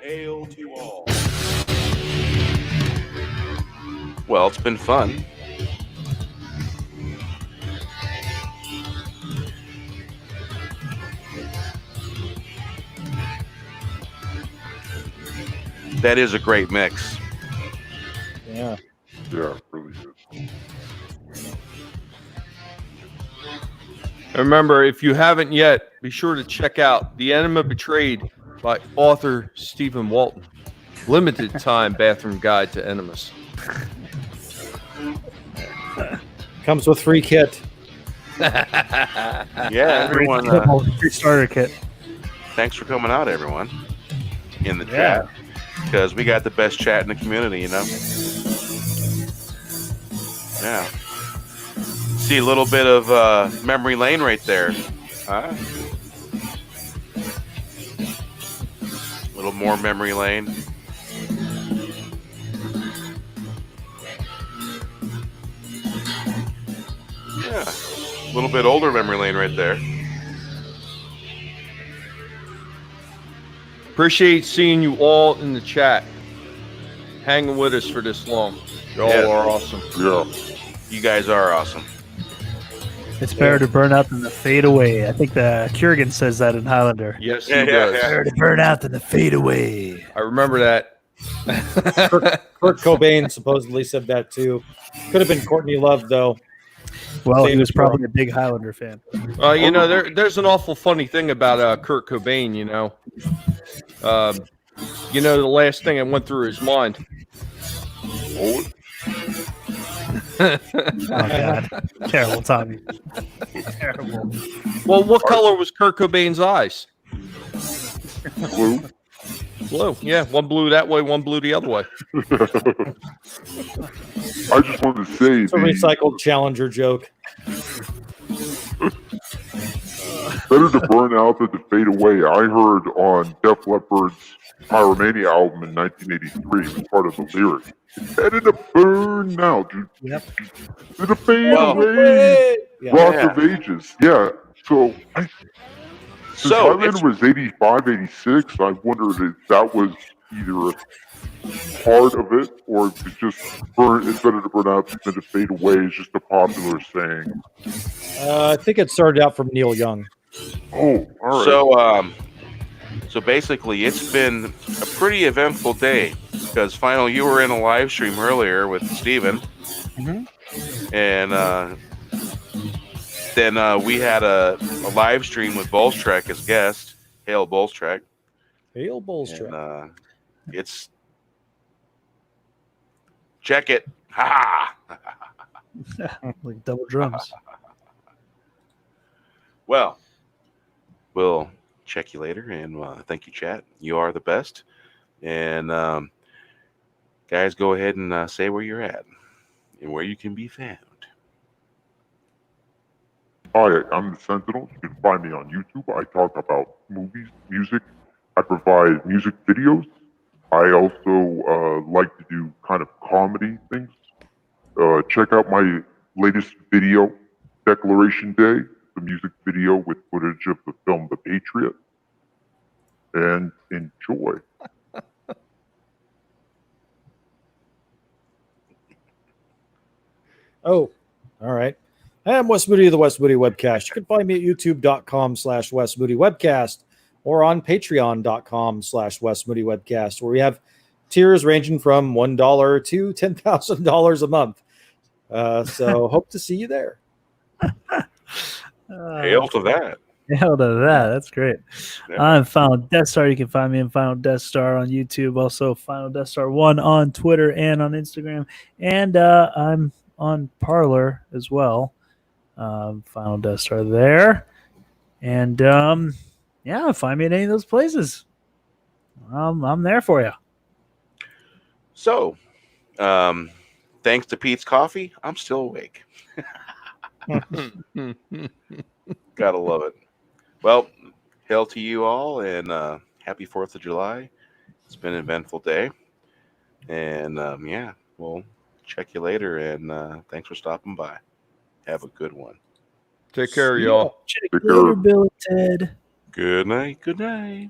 Hail to all. Well, it's been fun. That is a great mix. Yeah. Yeah, it really is. Remember, if you haven't yet, be sure to check out The Enema Betrayed by author Stephen Walton. Limited time bathroom guide to enemas. Comes with free kit. Yeah, everyone. Free starter kit. Thanks for coming out, everyone, in the chat, because we got the best chat in the community, you know. Yeah. See a little bit of memory lane right there. Huh? A little more memory lane. Yeah, a little bit older memory lane right there. Appreciate seeing you all in the chat, hanging with us for this long. Y'all are awesome. Yeah. You guys are awesome. It's better to burn out than to fade away. I think the Kurgan says that in Highlander. Yes, he Yeah, does. yeah. Better to burn out than to fade away. I remember that. Kurt Cobain supposedly said that too. Could have been Courtney Love though. Well, he Same was as probably a big Highlander fan. You know, there's an awful funny thing about Kurt Cobain, you know. The last thing that went through his mind. Oh God, terrible, Tommy. Terrible. Well, what color was Kurt Cobain's eyes? Blue. Blue. Yeah, one blue that way, one blue the other way. I just wanted to say It's a recycled Challenger joke. better to burn out than to fade away. I heard on Def Leppard's Pyromania album in 1983, it was part of the lyric. Better to burn now, dude. Yep. Better to fade Well, away. Yeah. Rock of Ages. Yeah. So since Highlander was 85, 86, I wondered if that was either part of it or if it's just it's better to burn out than to fade away. It's just a popular saying. I think it started out from Neil Young. Oh, all right. So basically, it's been a pretty eventful day because Final, you were in a live stream earlier with Steven. And then we had a live stream with bowlestrek as guest. Hail bowlestrek. Hail bowlestrek. And it's check it. Ha! Like double drums. Well, we'll check you later, and thank you, chat. You are the best. And guys, go ahead and say where you're at and where you can be found. Hi, I'm the Sentinel. You can find me on YouTube. I talk about movies, music. I provide music videos. I also like to do kind of comedy things. Check out my latest video, Declaration Day, the music video with footage of the film The Patriot. And enjoy. Oh, all right. I'm Wes Moody of the Wes Moody Webcast. You can find me at youtube.com/Wes Moody Webcast or on patreon.com/Wes Moody Webcast, where we have tiers ranging from $1 to $10,000 a month. So hope to see you there. Hail to that. Hell to that. That's great. Yeah. I'm FinalDeathStar. You can find me in FinalDeathStar on YouTube. Also, FinalDeathStar1 on Twitter and on Instagram. And I'm on Parler as well. FinalDeathStar there. And find me at any of those places. I'm there for you. So, thanks to Pete's coffee, I'm still awake. Gotta love it. Well, hail to you all, and happy 4th of July. It's been an eventful day. And, we'll check you later, and thanks for stopping by. Have a good one. Take care, y'all. Check you later, Bill and Ted. Good night. Good night.